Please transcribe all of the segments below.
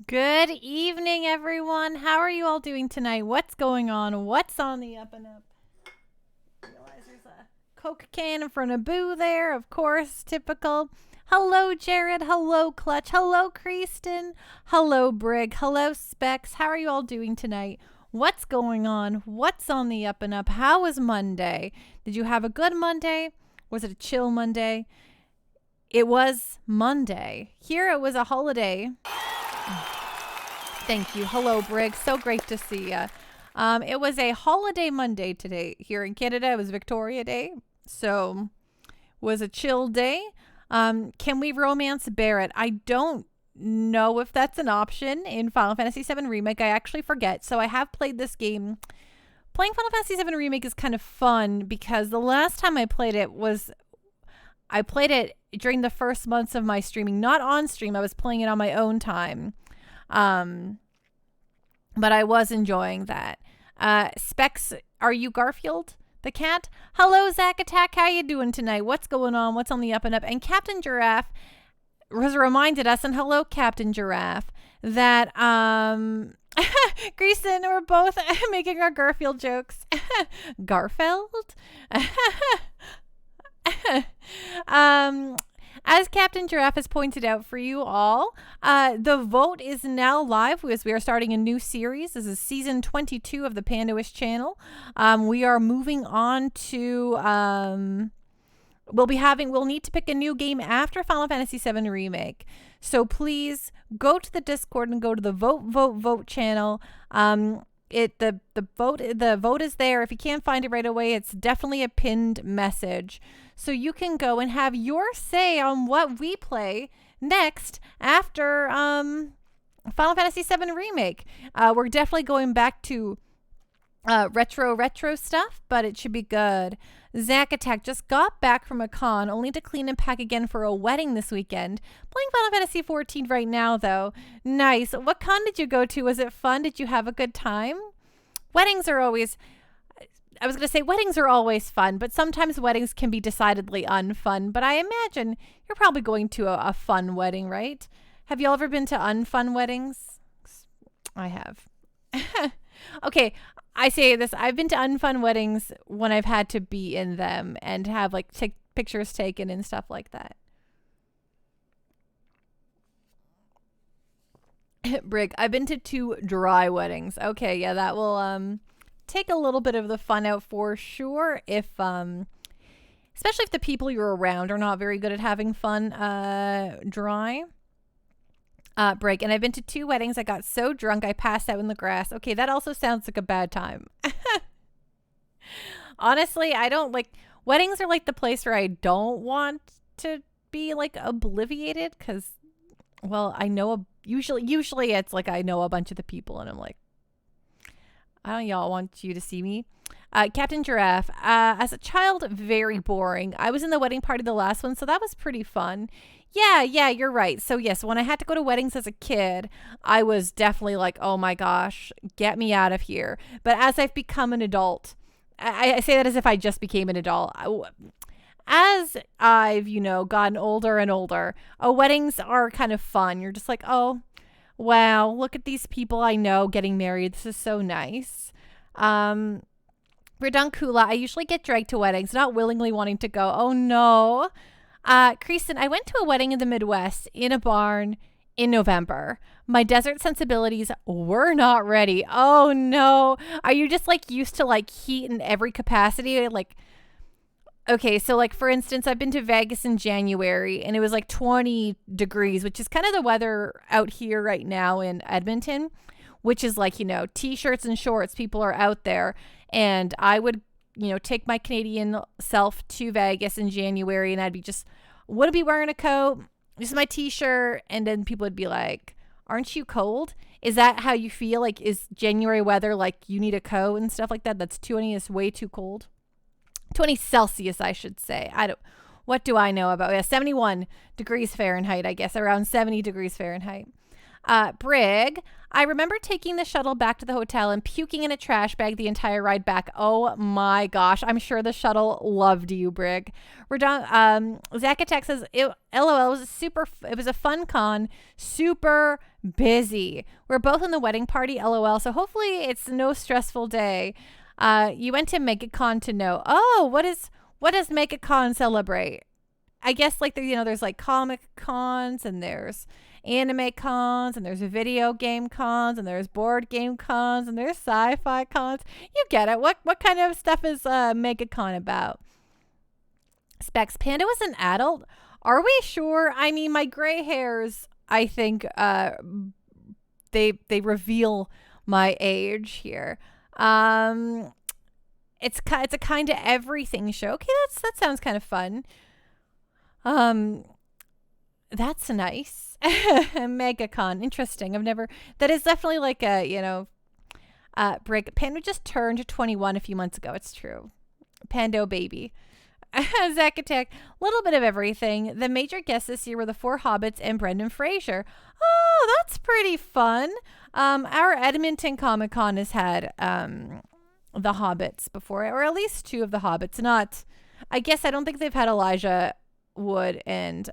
Good evening, everyone. How are you all doing tonight? What's going on? What's on the up and up? Realize there's a Coke can in front of Boo there, of course, typical. Hello, Jared. Hello, Clutch. Hello, Kreeston. Hello, Brig. Hello, Specs. How are you all doing tonight? What's going on? What's on the up and up? How was Monday? Did you have a good Monday? Was it a chill Monday? It was Monday. Here it was a holiday. Thank you. Hello, Brig. So great to see you. It was a holiday Monday today here in Canada. It was Victoria Day, so was a chill day. Can we romance Barrett? I don't know if that's an option in Final Fantasy VII Remake. I actually forget. So I have played this game. Playing Final Fantasy VII Remake is kind of fun because the last time I played it during the first months of my streaming, not on stream. I was playing it on my own time. But I was enjoying that. Specs, are you Garfield the cat? Hello, Zack Attack. How you doing tonight? What's going on? What's on the up and up? And Captain Giraffe has reminded us, and hello, Captain Giraffe, that Greason, we're both making our Garfield jokes. Garfield? As Captain Giraffe has pointed out for you all, the vote is now live as we are starting a new series. This is season 22 of the Pandawish channel. We are moving on to, we'll need to pick a new game after Final Fantasy VII Remake. So please go to the Discord and go to the vote channel. The vote is there. If you can't find it right away, it's definitely a pinned message. So you can go and have your say on what we play next after Final Fantasy VII Remake. We're definitely going back to retro stuff, but it should be good. Zack Attack just got back from a con, only to clean and pack again for a wedding this weekend. Playing Final Fantasy XIV right now, though. Nice. What con did you go to? Was it fun? Did you have a good time? Weddings are always fun, but sometimes weddings can be decidedly unfun. But I imagine you're probably going to a fun wedding, right? Have you all ever been to unfun weddings? I have. Okay, I say this. I've been to unfun weddings when I've had to be in them and have like pictures taken and stuff like that. Brig, I've been to 2 dry weddings. Okay, yeah, that will take a little bit of the fun out for sure if especially if the people you're around are not very good at having fun dry. Break. And I've been to 2 weddings. I got so drunk I passed out in the grass. Okay, that also sounds like a bad time. Honestly, I don't like weddings are like the place where I don't want to be like obliviated because, well, I know usually it's like I know a bunch of the people and I'm like, I don't y'all want you to see me. Captain Giraffe, as a child, very boring. I was in the wedding party the last one, so that was pretty fun. Yeah, you're right. So yes, when I had to go to weddings as a kid, I was definitely like, oh my gosh, get me out of here. But as I've become an adult, I say that as if I just became an adult. As I've, gotten older and older, weddings are kind of fun. You're just like, oh, wow, look at these people I know getting married. This is so nice. Redunkula, I usually get dragged to weddings, not willingly wanting to go. Oh no. Kreeston, I went to a wedding in the Midwest in a barn in November. My desert sensibilities were not ready. Oh no. Are you just like used to like heat in every capacity? Like, okay, so like for instance, I've been to Vegas in January and it was like 20 degrees, which is kind of the weather out here right now in Edmonton, which is like, t-shirts and shorts. People are out there. And I would, take my Canadian self to Vegas in January and wouldn't be wearing a coat, just my t-shirt. And then people would be like, aren't you cold? Is that how you feel? Like, is January weather like you need a coat and stuff like that? That's 20 is way too cold. 20 Celsius, I should say. What do I know about it? 71 degrees Fahrenheit, I guess, around 70 degrees Fahrenheit. Brig, I remember taking the shuttle back to the hotel and puking in a trash bag the entire ride back. Oh my gosh. I'm sure the shuttle loved you, Brig. Zacatech says, LOL, it was a fun con, super busy. We're both in the wedding party, LOL. So hopefully it's no stressful day. You went to MegaCon to know. Oh, what does MegaCon celebrate? I guess like there's like comic cons and there's anime cons and there's video game cons and there's board game cons and there's sci-fi cons. You get it. What kind of stuff is MegaCon about? Specs, Panda was an adult. Are we sure? I mean, my gray hairs, I think they reveal my age here. It's a kind of everything show. Okay, that sounds kind of fun. That's nice. MegaCon, interesting. That is definitely like a, break. Panda just turned 21 a few months ago. It's true. Pando baby. Zacatech, little bit of everything. The major guests this year were the 4 Hobbits and Brendan Fraser. Oh, that's pretty fun. Our Edmonton Comic Con has had the Hobbits before, or at least 2 of the Hobbits. I guess I don't think they've had Elijah Wood and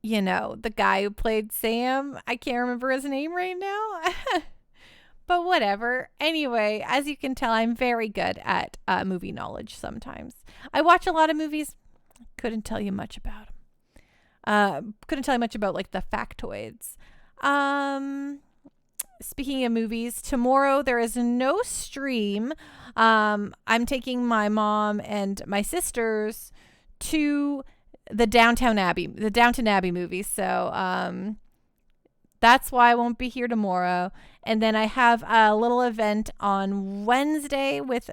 the guy who played Sam. I can't remember his name right now. But whatever. Anyway, as you can tell, I'm very good at movie knowledge sometimes. I watch a lot of movies. Couldn't tell you much about them. Couldn't tell you much about like the factoids. Speaking of movies, tomorrow there is no stream. I'm taking my mom and my sisters to the Downton Abbey movie. So that's why I won't be here tomorrow. And then I have a little event on Wednesday with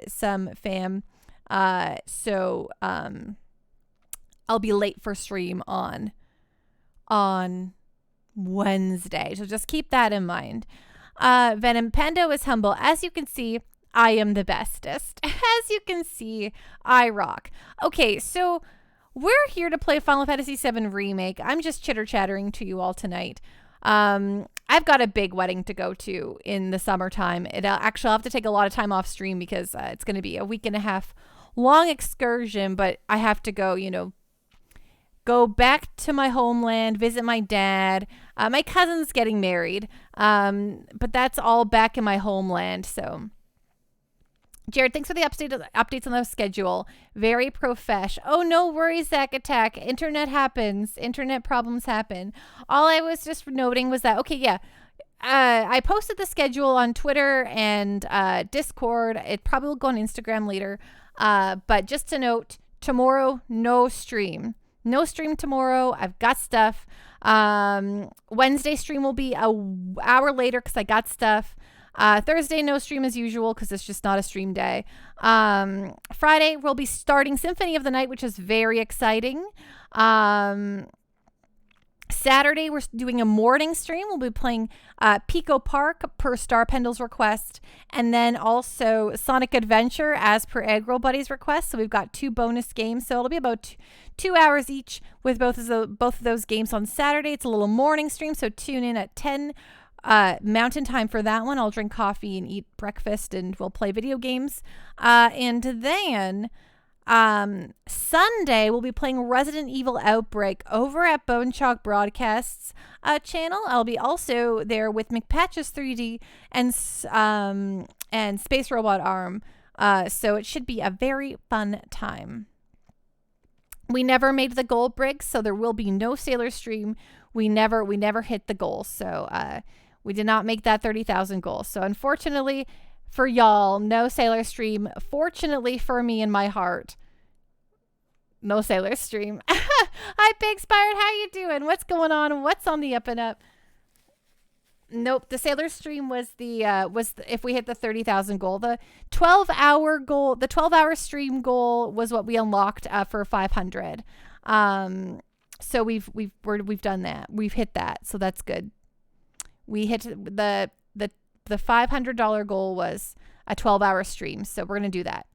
some fam. So I'll be late for stream on Wednesday. So just keep that in mind. Venom Pando is humble. As you can see, I am the bestest. As you can see, I rock. Okay, so we're here to play Final Fantasy VII Remake. I'm just chitter-chattering to you all tonight. I've got a big wedding to go to in the summertime. I'll have to take a lot of time off stream because it's going to be a week and a half long excursion, but I have to go back to my homeland, visit my dad. My cousin's getting married, but that's all back in my homeland. So, Jared, thanks for the updates on the schedule. Very profesh. Oh, no worries, Zach Attack. Internet happens. Internet problems happen. All I was just noting was that, okay, yeah. I posted the schedule on Twitter and Discord. It probably will go on Instagram later. But just to note, tomorrow, no stream. No stream tomorrow. I've got stuff. Wednesday stream will be an hour later because I got stuff. Thursday, no stream as usual because it's just not a stream day. Friday, we'll be starting Symphony of the Night, which is very exciting. Saturday, we're doing a morning stream. We'll be playing Pico Park per Star Pendle's request, and then also Sonic Adventure as per Aggro Buddy's request. So we've got 2 bonus games. So it'll be about 2 hours each with both of those games on Saturday. It's a little morning stream, so tune in at 10 Mountain Time for that one. I'll drink coffee and eat breakfast, and we'll play video games. And then Sunday, we'll be playing Resident Evil Outbreak over at Bone Chalk Broadcasts channel. I'll be also there with McPatches 3D and Space Robot Arm. So it should be a very fun time. We never made the goal, Briggs, so there will be no Sailor stream. We never hit the goal. So we did not make that 30,000 goal. So unfortunately for y'all, no Sailor stream. Fortunately for me in my heart, no Sailor stream. Hi, Big Spired. How you doing? What's going on? What's on the up and up? Nope. The Sailor stream was if we hit the 30,000 goal. The 12-hour goal, the 12-hour stream goal was what we unlocked for 500. So we've done that. We've hit that. So that's good. We hit the $500 goal was a 12-hour stream. So we're going to do that.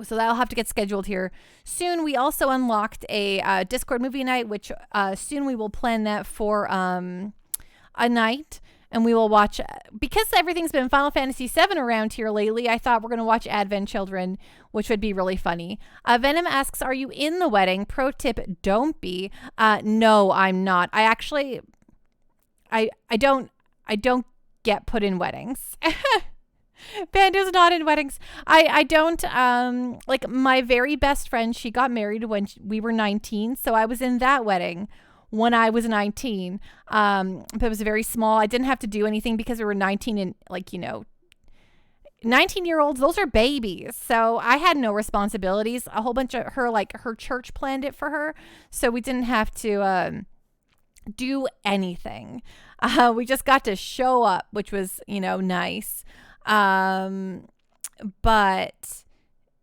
So that'll have to get scheduled here soon. We also unlocked a Discord movie night, which soon we will plan that for a night. And we will watch, because everything's been Final Fantasy VII around here lately, I thought we're going to watch Advent Children, which would be really funny. Venom asks, are you in the wedding? Pro tip, don't be. No, I'm not. I actually, I don't get put in weddings. Panda's not in weddings. I don't, like my very best friend, she got married when we were 19. So I was in that wedding when I was 19. But it was very small. I didn't have to do anything because we were 19 and 19-year-olds, those are babies. So I had no responsibilities. A whole bunch of her church planned it for her. So we didn't have to, do anything. We just got to show up, which was, nice. But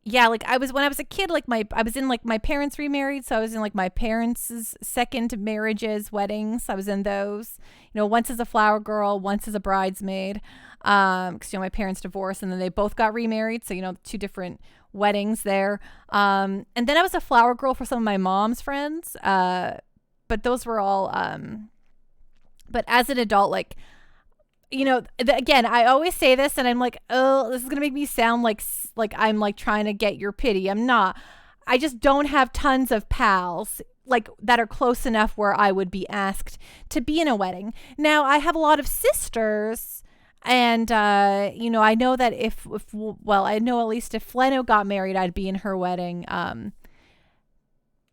yeah, like when I was a kid, I was in my parents remarried. So I was in my parents' second marriages, weddings. I was in those, once as a flower girl, once as a bridesmaid. Cause my parents divorced and then they both got remarried. So, 2 different weddings there. And then I was a flower girl for some of my mom's friends. But those were all, but as an adult, again, I always say this and I'm like, oh, this is going to make me sound like I'm trying to get your pity. I'm not. I just don't have tons of pals that are close enough where I would be asked to be in a wedding. Now, I have a lot of sisters and, I know that I know at least if Fleno got married, I'd be in her wedding.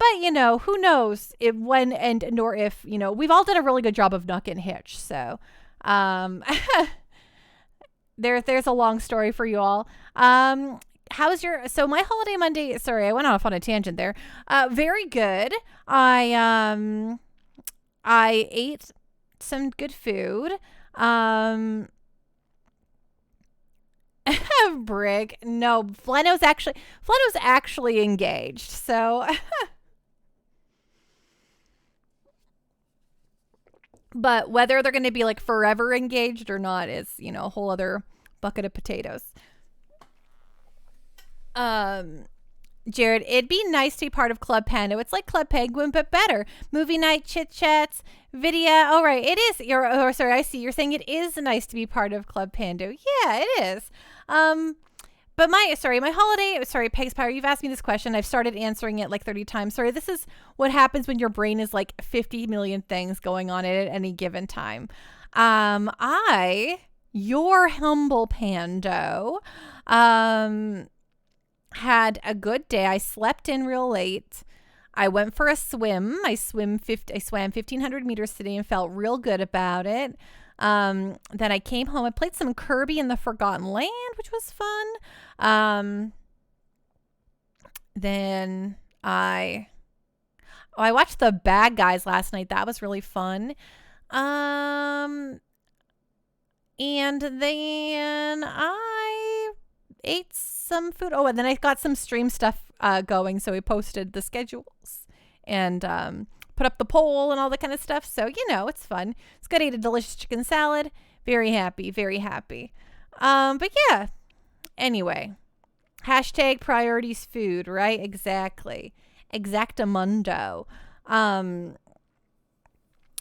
But, who knows if we've all done a really good job of not getting hitched. So, there's a long story for you all. So my holiday Monday, sorry, I went off on a tangent there. Very good. I ate some good food. Brig. No, Fleno's actually engaged. So, but whether they're going to be forever engaged or not is, a whole other bucket of potatoes. Jared, it'd be nice to be part of Club Panda. It's like Club Penguin, but better. Movie night, chit chats, video. Oh, right. It is. Sorry, I see. You're saying it is nice to be part of Club Panda. Yeah, it is. But my holiday, Peg's Power, you've asked me this question. I've started answering it 30 times. Sorry, this is what happens when your brain is 50 million things going on at any given time. Your humble pando, had a good day. I slept in real late. I went for a swim. I swam 1,500 meters today and felt real good about it. Then I came home. I played some Kirby in the Forgotten Land, which was fun. Then I watched The Bad Guys last night. That was really fun. And then I ate some food. Oh, and then I got some stream stuff going. So we posted the schedules and put up the poll and all that kind of stuff. So, it's fun. It's good. I ate a delicious chicken salad. Very happy. Very happy. But yeah. Anyway. Hashtag priorities food, right? Exactly. Exactamundo.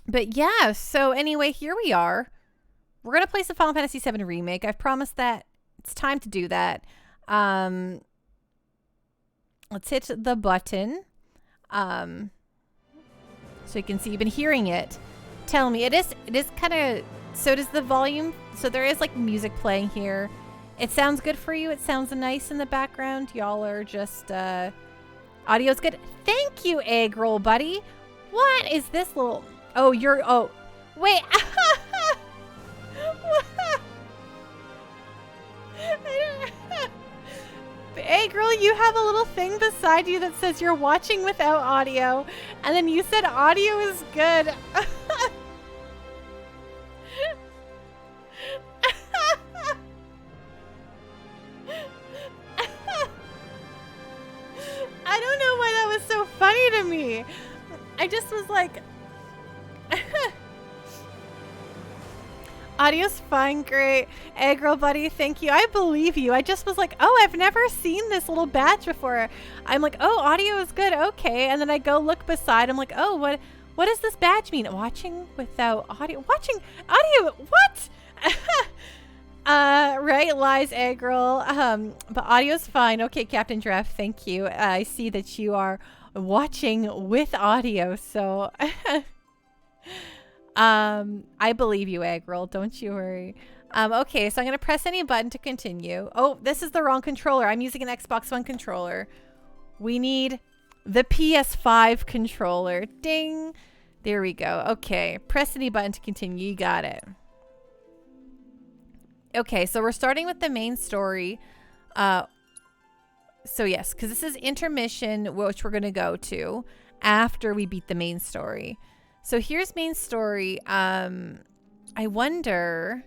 But yeah. So anyway, here we are. We're going to play some Final Fantasy VII Remake. I've promised that it's time to do that. Let's hit the button. So you can see you've been hearing it. Tell me, it is kind of, so does the volume. So there is music playing here. It sounds good for you. It sounds nice in the background. Y'all are just, audio's good. Thank you, egg roll buddy. What is this little, wait. Hey girl, you have a little thing beside you that says you're watching without audio, and then you said audio is good. I don't know why that was so funny to me. I just was like, Audio's fine, great. Egg roll buddy, thank you. I believe you. I just was like, oh, I've never seen this little badge before. I'm like, oh, audio is good, okay. And then I go look beside. I'm like, oh, what does this badge mean? Watching without audio. Watching audio. What? Right, lies, egg roll. But audio's fine. Okay, Captain Giraffe, thank you. I see that you are watching with audio, so I believe you, egg roll. Don't you worry. Okay, so I'm gonna press any button to continue. Oh, this is the wrong controller. I'm using an Xbox One controller. We need the PS5 controller. Ding. There we go. Okay, press any button to continue. You got it. Okay, so we're starting with the main story. So yes, because this is intermission, which we're gonna go to after we beat the main story. So here's main story. I wonder.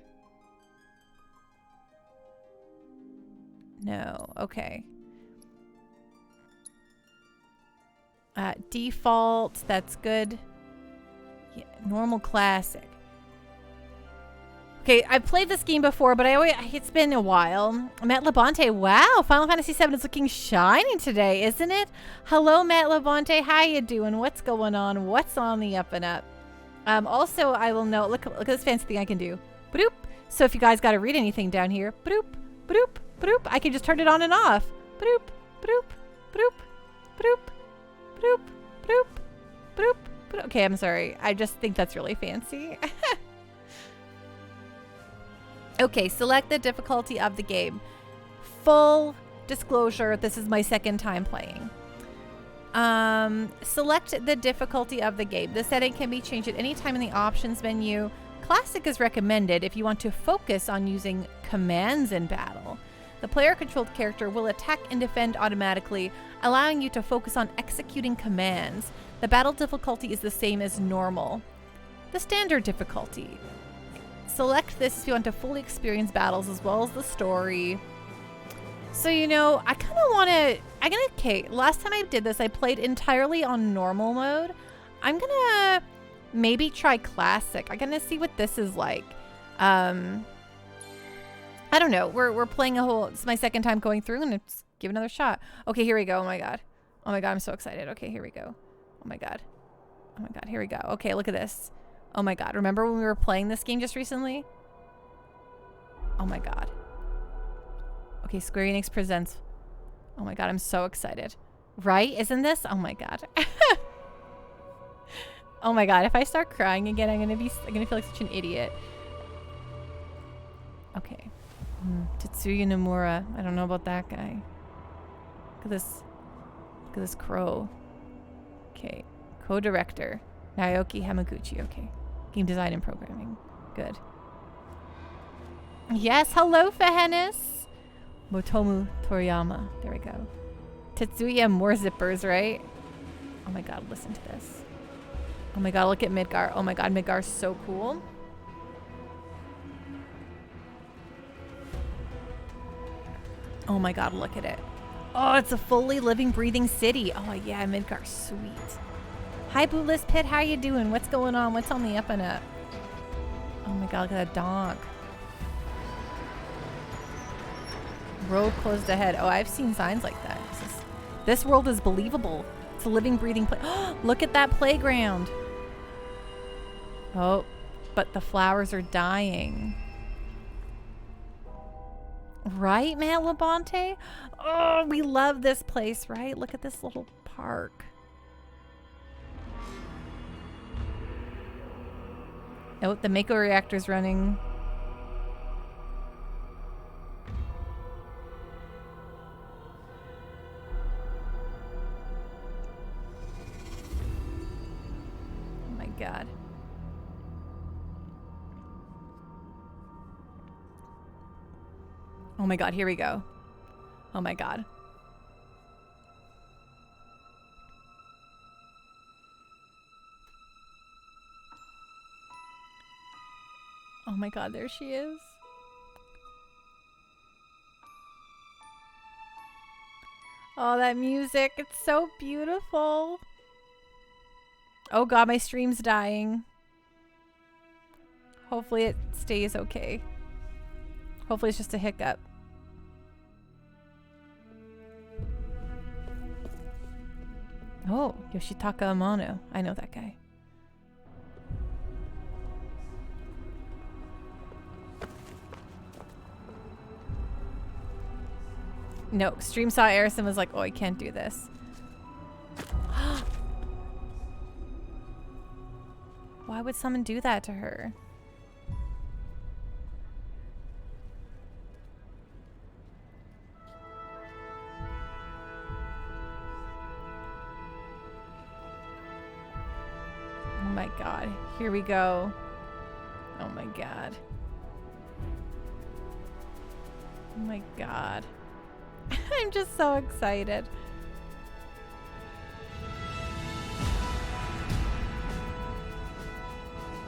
No, okay. Default, that's good. Yeah, normal classic. Okay, I've played this game before, but it's been a while. Matt Labonte, wow, Final Fantasy VII is looking shiny today, isn't it? Hello, Matt Labonte, how you doing? What's going on? What's on the up and up? Also, I will note, look at this fancy thing I can do. Boop. So if you guys got to read anything down here, boop, boop, boop, I can just turn it on and off. Boop, boop, boop, boop, boop, boop, boop, boop. Okay, I'm sorry. I just think that's really fancy. Okay, select the difficulty of the game. Full disclosure, this is my second time playing. Select the difficulty of the game. The setting can be changed at any time in the options menu. Classic is recommended if you want to focus on using commands in battle. The player-controlled character will attack and defend automatically, allowing you to focus on executing commands. The battle difficulty is the same as normal. The standard difficulty. Select this if you want to fully experience battles as well as the story. So, you know, I kind of want to... Okay, last time I did this, I played entirely on normal mode. I'm going to maybe try classic. I'm going to see what this is like. I don't know. We're playing a whole... It's my second time going through, and let's give it another shot. Okay, here we go. Oh, my God. Oh, my God. I'm so excited. Okay, here we go. Oh, my God. Oh, my God. Here we go. Okay, look at this. Oh my God, remember when we were playing this game just recently? Oh my God. Okay, Square Enix presents. Oh my God, I'm so excited. Right? Isn't this? Oh my God. Oh my God, if I start crying again, I'm gonna feel like such an idiot. Okay. Tetsuya Nomura. I don't know about that guy. Look at this. Look at this crow. Okay. Co-director. Naoki Hamaguchi. Okay. Game design and programming. Good. Yes, hello, Fahenis. Motomu Toriyama. There we go. Tetsuya, more zippers, right? Oh my God, listen to this. Oh my God, look at Midgar. Oh my God, Midgar's so cool. Oh my God, look at it. Oh, it's a fully living, breathing city. Oh yeah, Midgar's sweet. Hi, Bootless Pit. How you doing? What's going on? What's on the up and up? Oh my God, look at that dog. Road closed ahead. Oh, I've seen signs like that. This world is believable. It's a living, breathing place. Look at that playground. Oh, but the flowers are dying. Right, Matt Labonte? Oh, we love this place, right? Look at this little park. Oh, the mako reactor's running. Oh my God. Oh my God, here we go. Oh my God. Oh my God, there she is. Oh, that music. It's so beautiful. Oh God, my stream's dying. Hopefully it stays okay. Hopefully it's just a hiccup. Oh, Yoshitaka Amano. I know that guy. No, stream saw Eris and was like, oh, I can't do this. Why would someone do that to her? Oh my god. Here we go. Oh my god. Oh my god. I'm just so excited.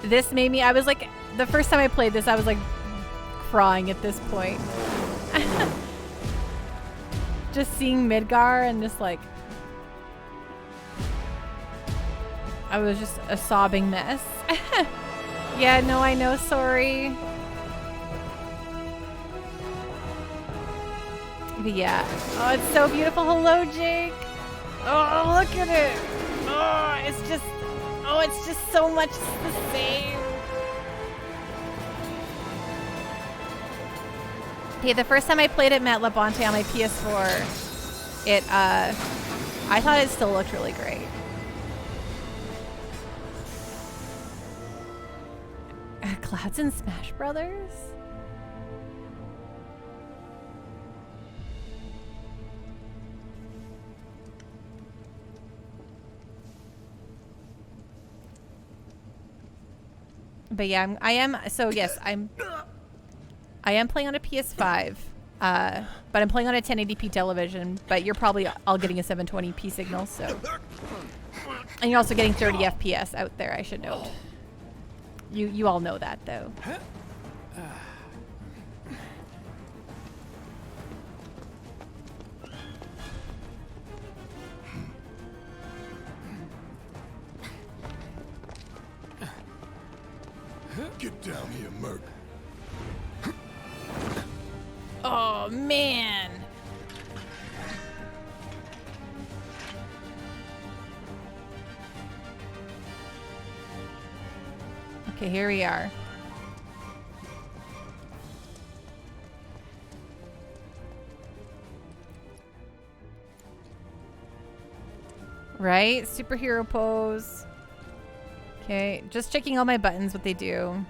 This made me, I was like, the first time I played this, I was like crying at this point. Just seeing Midgar and just like, I was just a sobbing mess. Yeah, no, I know, sorry. But yeah. Oh, it's so beautiful. Hello, Jake. Oh, look at it. Oh, it's just so much the same. Okay, the first time I played it, Matt Labonte on my PS4, I thought it still looked really great. Clouds in Smash Brothers? But yeah, I am playing on a PS5, but I'm playing on a 1080p television, but you're probably all getting a 720p signal, so. And you're also getting 30 FPS out there, I should note. You all know that, though. Get down here, Merc. Oh, man. Okay, here we are. Right? Superhero pose. Okay, just checking all my buttons, what they do.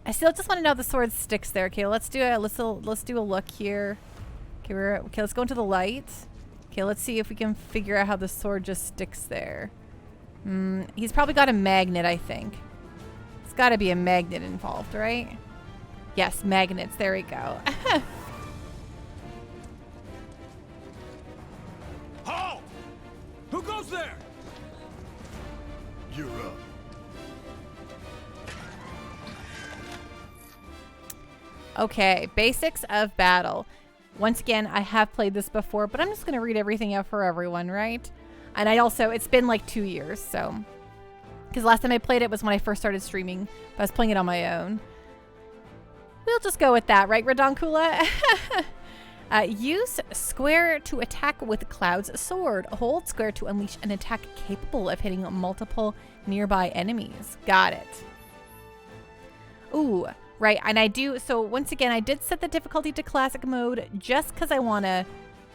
I still just want to know if the sword sticks there. Okay, let's do a look here. Okay, let's go into the light. Okay, let's see if we can figure out how the sword just sticks there. He's probably got a magnet, I think. It's got to be a magnet involved, right? Yes, magnets. There we go. Halt! Who goes there? You're up. Okay, basics of battle. Once again, I have played this before, but I'm just going to read everything out for everyone, right? And it's been like 2 years, so. Because last time I played it was when I first started streaming, but I was playing it on my own. We'll just go with that, right, Radonkula? Use square to attack with Cloud's sword. Hold square to unleash an attack capable of hitting multiple nearby enemies. Got it. Ooh, right, and so once again, I did set the difficulty to classic mode just because I want to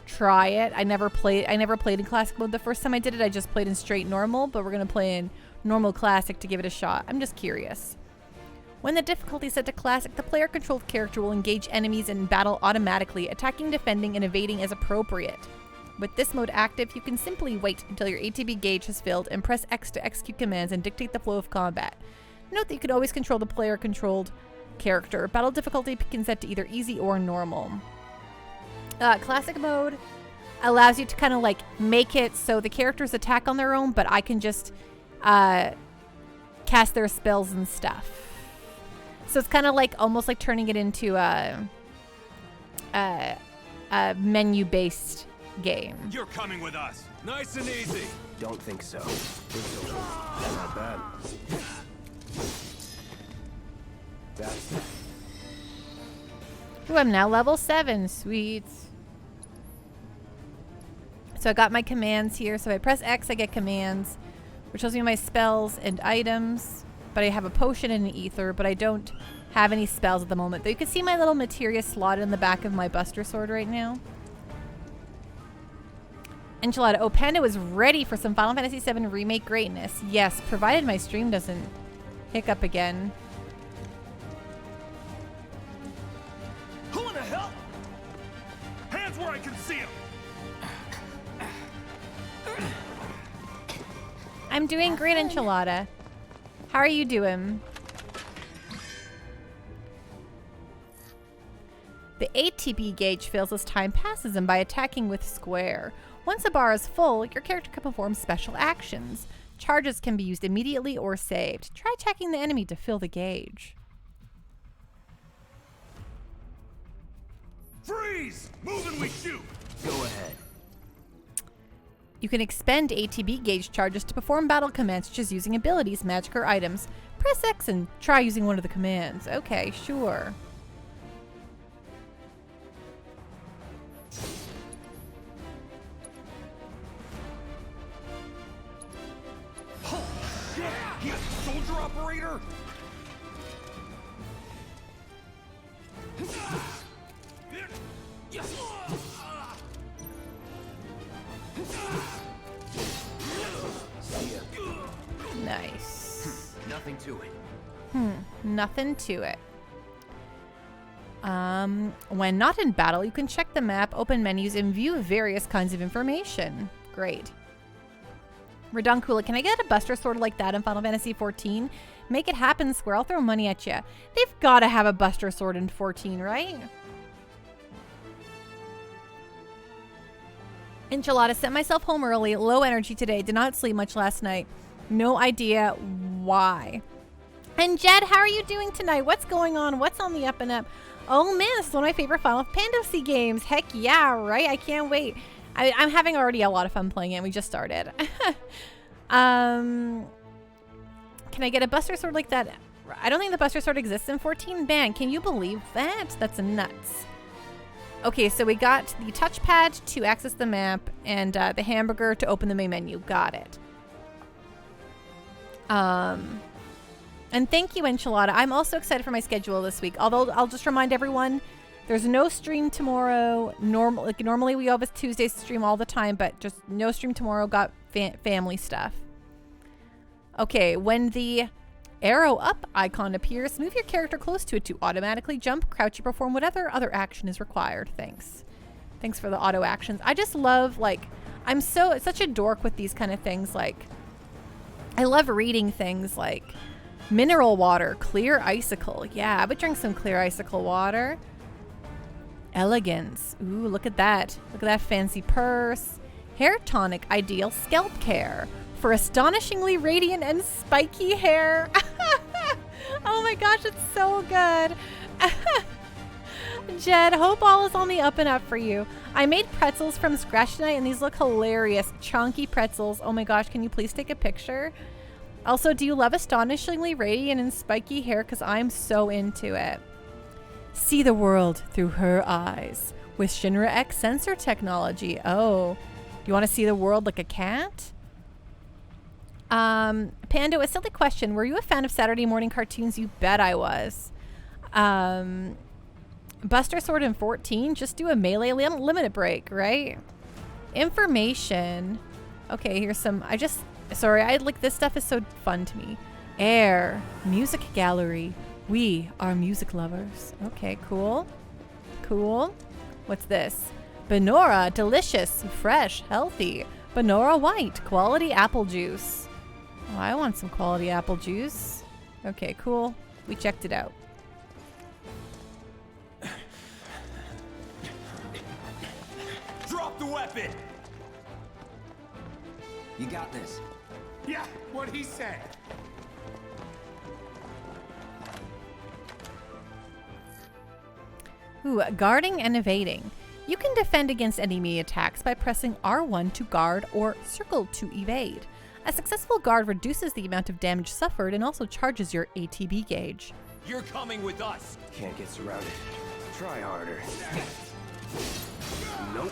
try it. I never played in classic mode the first time I did it. I just played in straight normal, but we're going to play in normal classic to give it a shot. I'm just curious. When the difficulty is set to classic, the player-controlled character will engage enemies in battle automatically, attacking, defending, and evading as appropriate. With this mode active, you can simply wait until your ATB gauge has filled and press X to execute commands and dictate the flow of combat. Note that you can always control the player-controlled character. Battle difficulty can set to either easy or normal. Classic mode allows you to kind of like make it so the characters attack on their own, but I can just cast their spells and stuff. So it's kind of like almost like turning it into a menu-based game. You're coming with us. Nice and easy. Don't think so. It's over. Not bad. That's it. Ooh, I'm now level 7. Sweet. So I got my commands here. So if I press X, I get commands, which shows me my spells and items. But I have a potion and an ether, but I don't have any spells at the moment. Though you can see my little materia slotted in the back of my Buster Sword right now. Enchilada. Oh, Panda was ready for some Final Fantasy VII Remake greatness. Yes, provided my stream doesn't hiccup again. Who in the hell? Hands where I can see them. I'm doing great, Enchilada. How are you doing? The ATB gauge fills as time passes and by attacking with square. Once a bar is full, your character can perform special actions. Charges can be used immediately or saved. Try attacking the enemy to fill the gauge. Freeze! Move and we shoot! Go ahead. You can expend ATB gauge charges to perform battle commands such as using abilities, magic, or items. Press X and try using one of the commands. Okay, sure. Holy shit! He's a soldier operator? Nice. Nothing to it. Nothing to it. When not in battle, you can check the map, open menus, and view various kinds of information. Great. Reduncula, can I get a Buster Sword like that in Final Fantasy XIV? Make it happen, Square. I'll throw money at you. They've got to have a Buster Sword in 14, right? Enchilada, sent myself home early, low energy today, did not sleep much last night. No idea why. And Jed, how are you doing tonight? What's going on? What's on the up and up? Oh man, this is one of my favorite Final Fantasy games. Heck yeah, right? I can't wait. I'm having already a lot of fun playing it. We just started. Can I get a Buster Sword like that? I don't think the Buster Sword exists in 14. Man, can you believe that? That's nuts. Okay, so we got the touchpad to access the map and the hamburger to open the main menu. Got it. And thank you, Enchilada. I'm also excited for my schedule this week. Although I'll just remind everyone, there's no stream tomorrow. Normally we have a Tuesday stream all the time, but just no stream tomorrow. Got family stuff. Okay, when the arrow up icon appears, move your character close to it to automatically jump, crouch, or perform whatever other action is required. Thanks. Thanks for the auto actions. I just love, like, I'm such a dork with these kind of things. Like, I love reading things like mineral water, clear icicle. Yeah, I would drink some clear icicle water. Elegance. Ooh, look at that. Look at that fancy purse. Hair tonic, ideal scalp care for astonishingly radiant and spiky hair. Oh my gosh, it's so good. Jed, hope all is on the up and up for you. I made pretzels from scratch tonight and these look hilarious. Chunky pretzels. Oh my gosh, can you please take a picture? Also, do you love astonishingly radiant and spiky hair? Because I'm so into it. See the world through her eyes with Shinra X sensor technology. Oh, you want to see the world like a cat? Panda, a silly question. Were you a fan of Saturday morning cartoons? You bet I was. Buster Sword in 14? Just do a melee limited break, right? Information. Okay, here's some. Sorry, this stuff is so fun to me. Air. Music gallery. We are music lovers. Okay, cool. Cool. What's this? Benora. Delicious. Fresh. Healthy. Benora White. Quality apple juice. Oh, I want some quality apple juice. Okay, cool. We checked it out. Drop the weapon! You got this. Yeah, what he said. Ooh, guarding and evading. You can defend against enemy attacks by pressing R1 to guard or circle to evade. A successful guard reduces the amount of damage suffered and also charges your ATB gauge. You're coming with us. Can't get surrounded. Try harder. Nope.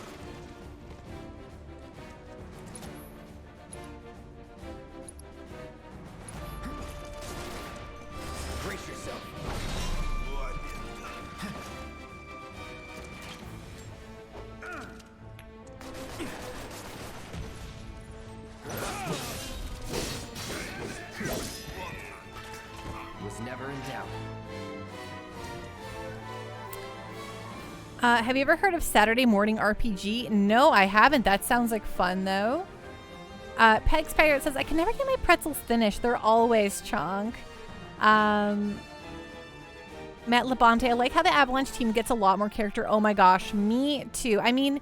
Brace yourself. Was never in doubt. Have you ever heard of Saturday Morning RPG? No, I haven't. That sounds like fun, though. Peg's Pirate says, I can never get my pretzels finished. They're always chunk. Matt Labonte, I like how the Avalanche team gets a lot more character. Oh my gosh, me too. I mean,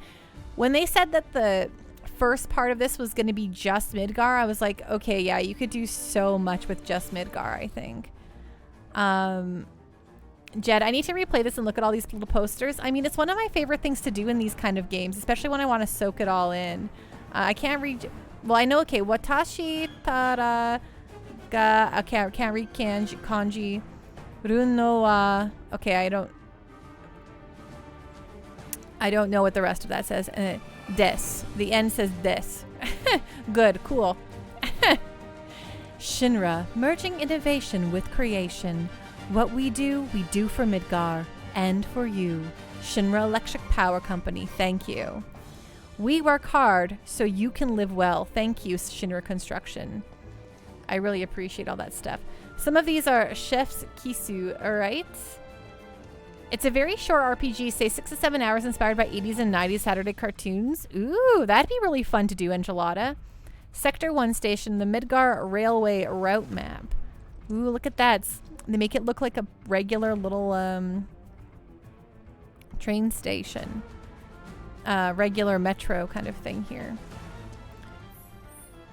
when they said that the first part of this was going to be just Midgar, I was like, okay, yeah, you could do so much with just Midgar, I think. Jed, I need to replay this and look at all these little posters. I mean, it's one of my favorite things to do in these kind of games, especially when I want to soak it all in. I can't read... Well, I know, okay, Watashi Tara ga... I can't read kanji. Runo wa... Okay, I don't know what the rest of that says. Des. The end says des. Good, cool. Shinra, merging innovation with creation. What we do for Midgar and for you. Shinra Electric Power Company, thank you. We work hard so you can live well. Thank you, Shinra Construction. I really appreciate all that stuff. Some of these are Chef's Kisu, alright? It's a very short RPG, say 6 to 7 hours, inspired by 80s and 90s Saturday cartoons. Ooh, that'd be really fun to do, Enchilada. Sector 1 station, the Midgar Railway route map. Ooh, look at that. They make it look like a regular little train station. Regular metro kind of thing here.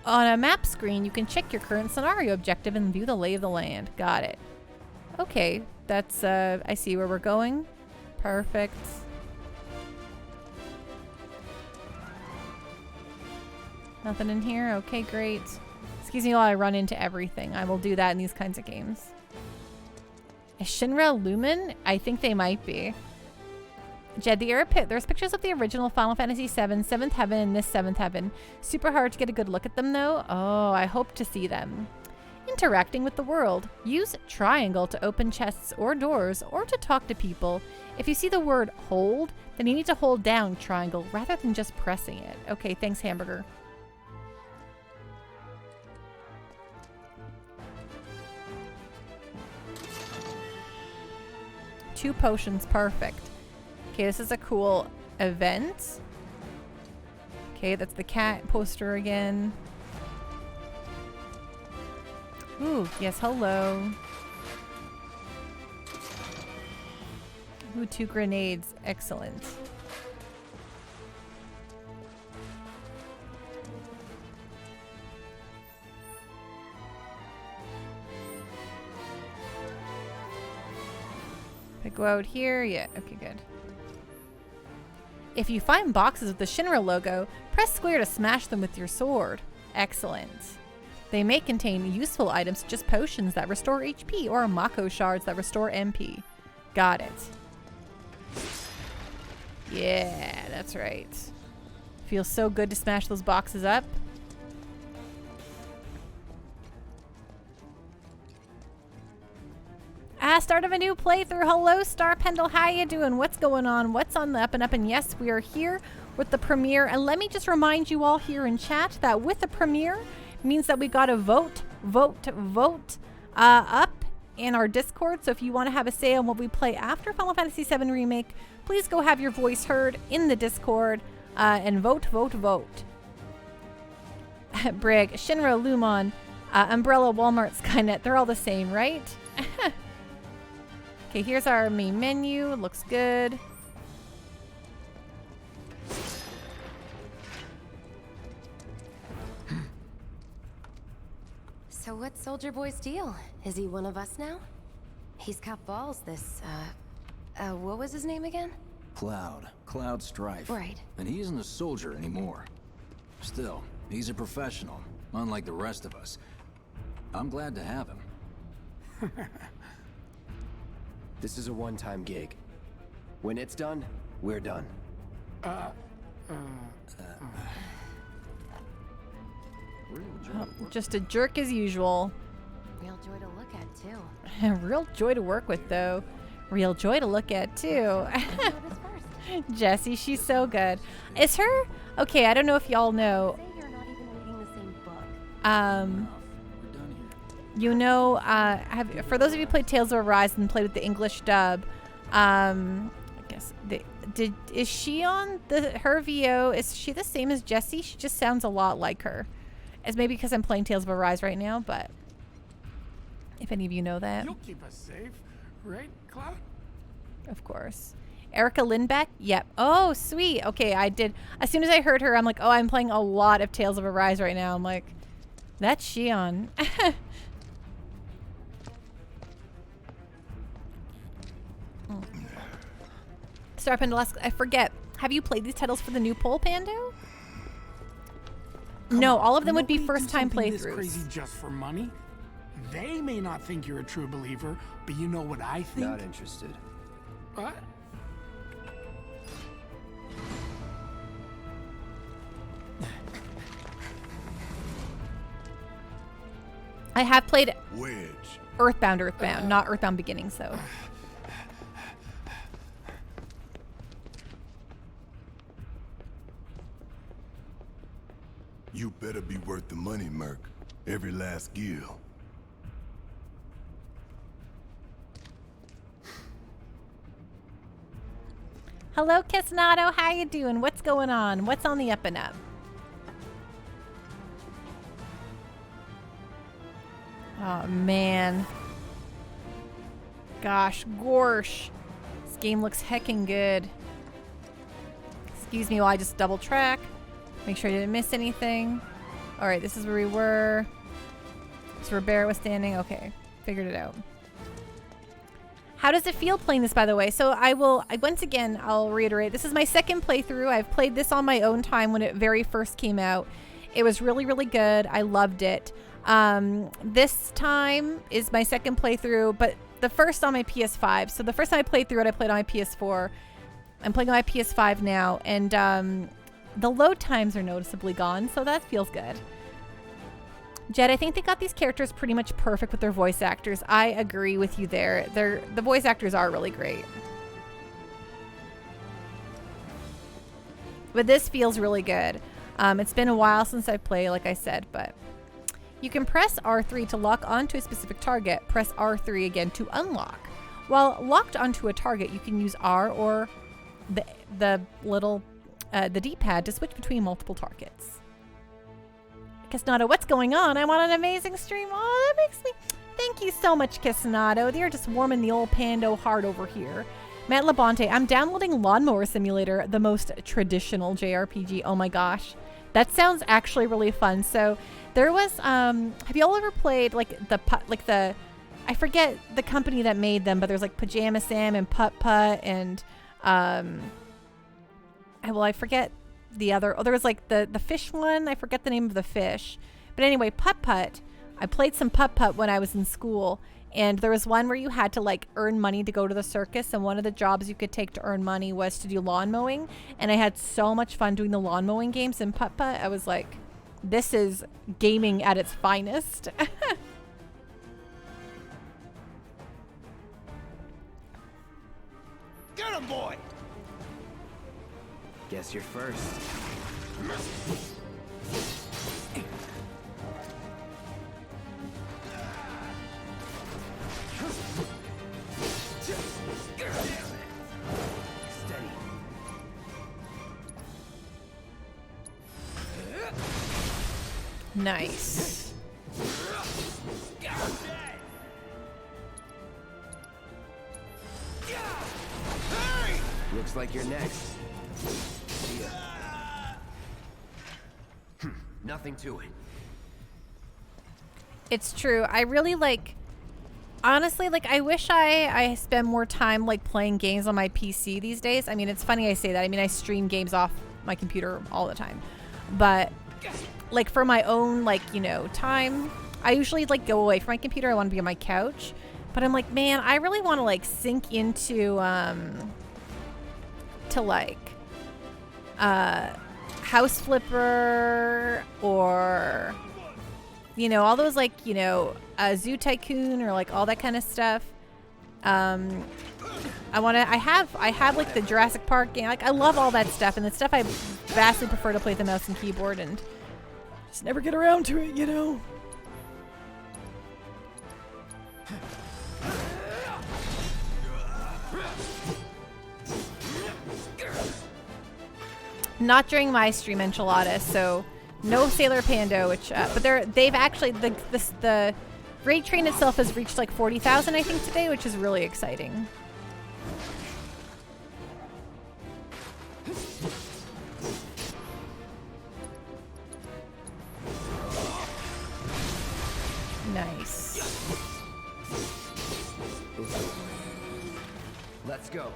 On a map screen, you can check your current scenario objective and view the lay of the land. Got it. Okay, that's, I see where we're going. Perfect. Nothing in here? Okay, great. Excuse me while I run into everything. I will do that in these kinds of games. Is Shinra Lumen? I think they might be. Jed, there's pictures of the original Final Fantasy VII, 7th Heaven, and this 7th Heaven. Super hard to get a good look at them, though. Oh, I hope to see them. Interacting with the world. Use triangle to open chests or doors, or to talk to people. If you see the word hold, then you need to hold down triangle rather than just pressing it. Okay, thanks, Hamburger. Two potions, perfect. Okay, this is a cool event. Okay, that's the cat poster again. Ooh, yes, hello. Ooh, 2 grenades, excellent. I go out here, yeah, okay, good. If you find boxes with the Shinra logo, press square to smash them with your sword. Excellent. They may contain useful items such as potions that restore HP or mako shards that restore MP. Got it. Yeah, that's right. Feels so good to smash those boxes up. Start of a new playthrough. Hello, Star Pendle. How you doing? What's going on? What's on the up and up? And yes, we are here with the premiere. And let me just remind you all here in chat that with the premiere means that we got to vote up in our Discord. So if you want to have a say on what we play after Final Fantasy VII Remake, please go have your voice heard in the Discord and vote. Brig, Shinra, Lumon, Umbrella, Walmart, Skynet. They're all the same, right? Okay, here's our main menu. Looks good. So what's Soldier Boy's deal? Is he one of us now? He's got balls, this, what was his name again? Cloud Strife. Right. And he isn't a soldier anymore. Still, he's a professional, unlike the rest of us. I'm glad to have him. This is a one-time gig. When it's done, we're done. Just a jerk as usual. Real joy to look at, too. Real joy to work with, though. Real joy to look at, too. Who noticed first? Jessie, she's so good. Is her... Okay, I don't know if y'all know. Say you're not even reading the same book. We're done here. You know, for those of you who played Tales of Arise and played with the English dub, I guess is she on her VO? Is she the same as Jessie? She just sounds a lot like her. It's maybe because I'm playing Tales of Arise right now, but if any of you know that, You'll keep us safe, right, Cloud? of course. Erica Lindbeck? Yep. Oh, sweet. Okay, I did. As soon as I heard her, I'm like, oh, I'm playing a lot of Tales of Arise right now. I'm like, that's Shion. Star Pandalask, I forget. Have you played these titles for the new Pole Pando? No, all of them would be Nobody do first-time something this playthroughs. crazy just for money. They may not think you're a true believer, but you know what I think? Not interested. What? I have played Wedge. Earthbound, not Earthbound Beginnings, though. You better be worth the money, Merc. Every last gil. Hello, Kisnato. How you doing? What's going on? What's on the up and up? Oh, man. Gosh, gorsh. This game looks heckin' good. Excuse me while I just double track. Make sure I didn't miss anything. Alright, this is where we were. This is where Barrett was standing. Okay, figured it out. How does it feel playing this, by the way? So once again, I'll reiterate. This is my second playthrough. I've played this on my own time when it very first came out. It was really, really good. I loved it. This time is my second playthrough, but the first on my PS5. So the first time I played through it, I played on my PS4. I'm playing on my PS5 now, and the load times are noticeably gone, so that feels good. Jed, I think they got these characters pretty much perfect with their voice actors. I agree with you there. The voice actors are really great. But this feels really good. It's been a while since I've played, like I said, but you can press R3 to lock onto a specific target. Press R3 again to unlock. While locked onto a target, you can use R or the little the D-pad to switch between multiple targets. Kisnato, what's going on? I'm on an amazing stream. Oh, that makes me... Thank you so much, Kisnato. They're just warming the old Pando heart over here. Matt Labonte, I'm downloading Lawnmower Simulator, the most traditional JRPG. Oh my gosh. That sounds actually really fun. So there was... have you all ever played like the... I forget the company that made them, but there's like Pajama Sam and Putt Putt and... I forget the other. Oh, there was like the fish one. I forget the name of the fish. But anyway, Putt Putt. I played some Putt Putt when I was in school. And there was one where you had to like earn money to go to the circus. And one of the jobs you could take to earn money was to do lawn mowing. And I had so much fun doing the lawn mowing games in Putt Putt. I was like, this is gaming at its finest. Get him, boy! Guess you're first. Steady. Nice. Looks like you're next. Nothing to it. It's true. I really like... honestly, like, I wish I spend more time, like, playing games on my PC these days. I mean, it's funny I say that. I mean, I stream games off my computer all the time. But, like, for my own, like, you know, time, I usually, like, go away from my computer. I want to be on my couch. But I'm like, man, I really want to, like, sink into, to, like, House Flipper or, you know, all those, like, you know, Zoo Tycoon or, like, all that kind of stuff. I have like the Jurassic Park game. Like, I love all that stuff, and the stuff I vastly prefer to play with the mouse and keyboard, and just never get around to it, you know. Not during my stream, Enchiladas, so no Sailor Pando, which but they've actually the raid train itself has reached like 40,000 I think today, which is really exciting. Nice. Let's go.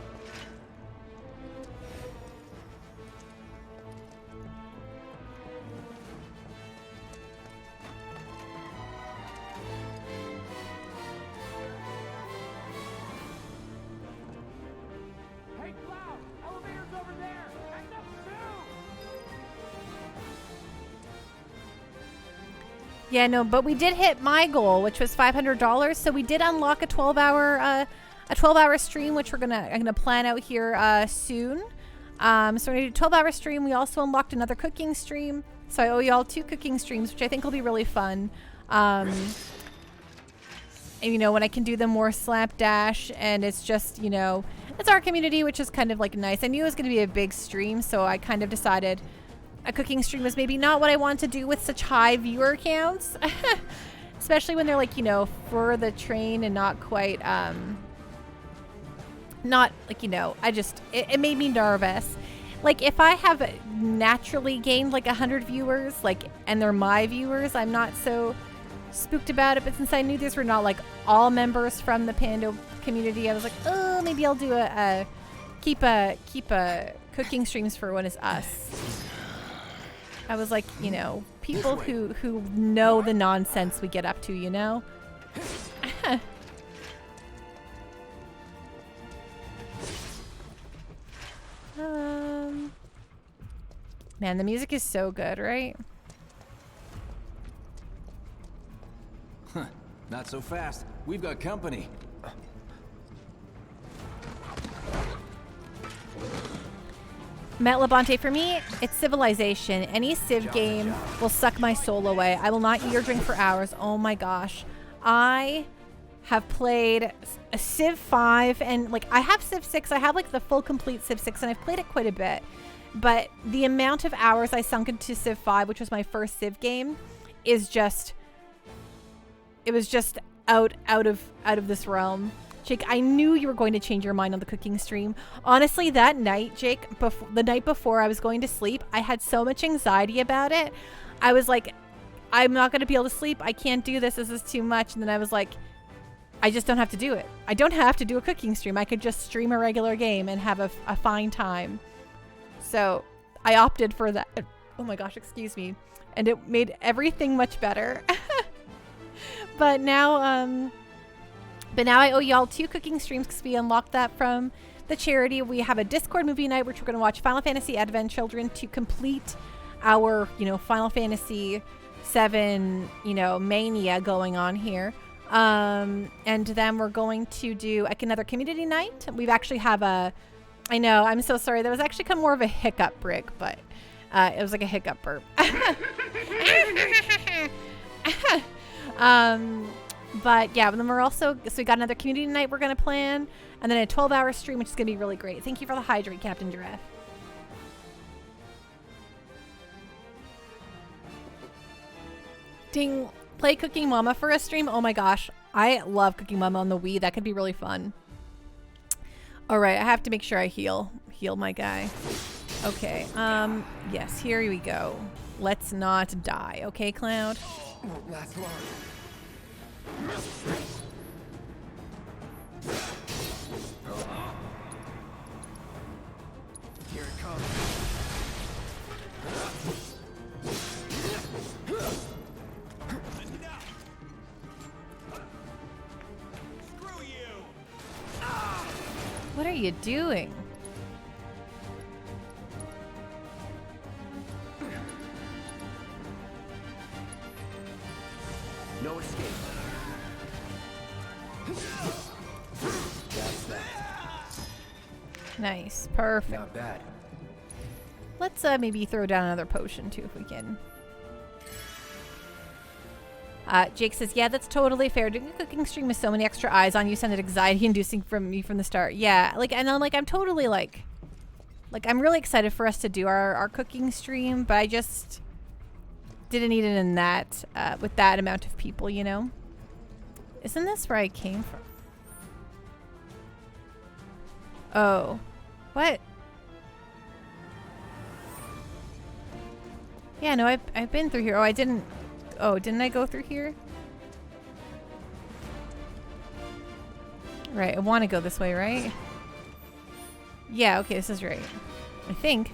Yeah, no, but we did hit my goal, which was $500. So we did unlock a 12-hour stream, which I'm gonna plan out here soon. So we're gonna do a 12-hour stream. We also unlocked another cooking stream, so I owe y'all 2 cooking streams, which I think will be really fun. And you know, when I can do them more slapdash, and it's just, you know, it's our community, which is kind of like nice. I knew it was gonna be a big stream, so I kind of decided a cooking stream was maybe not what I want to do with such high viewer counts. Especially when they're like, you know, for the train and not quite, not like, you know, it made me nervous. Like, if I have naturally gained like 100 viewers, like, and they're my viewers, I'm not so spooked about it. But since I knew these were not like all members from the Pando community, I was like, oh, maybe I'll do keep a cooking streams for when it's us. I was like, you know, people who know the nonsense we get up to, you know? Man, the music is so good, right? Not so fast. We've got company. Matt Labonte, for me, it's Civilization. Any Civ game will suck my soul away. I will not eat or drink for hours. Oh my gosh. I have played a Civ 5 and like I have Civ 6. I have like the full complete Civ 6 and I've played it quite a bit. But the amount of hours I sunk into Civ 5, which was my first Civ game, is just, it was just out of this realm. Jake, I knew you were going to change your mind on the cooking stream. Honestly, that night, Jake, the night before I was going to sleep, I had so much anxiety about it. I was like, I'm not going to be able to sleep. I can't do this. This is too much. And then I was like, I just don't have to do it. I don't have to do a cooking stream. I could just stream a regular game and have a fine time. So I opted for that. Oh my gosh, excuse me. And it made everything much better. But now I owe y'all 2 cooking streams because we unlocked that from the charity. We have a Discord movie night, which we're going to watch Final Fantasy Advent Children to complete our, you know, Final Fantasy VII, you know, mania going on here. And then we're going to do another community night. We've actually have I know, I'm so sorry. That was actually kind of more of a hiccup, Brick, but it was like a hiccup burp. But yeah, then we're also, so we got another community night we're going to plan, and then a 12-hour stream, which is going to be really great. Thank you for the hydrate, Captain Giraffe. Ding. Play Cooking Mama for a stream. Oh my gosh. I love Cooking Mama on the Wii. That could be really fun. All right. I have to make sure I heal my guy. Okay. Yes, here we go. Let's not die. Okay, Cloud? Won't last long. are you doing? No escape. That's that. Nice. Perfect. Not bad. Let's maybe throw down another potion too if we can. Jake says, yeah, that's totally fair. Doing a cooking stream with so many extra eyes on you sounded anxiety-inducing from me from the start. Yeah, like, and I'm totally like I'm really excited for us to do our cooking stream, but I just didn't need it in that with that amount of people, you know. Isn't this where I came from? Oh, what? Yeah, no, I've been through here. Oh, I didn't. Oh, didn't I go through here? Right, I want to go this way, right? Yeah, okay, this is right. I think.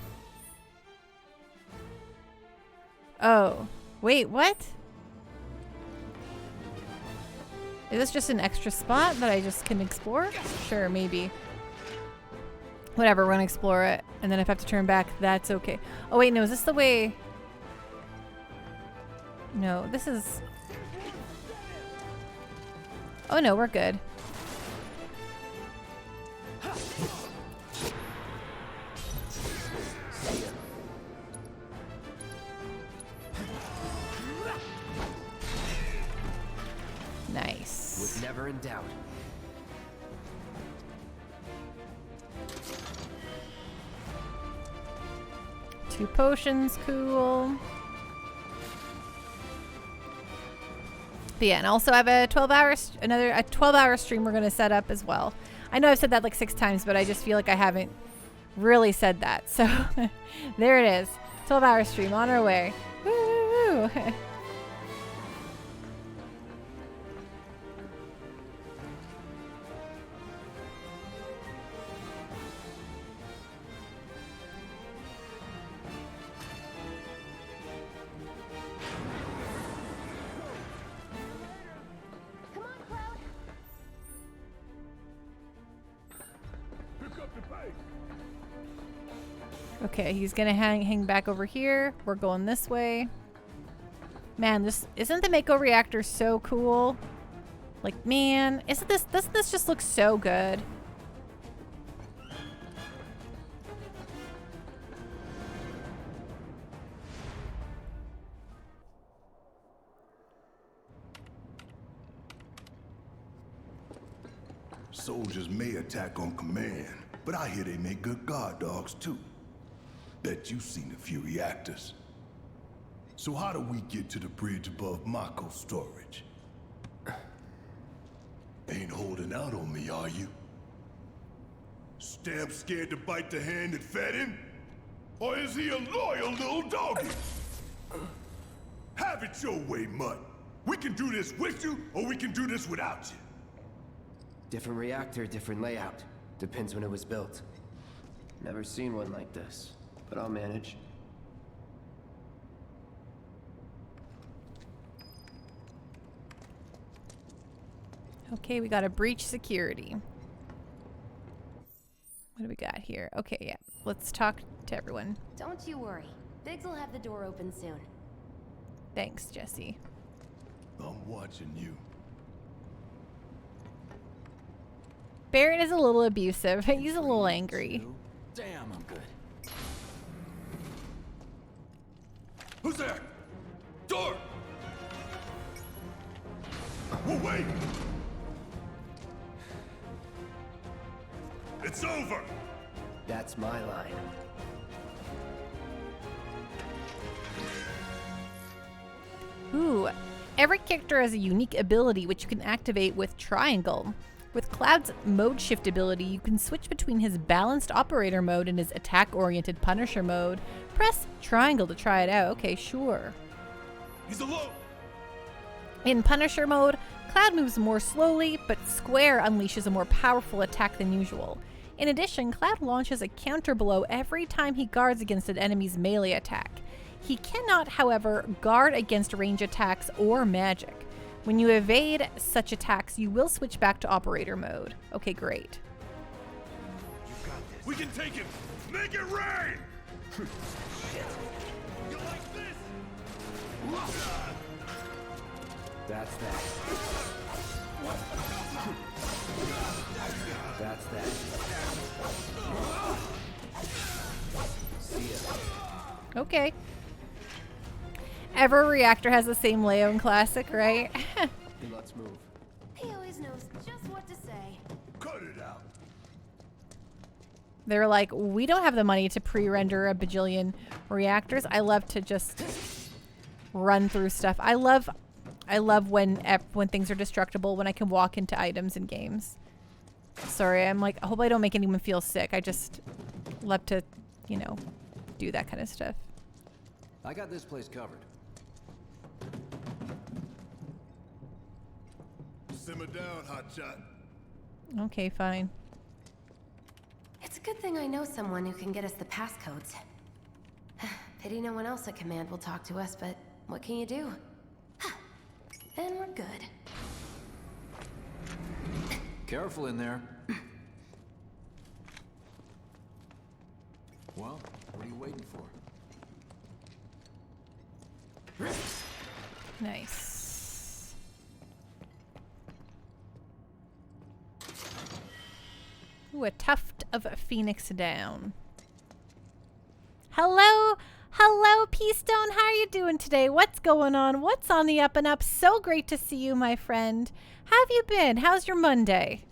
Oh, wait, what? Is this just an extra spot that I just can explore? Sure, maybe. Whatever, we're gonna explore it. And then if I have to turn back, that's okay. Oh, wait, no, is this the way? No, this is... Oh no, we're good. Nice. Was never in doubt. Two potions, cool. But yeah, and also I have a 12-hour stream we're gonna set up as well. I know I've said that like 6 times, but I just feel like I haven't really said that. So there it is. 12-hour stream on our way. Woo! Come on, Cloud. Okay, he's gonna hang back over here. We're going this way. Man, isn't the mako reactor so cool? Like, man, doesn't this just look so good? Soldiers may attack on command, but I hear they make good guard dogs too. Bet you've seen a few reactors. So how do we get to the bridge above Mako storage? Ain't holding out on me, are you? Stamp scared to bite the hand that fed him? Or is he a loyal little doggy? Have it your way, Mutt. We can do this with you, or we can do this without you. Different reactor, different layout. Depends when it was built. Never seen one like this, but I'll manage. Okay, we got a breach security. What do we got here? Okay, yeah. Let's talk to everyone. Don't you worry. Biggs will have the door open soon. Thanks, Jesse. I'm watching you. Barrett is a little abusive. He's a little angry. Damn, I'm good. Who's there? Door! Oh, wait! It's over! That's my line. Ooh. Every character has a unique ability which you can activate with triangle. With Cloud's mode shift ability, you can switch between his balanced operator mode and his attack-oriented Punisher mode. Press triangle to try it out. Okay, sure. He's alone! In Punisher mode, Cloud moves more slowly, but Square unleashes a more powerful attack than usual. In addition, Cloud launches a counter blow every time he guards against an enemy's melee attack. He cannot, however, guard against range attacks or magic. When you evade such attacks, you will switch back to operator mode. Okay, great. We can take him! Make it rain! You like this? That's that. That's that. See ya. Okay. Every reactor has the same Leon classic, right? Let's move. He always knows just what to say. Cut it out. They're like, we don't have the money to pre-render a bajillion reactors. I love to just run through stuff. I love when things are destructible, when I can walk into items in games. Sorry, I'm like, I hope I don't make anyone feel sick. I just love to, you know, do that kind of stuff. I got this place covered. Simmer down, hotshot. Okay, fine. It's a good thing I know someone who can get us the passcodes. Pity no one else at command will talk to us, but what can you do? Then we're good. Careful in there. Well, what are you waiting for? Nice. Ooh, a tuft of phoenix down. Hello, hello, Peastone. How are you doing today? What's going on? What's on the up and up? So great to see you, my friend. How have you been? How's your Monday?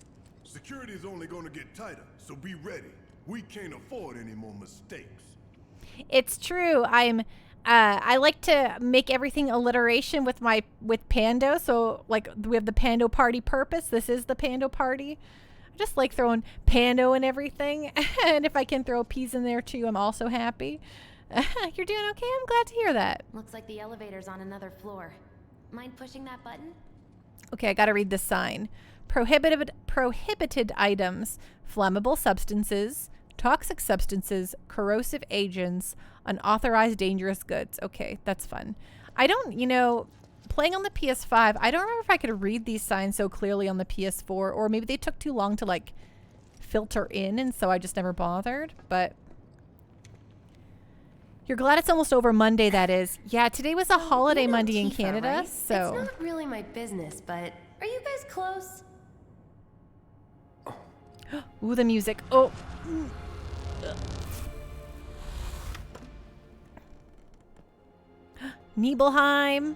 Security is only going to get tighter, so be ready. We can't afford any more mistakes. It's true. I like to make everything alliteration with Pando. So like we have the Pando party purpose. This is the Pando party. I just like throwing Pando and everything. And if I can throw peas in there too, I'm also happy. You're doing okay? I'm glad to hear that. Looks like the elevator's on another floor. Mind pushing that button? Okay, I gotta read this sign. Prohibited items, flammable substances, toxic substances, corrosive agents, unauthorized dangerous goods. Okay, that's fun. I don't, playing on the PS5, I don't remember if I could read these signs so clearly on the PS4, or maybe they took too long to like filter in, and so I just never bothered. But you're glad it's almost over Monday, that is. Yeah, today was a holiday Monday in Tifa, Canada, right? so. It's not really my business, but are you guys close? Ooh, the music. Oh. Nibelheim.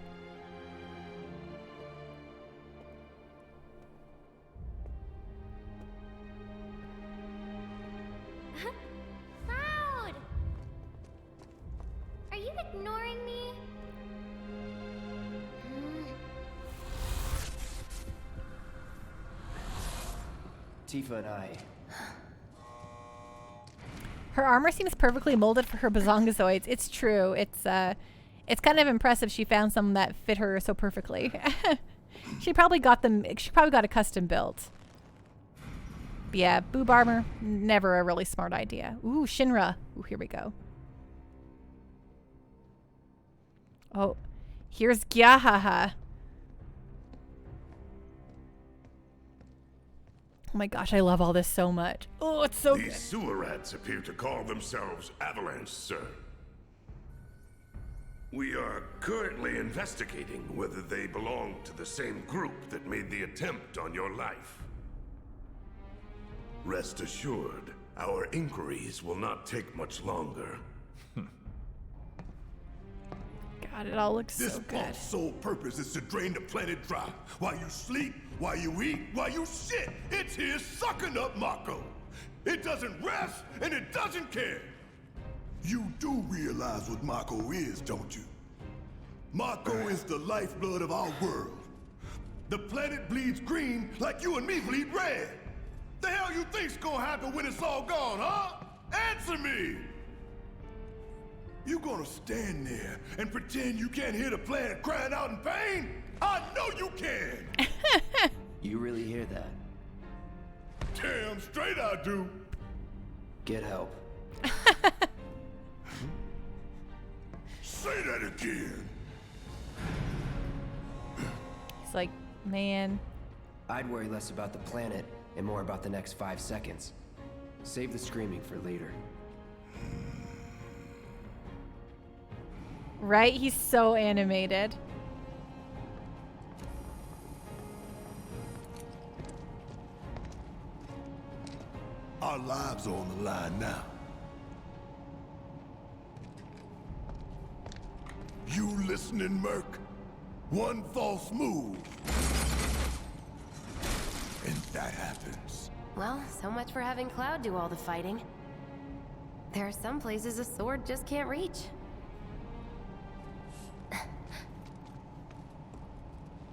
Cloud! Are you ignoring me? Tifa and I. Her armor seems perfectly molded for her bazongazoids. It's true. It's kind of impressive she found some that fit her so perfectly. She probably got a custom built. But yeah, boob armor, never a really smart idea. Ooh, Shinra. Ooh, here we go. Oh, here's Gyahaha. Oh my gosh, I love all this so much. Oh, it's so good. These sewer rats appear to call themselves Avalanche, sir. We are currently investigating whether they belong to the same group that made the attempt on your life. Rest assured, our inquiries will not take much longer. God, it all looks This so good. pump's sole purpose is to drain the planet dry. While you sleep, while you eat, while you shit, it's here sucking up Mako. It doesn't rest, and it doesn't care. You do realize what Mako is, don't you? Mako is the lifeblood of our world. The planet bleeds green like you and me bleed red. The hell you think's gonna happen when it's all gone, huh? Answer me! You gonna stand there and pretend you can't hear the planet crying out in pain? I know you can! You really hear that? Damn straight I do. Get help. Say that again. It's like, man. I'd worry less about the planet and more about the next 5 seconds. Save the screaming for later. Right? He's so animated. Our lives are on the line now. You listening, Merc? One false move. And that happens. Well, so much for having Cloud do all the fighting. There are some places a sword just can't reach.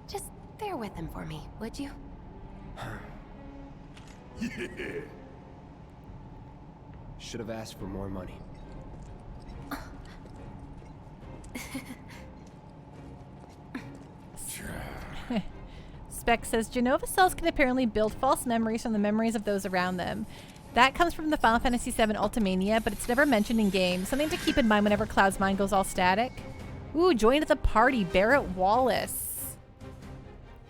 Just bear with him for me, would you? Yeah. Should have asked for more money. Spec says Genova cells can apparently build false memories from the memories of those around them. That comes from the Final Fantasy VII Ultimania, but it's never mentioned in game. Something to keep in mind whenever Cloud's mind goes all static. Ooh, join the party, Barrett Wallace.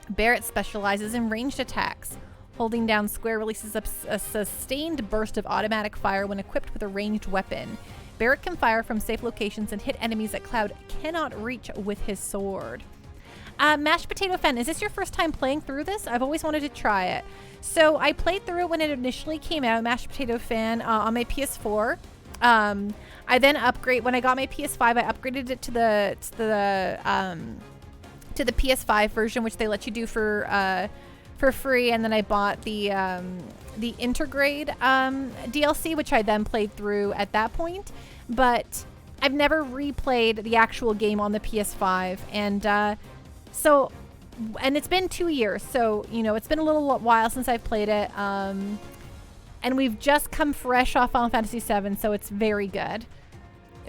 Barrett specializes in ranged attacks. Holding down square releases a sustained burst of automatic fire when equipped with a ranged weapon. Barrett can fire from safe locations and hit enemies that Cloud cannot reach with his sword. Mashed Potato Fan, is this your first time playing through this? I've always wanted to try it. So I played through it when it initially came out, Mashed Potato Fan, on my PS4. I then when I got my PS5, I upgraded it to the PS5 version, which they let you do for free, and then I bought the Intergrade DLC, which I then played through at that point. But I've never replayed the actual game on the PS5, and and it's been 2 years, so you know it's been a little while since I've played it. And we've just come fresh off Final Fantasy VII, so it's very good.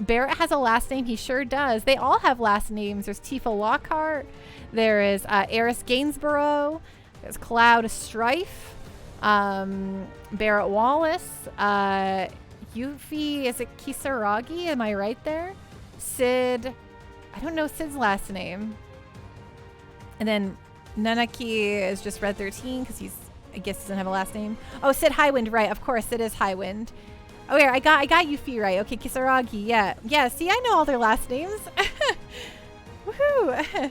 Barrett has a last name. He sure does. They all have last names. There's Tifa Lockhart. There is Eris Gainsborough. There's Cloud Strife. Barrett Wallace. Yuffie, is it Kisaragi? Am I right there? Sid. I don't know Sid's last name. And then Nanaki is just Red 13 because I guess doesn't have a last name. Oh, Sid Highwind, right? Of course, it is Highwind. Oh yeah, I got Yuffie right. Okay, Kisaragi, yeah. See, I know all their last names. Woohoo!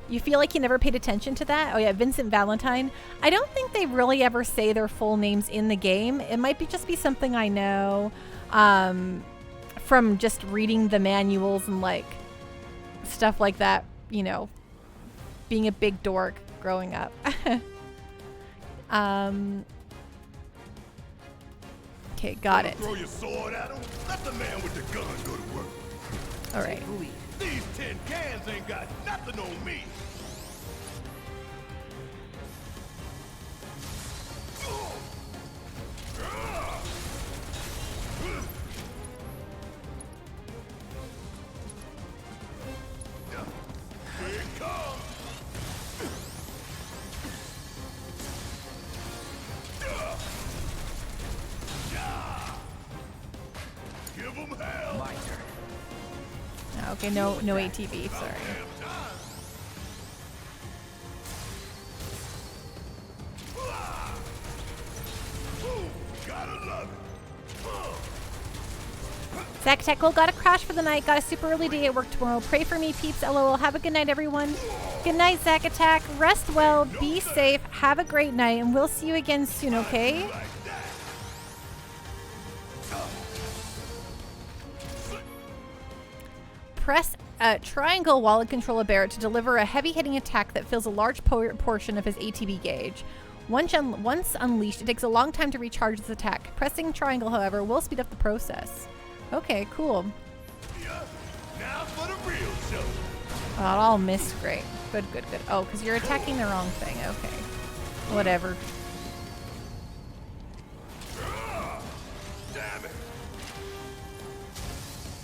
You feel like you never paid attention to that? Oh yeah, Vincent Valentine. I don't think they really ever say their full names in the game. It might just be something I know from just reading the manuals and like stuff like that. You know, being a big dork growing up. Okay, got it. Throw your sword at him. Let the man with the gun go to work. All right. These 10 cans ain't got nothing on me. Here it comes. Give him hell. My turn. Okay, no ATV, sorry. Zach Techel, got a crash for the night, got a super early day at work tomorrow. Pray for me, peeps. LOL. Have a good night, everyone. Good night, Zach Attack. Rest well, be safe, have a great night, and we'll see you again soon, okay? Press triangle while in control of Barrett to deliver a heavy-hitting attack that fills a large portion of his ATB gauge. Once unleashed, it takes a long time to recharge this attack. Pressing triangle, however, will speed up the process. Okay, cool. Now for the real show. Oh, it all missed. Great. Good. Oh, because you're attacking the wrong thing. Okay. Whatever. Damn it.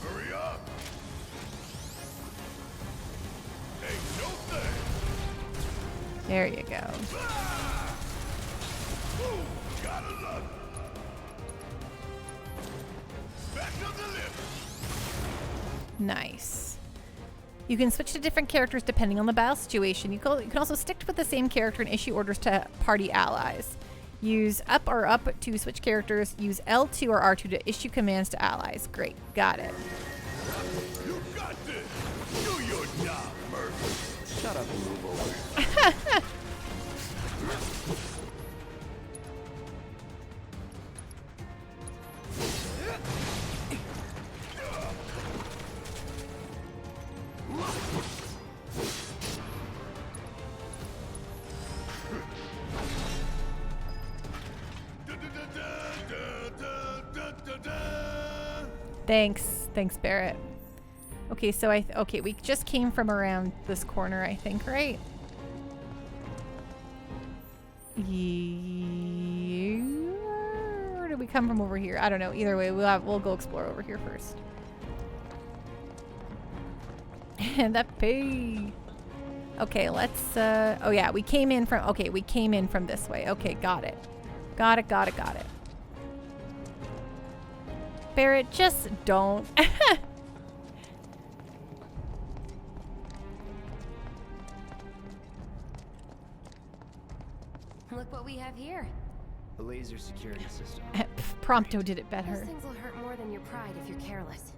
Hurry up. Ain't no thing. There you go. Ooh, gotta love it. Back of the lip. Nice. You can switch to different characters depending on the battle situation. You can also stick with the same character and issue orders to party allies. Use up or up to switch characters. Use L2 or R2 to issue commands to allies. Great, got it. You got this. Do your job, Murphy. Shut up and move over. Thanks, Barrett. Okay, so okay, we just came from around this corner, I think, right? Or did we come from over here? I don't know. Either way, we'll go explore over here first. And that pay. Okay, let's. Oh yeah, we came in from. Okay, we came in from this way. Okay, got it. Got it. Barrett, just don't. Look what we have here. A laser security system. Prompto did it Those better. things will hurt more than your pride if you're careless.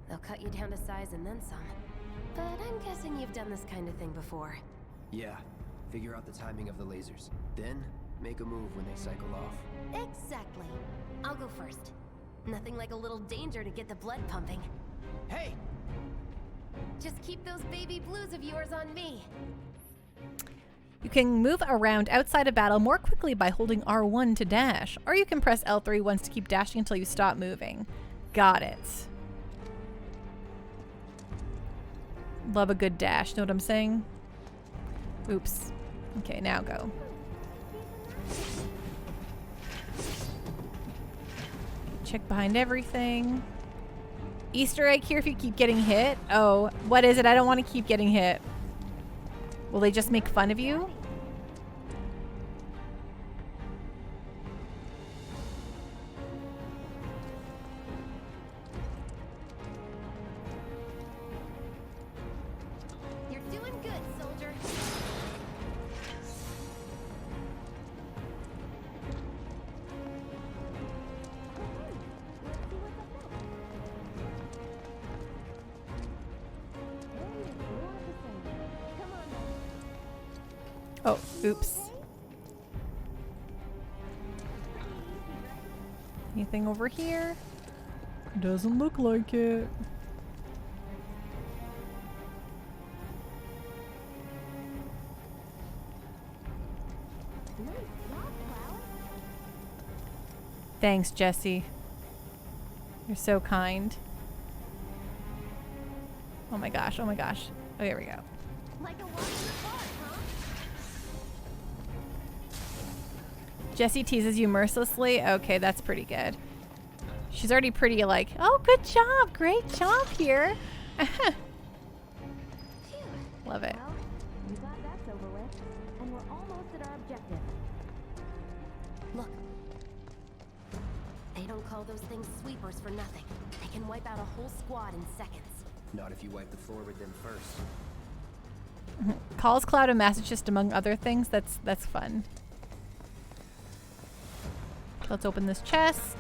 They'll cut you down to size and then some. But I'm guessing you've done this kind of thing before. Yeah. Figure out the timing of the lasers. Then, make a move when they cycle off. Exactly. I'll go first. Nothing like a little danger to get the blood pumping. Hey! Just keep those baby blues of yours on me. You can move around outside of battle more quickly by holding R1 to dash, or you can press L3 once to keep dashing until you stop moving. Got it. Love a good dash, know what I'm saying? Oops. Okay, now go. Check behind everything. Easter egg here if you keep getting hit. Oh, what is it? I don't want to keep getting hit. Will they just make fun of you? You're doing good, soldier. Oh, oops. Anything over here? Doesn't look like it. Thanks, Jesse. You're so kind. Oh my gosh, oh my gosh. Oh, here we go. Like a walk in the park, huh? Jessie teases you mercilessly? Okay, that's pretty good. She's already pretty like, oh, good job. Great job here. Love it. Well, we got that over with, and we're almost at our objective. Look. They don't call those things sweepers for nothing. They can wipe out a whole squad in seconds. Not if you wipe the floor with them first. Calls cloud a masochist among other things. That's fun. Let's open this chest.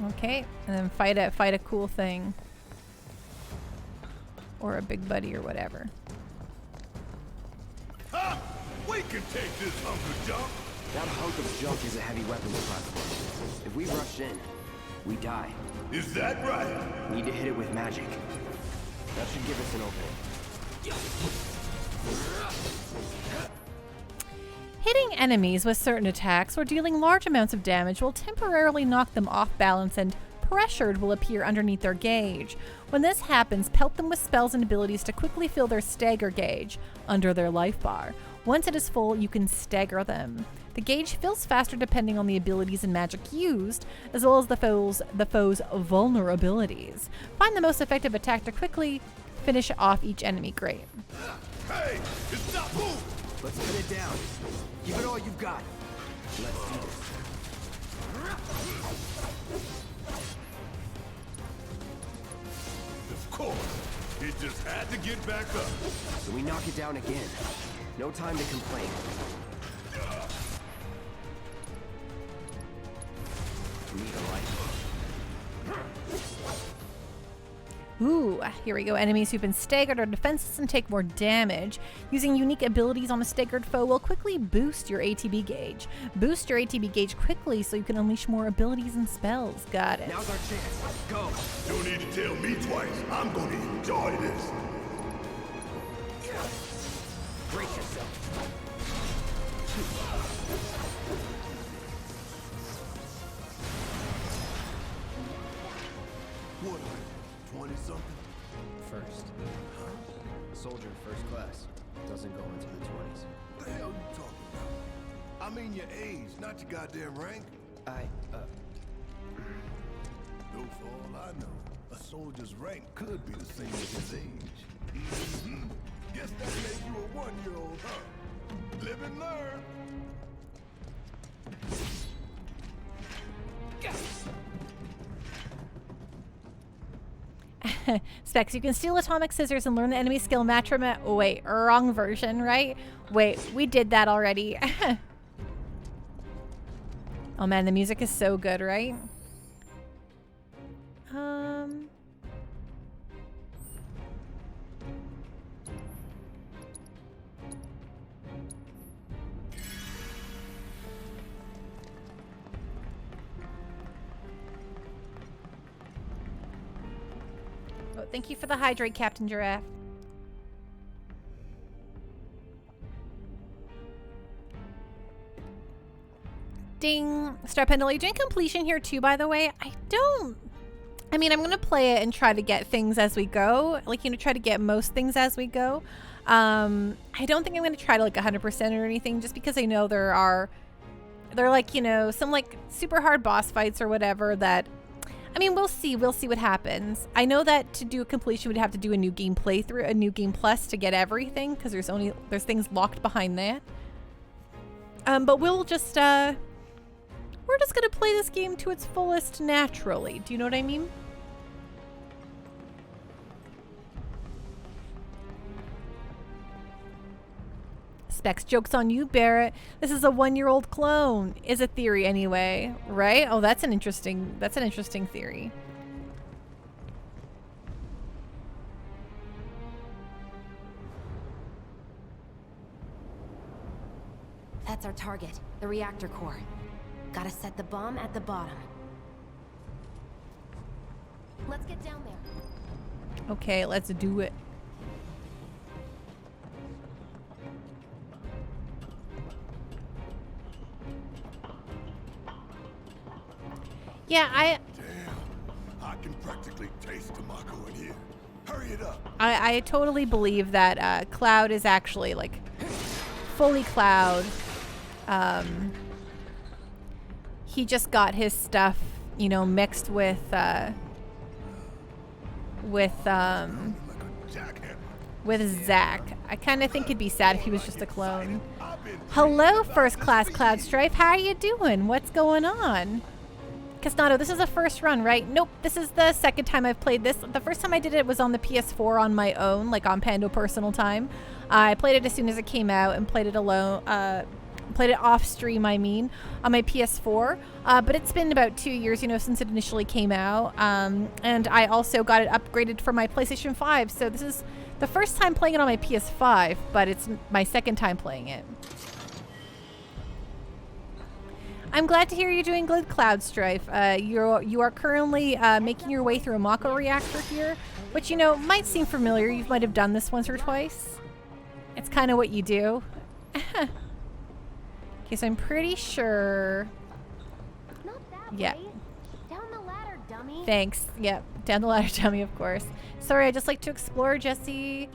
Okay, and then fight a cool thing. Or a big buddy or whatever. Ha! We can take this hunk of junk. That hunk of junk is a heavy weapons platform. If we rush in, we die. Is that right? Need to hit it with magic. That should give us an opening. Hitting enemies with certain attacks or dealing large amounts of damage will temporarily knock them off balance, and pressured will appear underneath their gauge. When this happens, pelt them with spells and abilities to quickly fill their stagger gauge under their life bar. Once it is full, you can stagger them. The gauge fills faster depending on the abilities and magic used, as well as the foe's vulnerabilities. Find the most effective attack to quickly finish off each enemy. Great. Hey, it's not moving. Let's pin it down. Give it all you've got. Let's do this. Of course. Here It just had to get back up. So we knock it down again. No time to complain. Need a light. Ooh, here we go. Enemies who've been staggered or defenseless and take more damage. Using unique abilities on a staggered foe will quickly boost your ATB gauge. Boost your ATB gauge quickly so you can unleash more abilities and spells. Got it. Now's our chance. Go. Don't need to tell me twice. I'm gonna enjoy this. Brace yourself. What? 20-something? First. A soldier in first class doesn't go into the 20s. What the hell you talking about? I mean your age, not your goddamn rank. Though for all I know, a soldier's rank could be the same as his age. Guess that makes you a 1-year-old, huh? Live and learn. Specs, you can steal atomic scissors and learn the enemy skill matrimony. Oh, wait, wrong version, right? Wait, we did that already. Oh man, the music is so good, right? Oh, thank you for the hydrate, Captain Giraffe. Ding. Star Pendle, are you doing completion here too, by the way? I mean, I'm going to play it and try to get things as we go. Like, you know, try to get most things as we go. I don't think I'm going to try to like 100% or anything, just because I know they're like, you know, some like super hard boss fights or whatever that, I mean, we'll see what happens. I know that to do a completion, we'd have to do a new game playthrough, a new game plus to get everything, because there's things locked behind that. But we'll just, we're just going to play this game to its fullest naturally. Do you know what I mean? Specs, joke's on you, Barrett. This is a 1-year-old clone. Is a theory anyway, right? Oh, that's an interesting theory. That's our target, the reactor core. Gotta set the bomb at the bottom. Let's get down there. Okay, let's do it. Yeah, Damn, I can practically taste the mako in here. Hurry it up. I totally believe that Cloud is actually like fully Cloud. He just got his stuff, you know, mixed with Zack. I kind of think it'd be sad if he was just a clone. Hello, first class Cloud Strife. How are you doing? What's going on? Casnado, this is a first run, right? Nope, this is the second time I've played this. The first time I did it was on the PS4 on my own, like on Pando Personal Time. I played it as soon as it came out and played it alone. Played it off stream, I mean, on my PS4. But it's been about 2 years, you know, since it initially came out. And I also got it upgraded for my PlayStation 5. So this is the first time playing it on my PS5, but it's my second time playing it. I'm glad to hear you're doing good, Cloud Strife. You are currently making your way through a mako reactor here, which, you know, might seem familiar. You might have done this once or twice. It's kind of what you do. Okay, so I'm pretty sure. Not that Yeah. way. Down the ladder, dummy. Thanks. Yep, down the ladder, dummy, of course. Sorry, I just like to explore, Jesse.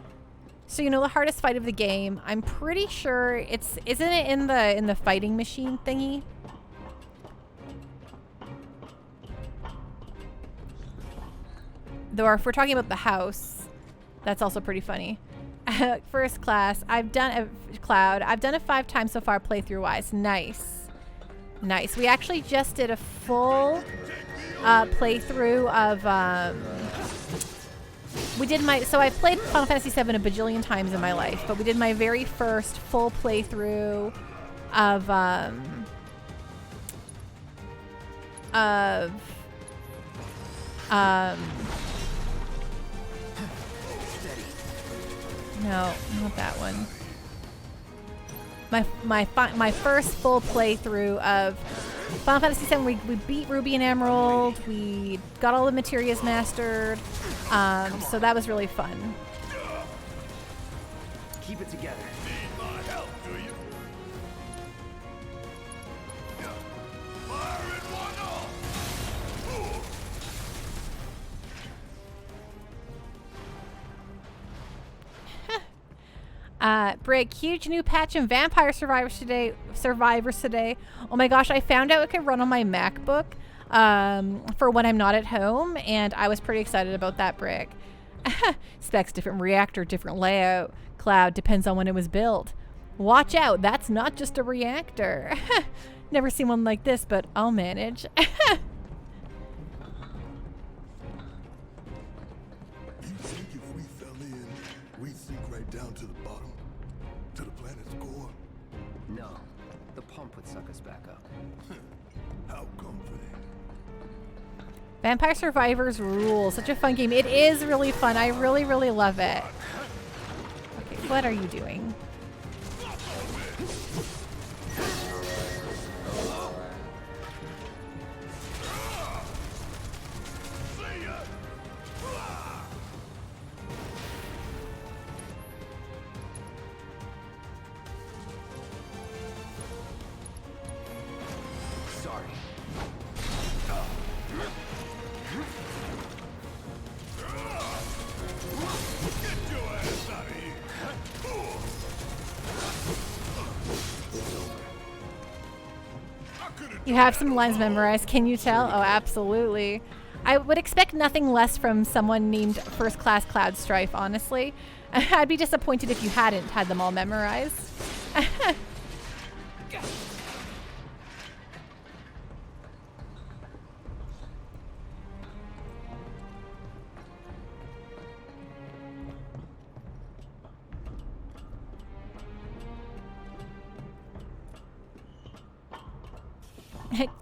So, you know, the hardest fight of the game, I'm pretty sure isn't it in the fighting machine thingy? Though if we're talking about the house, that's also pretty funny. First class, I've done Cloud. I've done it 5 times so far playthrough wise. Nice. Nice. We actually just did a full playthrough of So I played Final Fantasy VII a bajillion times in my life, but we did my very first full playthrough of no, not that one. My first full playthrough of Final Fantasy VII. We beat Ruby and Emerald. We got all the materias mastered. So that was really fun. Keep it together. Need my help, do you? Fire in one off! Brig, huge new patch in Vampire Survivors today. Oh my gosh, I found out it could run on my MacBook for when I'm not at home, and I was pretty excited about that, Brig. Specs, different reactor, different layout. Cloud, depends on when it was built. Watch out, that's not just a reactor. Never seen one like this, but I'll manage. You think if we fell in, we'd sink right down to the bottom? To the planet's core? No. The pump would suck us back up. How comforting. Vampire Survivors rule. Such a fun game. It is really fun. I really, really love it. Okay, what are you doing? Sorry. Get your ass out of here! You have some lines memorized. Can you tell? Oh, absolutely. I would expect nothing less from someone named First Class Cloud Strife, honestly. I'd be disappointed if you hadn't had them all memorized.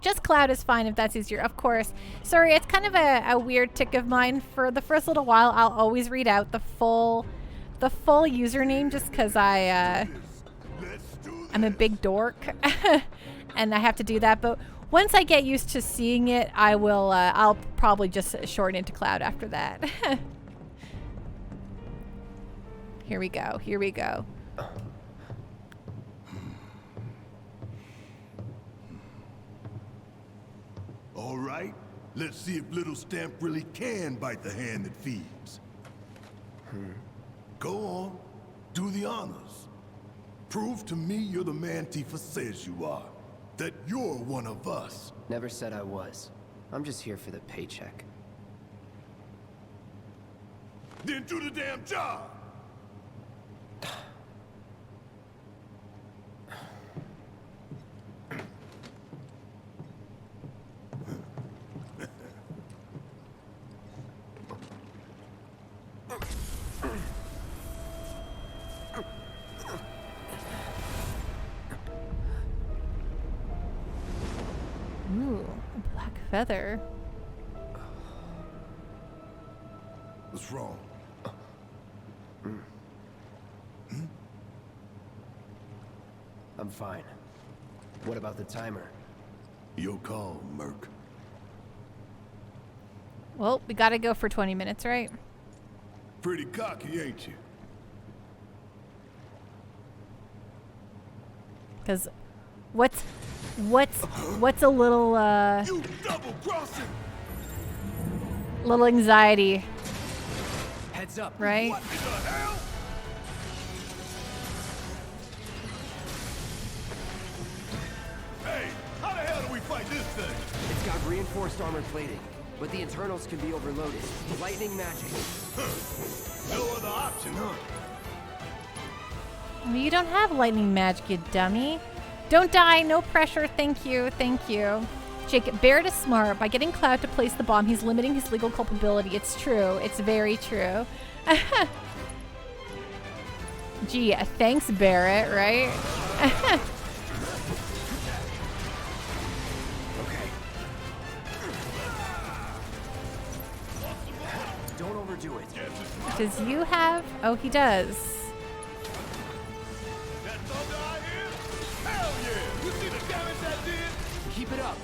Just Cloud is fine if that's easier, of course. Sorry, it's kind of a weird tick of mine. For the first little while, I'll always read out the full username just because I'm a big dork and I have to do that. But once I get used to seeing it, I'll probably just shorten it to Cloud after that. Here we go. Here we go. All right, let's see if little Stamp really can bite the hand that feeds. Go on, do the honors. Prove to me you're the man Tifa says you are. That you're one of us. Never said I was. I'm just here for the paycheck. Then do the damn job! Ooh, a black feather. What's wrong? I'm fine. What about the timer? Your call, Merc. Well, we gotta go for 20 minutes, right? Pretty cocky, ain't you? Because what's a little You double-crossing! little anxiety, Heads up. right? What in the hell? Hey, how the hell do we fight this thing? It's got reinforced armor plating, but the internals can be overloaded. Lightning magic. No other option, huh? You don't have lightning magic, you dummy. Don't die. No pressure. Thank you. Thank you. Jake, Barrett is smart. By getting Cloud to place the bomb, he's limiting his legal culpability. It's true. It's very true. Gee, thanks, Barrett, right? Okay. Don't overdo it. Does you have... Oh, he does. Hell yeah! You see the damage that did? Keep it up.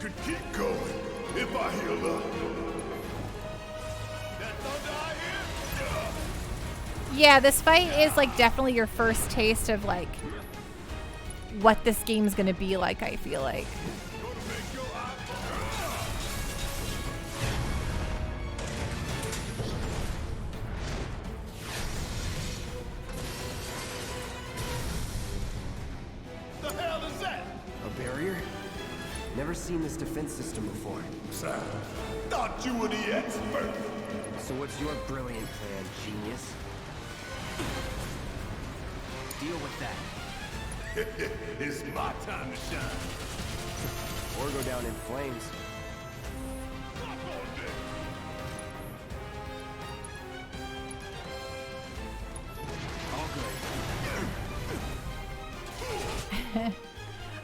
Could keep going if I heal up. That thunder I hear? Yeah, this fight is like definitely your first taste of like what this game's gonna be like, I feel like. The hell is that? A barrier? Never seen this defense system before. Sir, thought you were the expert. So what's your brilliant plan, genius? Deal with that. It's my time to shine. Or go down in flames. All good.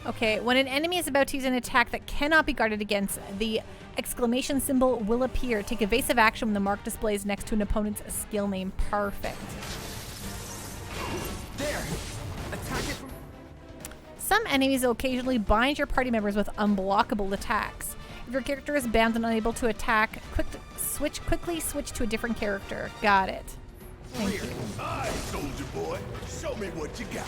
Okay, when an enemy is about to use an attack that cannot be guarded against, the exclamation symbol will appear. Take evasive action when the mark displays next to an opponent's skill name. Perfect. There! Attack it from... Some enemies will occasionally bind your party members with unblockable attacks. If your character is bound and unable to attack, quickly switch to a different character. Got it. Thank you. All right, soldier boy. Show me what you got.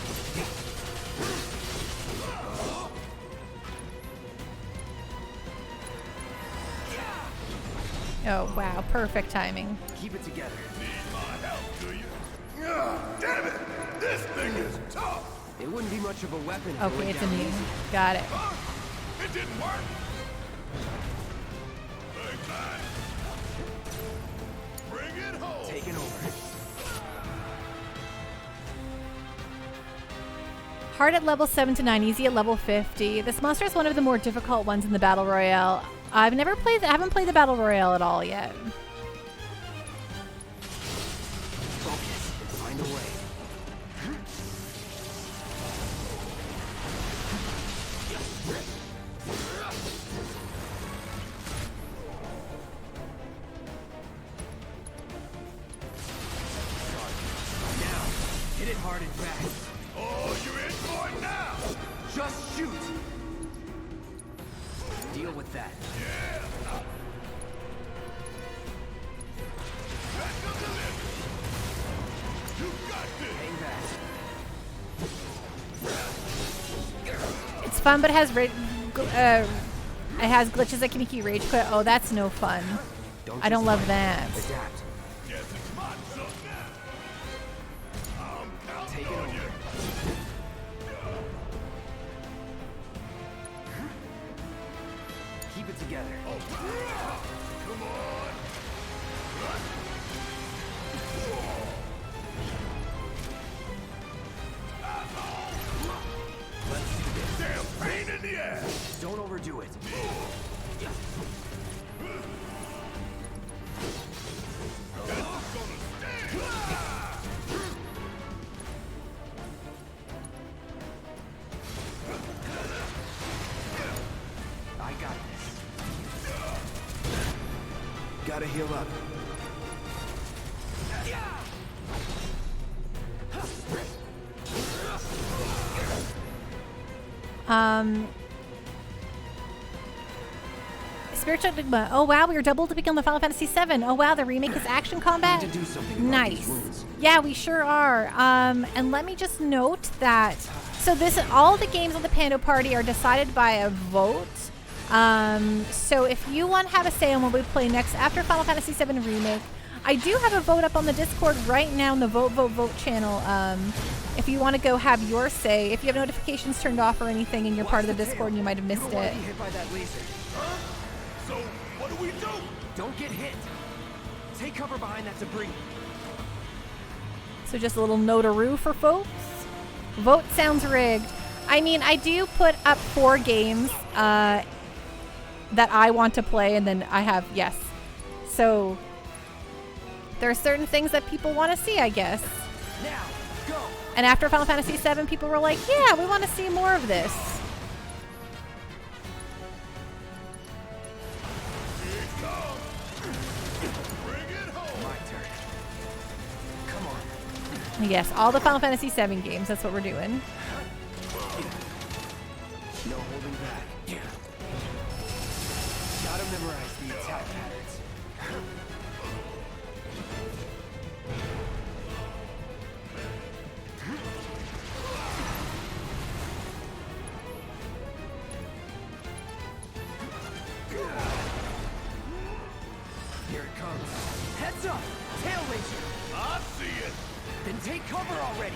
Oh, wow. Perfect timing. Keep it together. Need my help, do you? Damn it! This thing is tough. It wouldn't be much of a weapon if it Okay, went it's down immune. easy. Got it. It didn't work. Big man. Bring it home. Taking over. Hard at level 7 to 9, easy at level 50. This monster is one of the more difficult ones in the Battle Royale. I haven't played the Battle Royale at all yet. Focus and find a way. Now, hit it hard and fast. Oh, you're in for it now. Just shoot. Deal with that. You got this. Hang back. It's fun, but it has glitches that can make you rage quit. Oh, that's no fun. I don't love that. Adapt. Guess it's my turn now. I'm counting Take it on you. Keep it together. Come on. Let's do this. Damn pain in the ass. Don't overdo it. I got this. Gotta heal up. Spiritual Enigma. Oh wow, we were double dipping on the Final Fantasy VII. Oh wow, the remake is action combat. Need to do something about these Nice. wounds. Yeah, we sure are. And let me just note that all the games on the Pando Party are decided by a vote. So if you want to have a say on what we play next after Final Fantasy VII Remake, I do have a vote up on the Discord right now in the vote channel. If you want to go have your say, if you have notifications turned off or anything and you're part of the Discord and you might have missed it. Be hit by that laser. Huh? So, what do we do? Don't get hit. Take cover behind that debris. So just a little notaroo for folks. Vote sounds rigged. I mean, I do put up 4 games that I want to play, and then I have, yes. So there are certain things that people want to see, I guess. Now, go. And after Final Fantasy VII, people were like, yeah, we want to see more of this. My turn. Come on. Yes, all the Final Fantasy VII games, that's what we're doing. No holding back. Gotta memorize the attack patterns. Here it comes. Heads up! Tail laser! I see it. Then take cover already!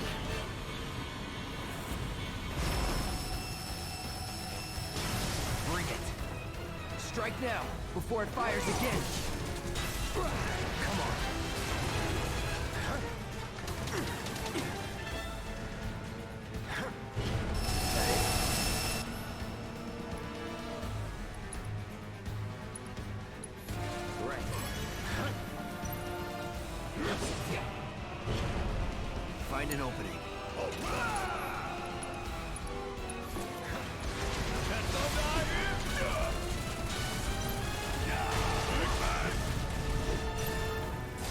Bring it! Strike now, before it fires again! Come on! Right. Find an opening.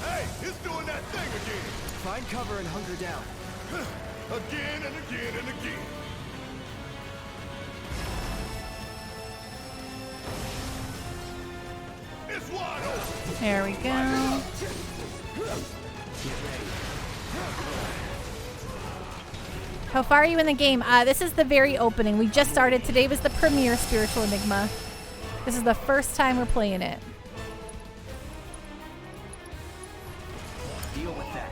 Hey, it's doing that thing again. Find cover and hunker down. Again and again and again. It's wide open. There we go. How far are you in the game? This is the very opening. We just started. Today was the premiere Spiritual Enigma. This is the first time we're playing it. Deal with that.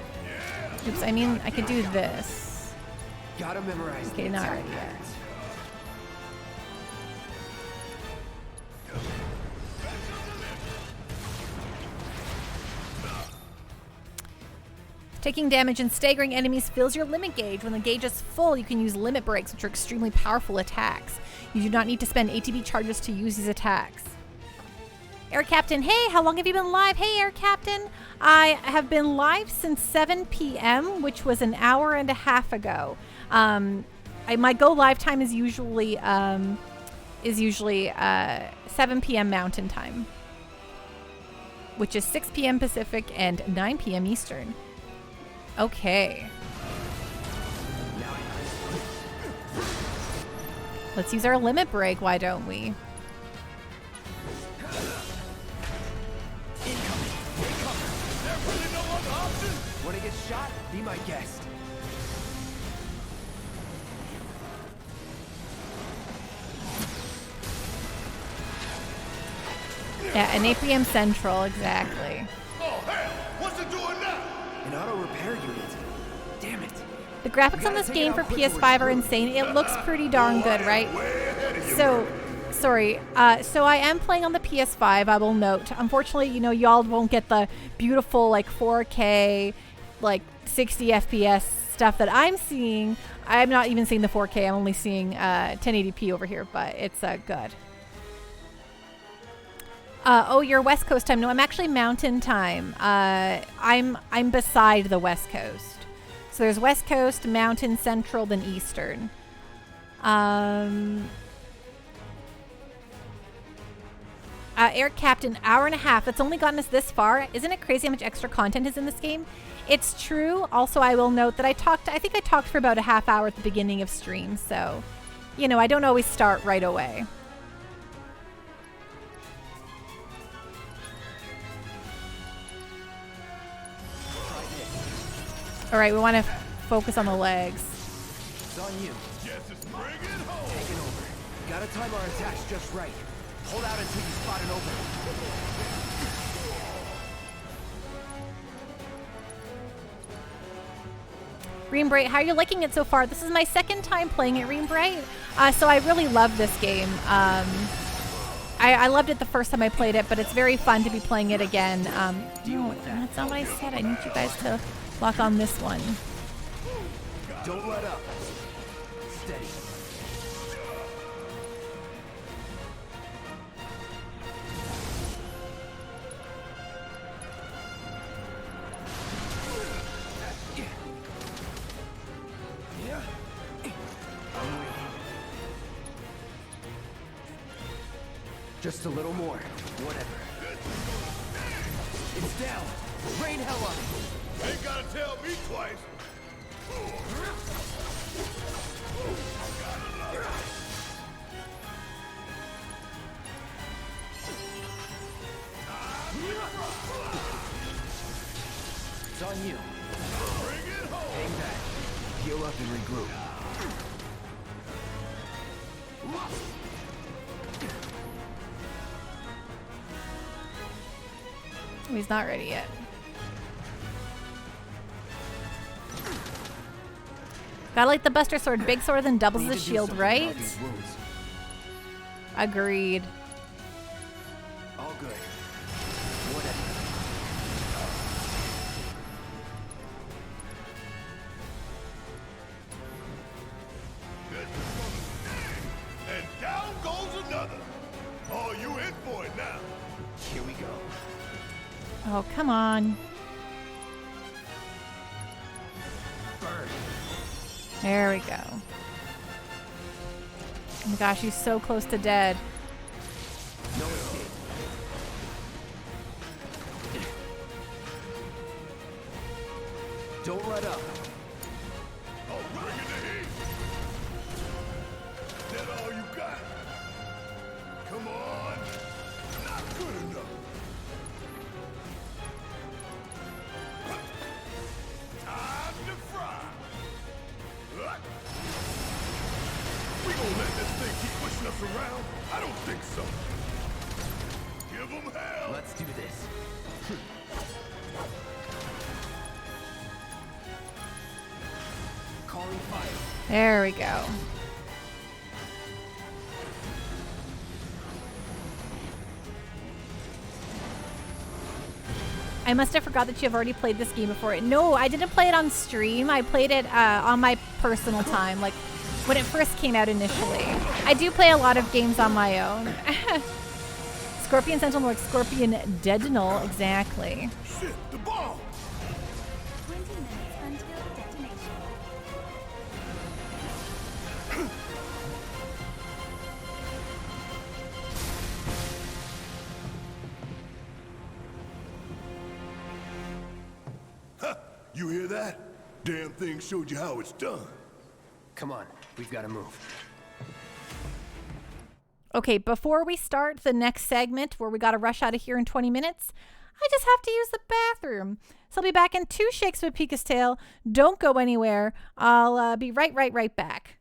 Oops, I mean, I could do this. Gotta memorize Okay, the not attack ready yet. patterns. Taking damage and staggering enemies fills your limit gauge. When the gauge is full, you can use limit breaks, which are extremely powerful attacks. You do not need to spend ATB charges to use these attacks. Air Captain, hey, how long have you been live? Hey, Air Captain. I have been live since 7 p.m., which was an hour and a half ago. My go live time is usually 7 p.m. Mountain Time, which is 6 p.m. Pacific and 9 p.m. Eastern. Okay. Let's use our limit break, why don't we? Wanna get shot? Be my guest. Yeah, and 8 p.m. Central, exactly. Oh, hell! What's it doing now? An auto repair unit. Damn it. The graphics on this game for PS5 are insane. It looks pretty darn good, right? So, sorry. So I am playing on the PS5, I will note. Unfortunately, you know, y'all won't get the beautiful, like, 4K, like, 60 FPS stuff that I'm seeing. I'm not even seeing the 4K. I'm only seeing 1080p over here, but it's good. Oh, you're West Coast time. No, I'm actually Mountain Time. I'm beside the West Coast. So there's West Coast, Mountain, Central, then Eastern. Air Captain, hour and a half. That's only gotten us this far. Isn't it crazy how much extra content is in this game? It's true. Also, I will note that I think I talked for about a half hour at the beginning of stream. So, you know, I don't always start right away. All right, we want to focus on the legs. It's on you. Yes, it's bring it home. Taking over. Gotta time our attacks just right. Hold out until you spot an opening. Ream Bright, how are you liking it so far? This is my second time playing it, Ream Bright. So I really love this game. I loved it the first time I played it, but it's very fun to be playing it again. No, that's not what I said. I need you guys to lock on this one. Don't let up. Steady. Just a little more. Whatever. It's down. Rain hell on it. Ain't gotta tell me twice. It's on you. Bring it home. Hang back. Heal up and regroup. He's not ready yet. Gotta like the Buster Sword. Big sword then doubles the shield, right? Agreed. All good. Whatever. And down goes another. Oh, you in for it now. Here we go. Oh, come on. Burn. There we go. Oh my gosh, he's so close to dead. No escape. Don't let up. Oh, bring in the heat. That all you got? Come on. Not good enough. Time to fry. We gonna let this thing keep pushing us around? I don't think so. Give them hell. Let's do this. Calling fire. There we go. I must have forgot that you have already played this game before. No, I didn't play it on stream. I played it on my personal time, like when it first came out initially. I do play a lot of games on my own. Scorpion Sentinel, like Scorpion Deadnal, exactly. Shit, the bomb. 20 minutes until detonation. You hear that? Damn thing showed you how it's done. Come on, we've got to move. Okay, before we start the next segment where we got to rush out of here in 20 minutes, I just have to use the bathroom. So I'll be back in 2 shakes of a Pika's tail. Don't go anywhere. I'll be right back.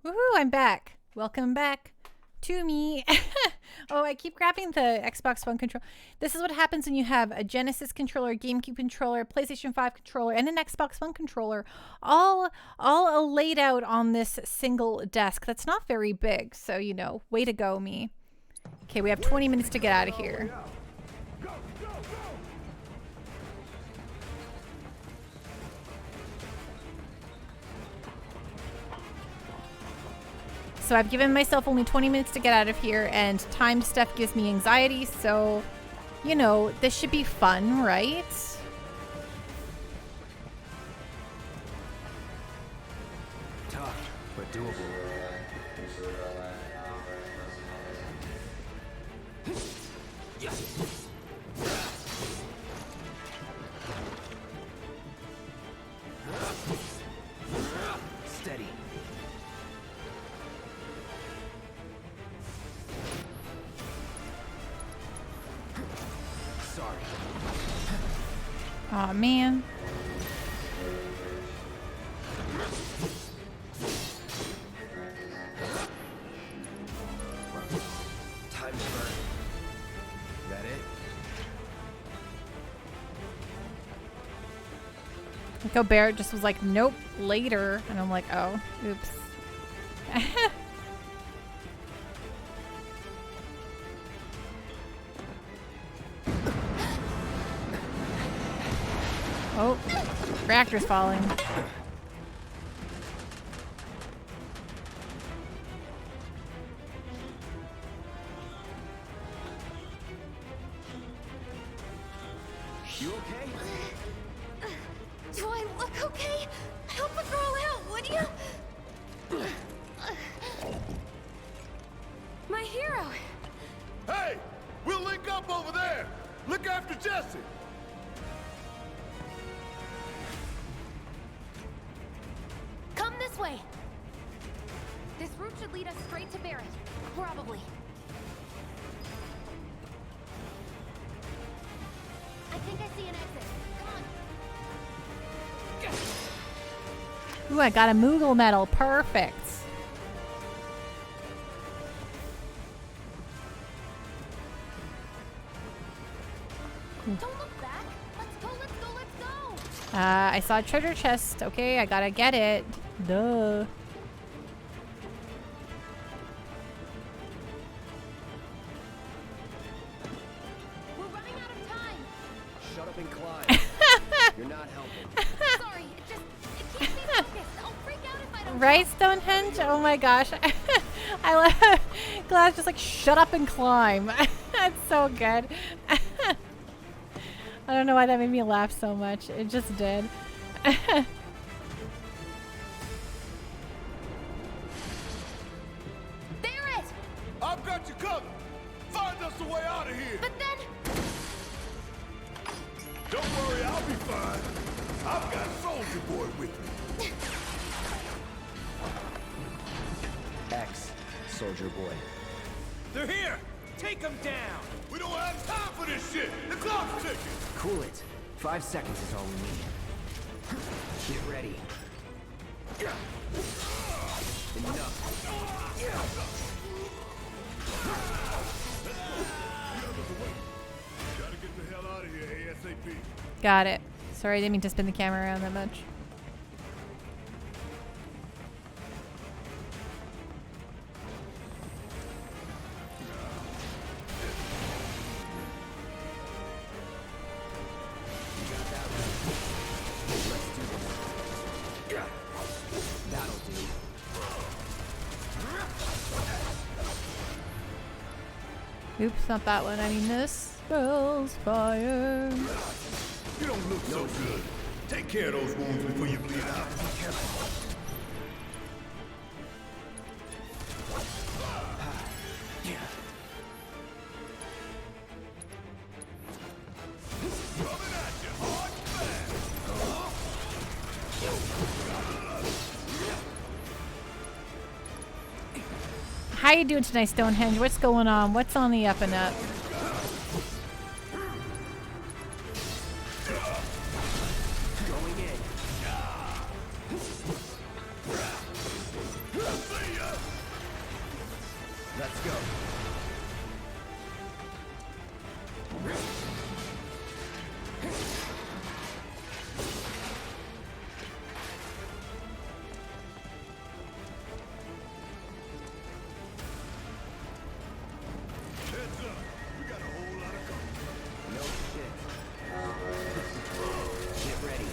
Woohoo, I'm back. Welcome back to me. Oh, I keep grabbing the Xbox One controller. This is what happens when you have a Genesis controller, GameCube controller, PlayStation 5 controller, and an Xbox One controller all laid out on this single desk. That's not very big, so, you know, way to go, me. Okay, we have 20 minutes to get out of here. So I've given myself only 20 minutes to get out of here, and timed stuff gives me anxiety, so, you know, this should be fun, right? Tough, but doable. Steady. Sorry. Aw, man. Time to burn. That it? Like how Barrett just was like, nope, later. And I'm like, oh, oops. Oh, reactor's falling. You okay? Do I look okay? Help a girl out, would you? My hero. Hey! We'll link up over there! Look after Jesse! Come this way. This route should lead us straight to Barrett. Probably. I think I see an exit. Come on. Ooh, I got a Moogle medal. Perfect. Don't look back. Let's go, let's go, let's go. I saw a treasure chest. Okay, I gotta get it. Duh. We're running out of time. Shut up and climb. You're not helping. Sorry, it keeps me focused. I'll freak out if I don't. Right, Stonehenge? Oh my gosh. I love Glass just like, shut up and climb. That's so good. I don't know why that made me laugh so much. It just did. Barrett! I've got you covered! Find us a way out of here! But then. Don't worry, I'll be fine. I've got Soldier Boy with me. X, Soldier Boy. They're here! Take them down! We don't have time for this shit! The clock's ticking! Cool it. 5 seconds is all we need. Get ready. Enough. Gotta get the hell out of here ASAP. Got it. Sorry, I didn't mean to spin the camera around that much. That'll do. Oops, not that one. I mean this. Spells fire. You don't look so good. Take care of those wounds before you bleed out. Coming at you, hard and fast. How you doing tonight, Stonehenge? What's going on? What's on the up and up? Going in. See ya! Let's go. Heads up. We got a whole lot of company. No shit. Get ready.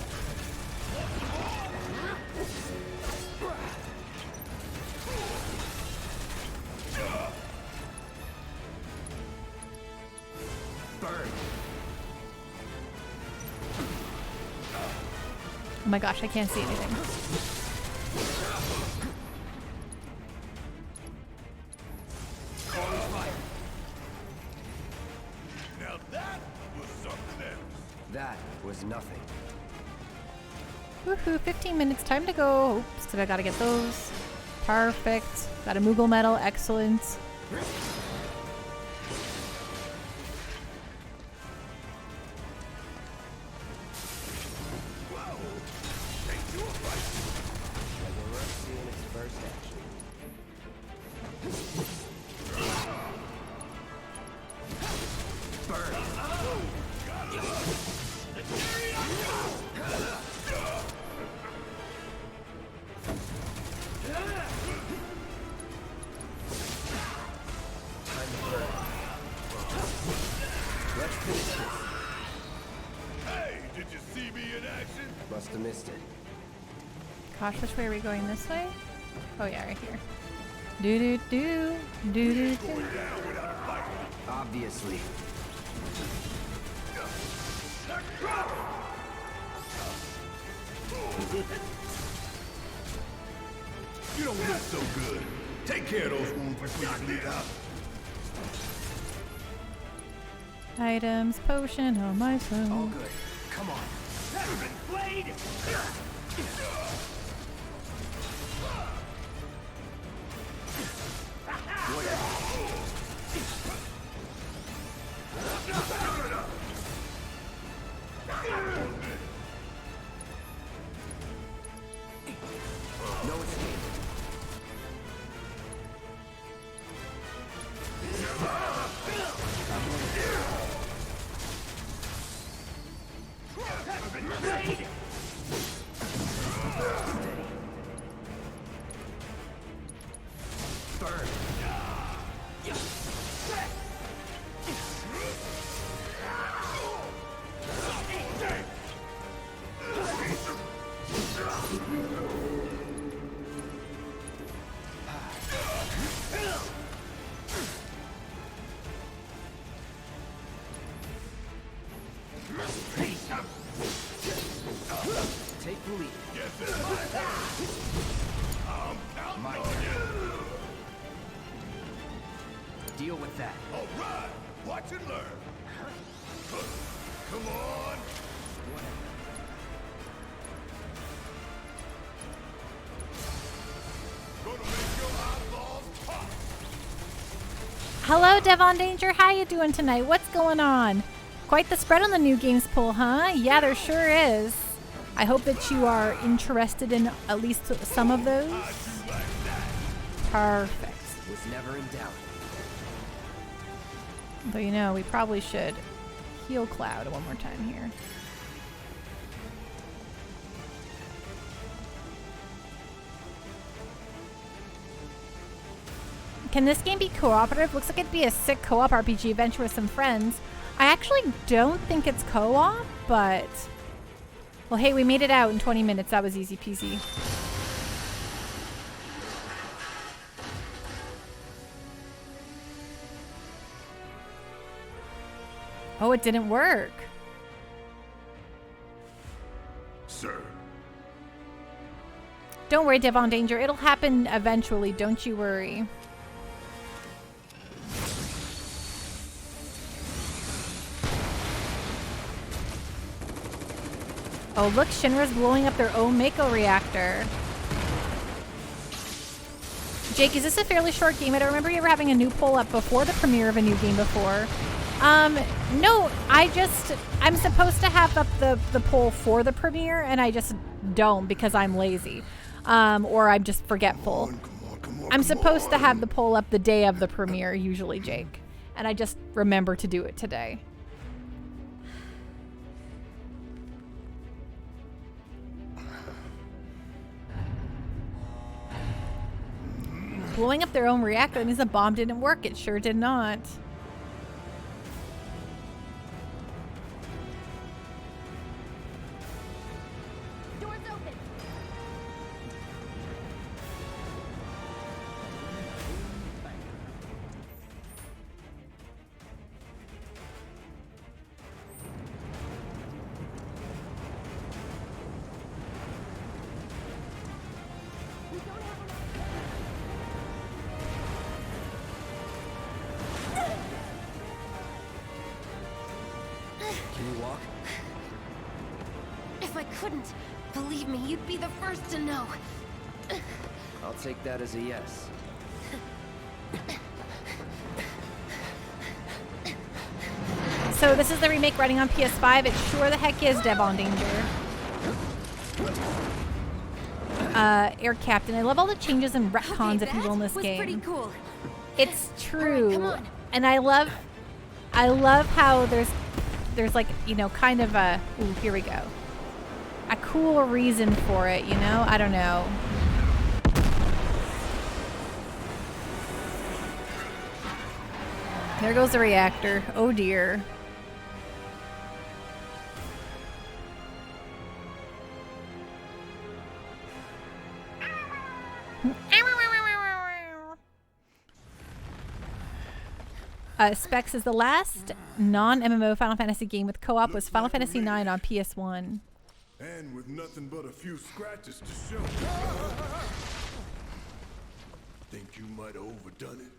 Burn. Oh my gosh, I can't see anything. Calling fire. Now that was something else. That was nothing. Woohoo, 15 minutes, time to go. Oops, so I gotta get those. Perfect. Got a Moogle medal, excellent. Like a rook seeing its first action. Burn. Time to burn. Let's finish this. Hey, did you see me in action? Must have missed it. Gosh, which way are we going? This way? Oh yeah, right here. Do do do do do do. Obviously. You don't look so good. Take care of those wounds before you bleed out. Items, potion, oh my All phone. good. Come on. No escape. Burn. Take the lead. Guess it's my turn. I'm counting My on turn. you. Deal with that. All right, watch and learn. Come on. Gonna make your eyeballs pop. Hello, Devon Danger. How you doing tonight? What's going on? Quite the spread on the new games pool, huh? Yeah, there sure is. I hope that you are interested in at least some of those. Perfect. Was never in doubt. Though you know, we probably should heal Cloud one more time here. Can this game be cooperative? Looks like it'd be a sick co-op RPG adventure with some friends. I actually don't think it's co-op, but... Well, hey, we made it out in 20 minutes. That was easy peasy. Oh, it didn't work. Sir. Don't worry, Devon Danger. It'll happen eventually. Don't you worry. Oh, look, Shinra's blowing up their own mako reactor. Jake, is this a fairly short game? I don't remember you ever having a new poll up before the premiere of a new game before. No, I'm supposed to have up the poll for the premiere, and I just don't because I'm lazy. Or I'm just forgetful. Come I'm supposed to have the poll up the day of the premiere, usually, Jake. And I just remember to do it today. Blowing up their own reactor means the bomb didn't work. It sure did not. Doors open. Can you walk? If I couldn't, believe me, you'd be the first to know. I'll take that as a yes. So this is the remake running on PS5. It sure the heck is Devon Danger. Air Captain. I love all the changes and retcons of people in this game. Pretty cool. It's true. Come on. And I love how there's like, you know, kind of a, ooh, here we go. A cool reason for it, you know? I don't know. There goes the reactor. Oh dear. Specs is the last non-MMO Final Fantasy game with co-op was Final Fantasy IX on PS1. And with nothing but a few scratches to show. Think you might have overdone it?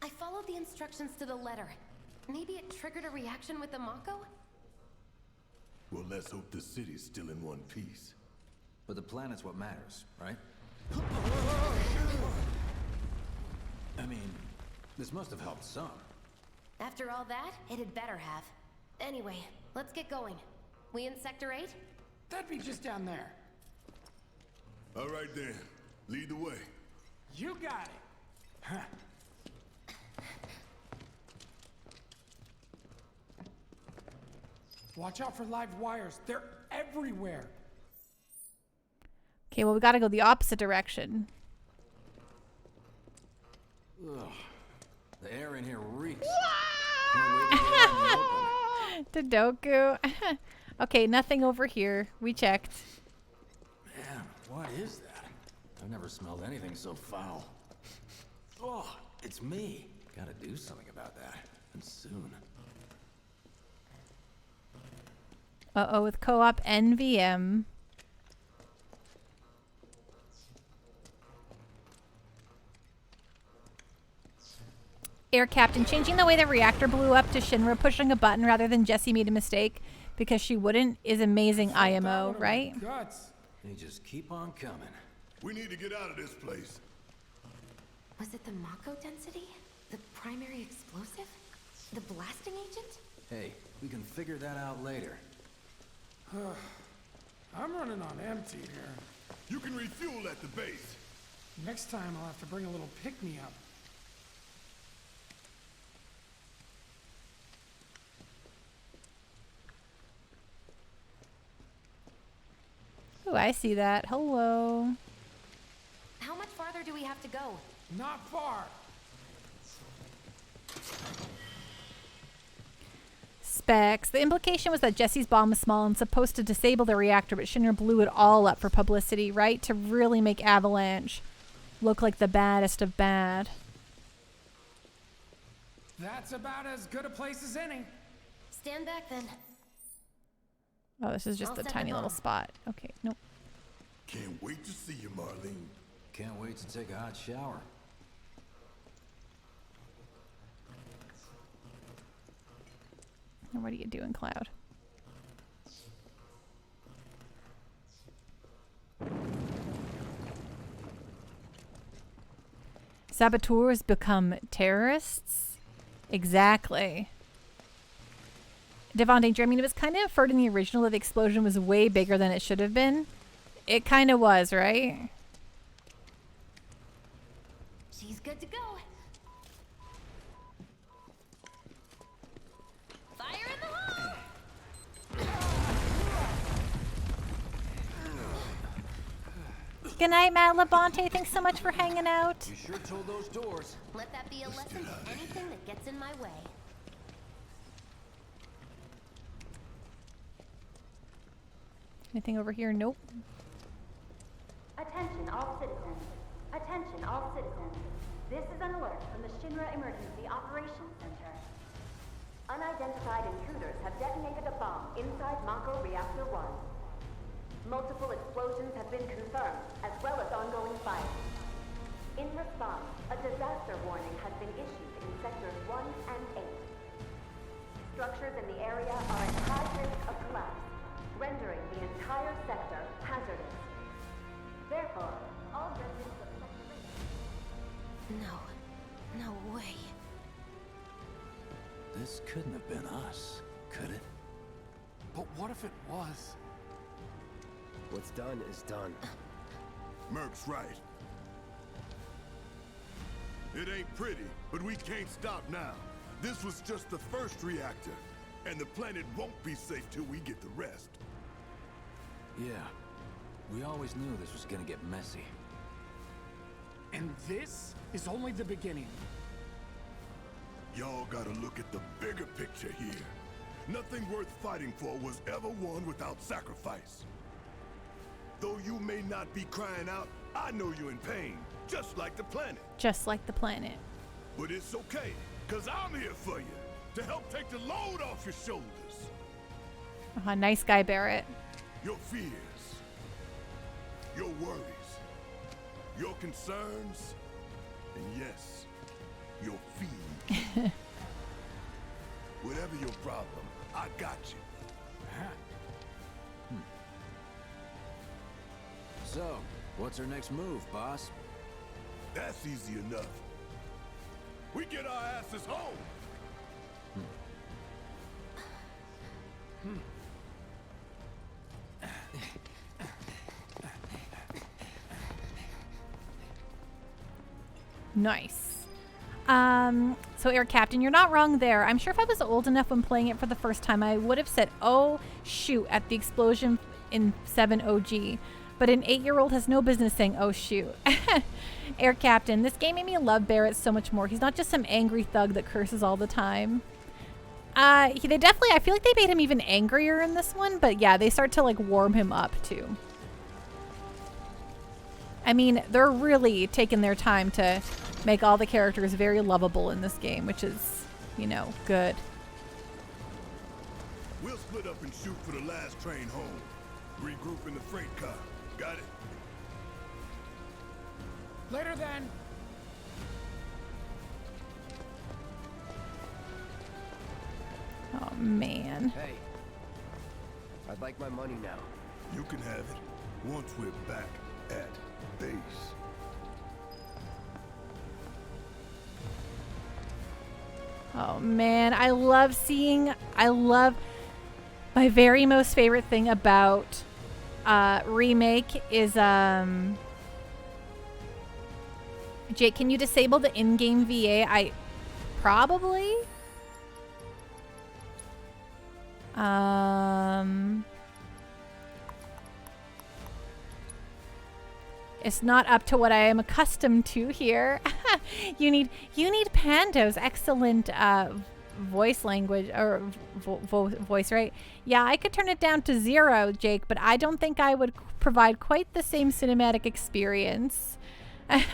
I followed the instructions to the letter. Maybe it triggered a reaction with the Mako? Well, let's hope the city's still in one piece. But the planet's what matters, right? I mean, this must have helped some. After all that, it had better have. Anyway, let's get going. We in Sector 8? That'd be just down there. All right then, lead the way. You got it. Huh. Watch out for live wires. They're everywhere. Okay, well, we gotta go the opposite direction. Ugh. The air in here reeks. Can't wait to get out in the open. Dodoku. Okay, nothing over here. We checked. Man, what is that? I've never smelled anything so foul. Oh, it's me. Gotta do something about that. And soon. Uh-oh, with co-op NVM. Air Captain, changing the way the reactor blew up to Shinra pushing a button rather than Jessie made a mistake because she wouldn't is amazing IMO, right? Guts. They just keep on coming. We need to get out of this place. Was it the Mako density? The primary explosive? The blasting agent? Hey, we can figure that out later. I'm running on empty here. You can refuel at the base. Next time I'll have to bring a little pick-me-up. Oh, I see that. Hello. How much farther do we have to go? Not far. Specs. The implication was that Jessie's bomb was small and supposed to disable the reactor, but Shinra blew it all up for publicity, right? To really make Avalanche look like the baddest of bad. That's about as good a place as any. Stand back then. Oh, this is just I'll a set tiny the little bomb. spot. Okay, nope. Can't wait to see you, Marlene. Can't wait to take a hot shower. And what are you doing, Cloud? Saboteurs become terrorists? Exactly. Devon Danger, I mean, it was kind of inferred in the original that the explosion was way bigger than it should have been. It kind of was, right? She's good to go. Fire in the hole! Good night, Matt Labonte. Thanks so much for hanging out. You sure told those doors. Let that be a lesson to anything that gets in my way. Anything over here? Nope. Attention all citizens. Attention all citizens. This is an alert from the Shinra Emergency Operations Center. Unidentified intruders have detonated a bomb inside Mako Reactor 1. Multiple explosions have been confirmed, as well as ongoing fire. In response, a disaster warning has been issued in Sectors 1 and 8. Structures in the area are at high risk of collapse, rendering the entire sector hazardous. Therefore, all residents of Sector 8... No way. This couldn't have been us, could it? But what if it was? What's done is done. Merc's right. It ain't pretty, but we can't stop now. This was just the first reactor, and the planet won't be safe till we get the rest. Yeah. We always knew this was gonna get messy. And this is only the beginning. Y'all gotta look at the bigger picture here. Nothing worth fighting for was ever won without sacrifice. Though you may not be crying out, I know you're in pain, just like the planet. Just like the planet. But it's okay, cause I'm here for you, to help take the load off your shoulders. Nice guy, Barrett. Your fears, your worries, your concerns, and yes, your feed. Whatever your problem, I got you. So, what's our next move, boss? That's easy enough. We get our asses home. Nice. So Air Captain, you're not wrong there. I'm sure if I was old enough when playing it for the first time, I would have said, oh, shoot, at the explosion in 7 OG. But an 8-year-old has no business saying, oh, shoot. Air Captain, this game made me love Barrett so much more. He's not just some angry thug that curses all the time. They definitely, I feel like they made him even angrier in this one. But yeah, they start to like warm him up too. I mean, they're really taking their time to make all the characters very lovable in this game, which is, you know, good. We'll split up and shoot for the last train home. Regroup in the freight car. Got it? Later then. Oh, man. Hey, I'd like my money now. You can have it once we're back at base. Oh, man. I love my very most favorite thing about Remake is, Jake, can you disable the in-game VA? Probably. It's not up to what I am accustomed to here. you need Pando's excellent voice language or voice, right? Yeah, I could turn it down to 0, Jake, but I don't think I would provide quite the same cinematic experience. And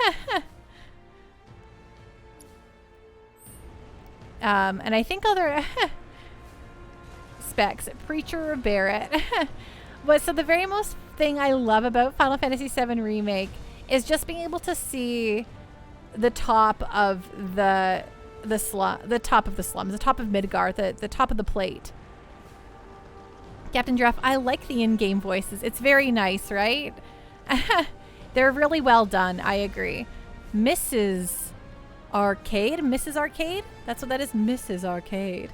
I think other specs, Preacher Barrett. But so the very most thing I love about Final Fantasy VII Remake is just being able to see the top of the top of the slums, the top of Midgar, the top of the plate. Captain Giraffe, I like the in-game voices. It's very nice, right? They're really well done. I agree. Mrs. Arcade? That's what that is. Mrs. Arcade.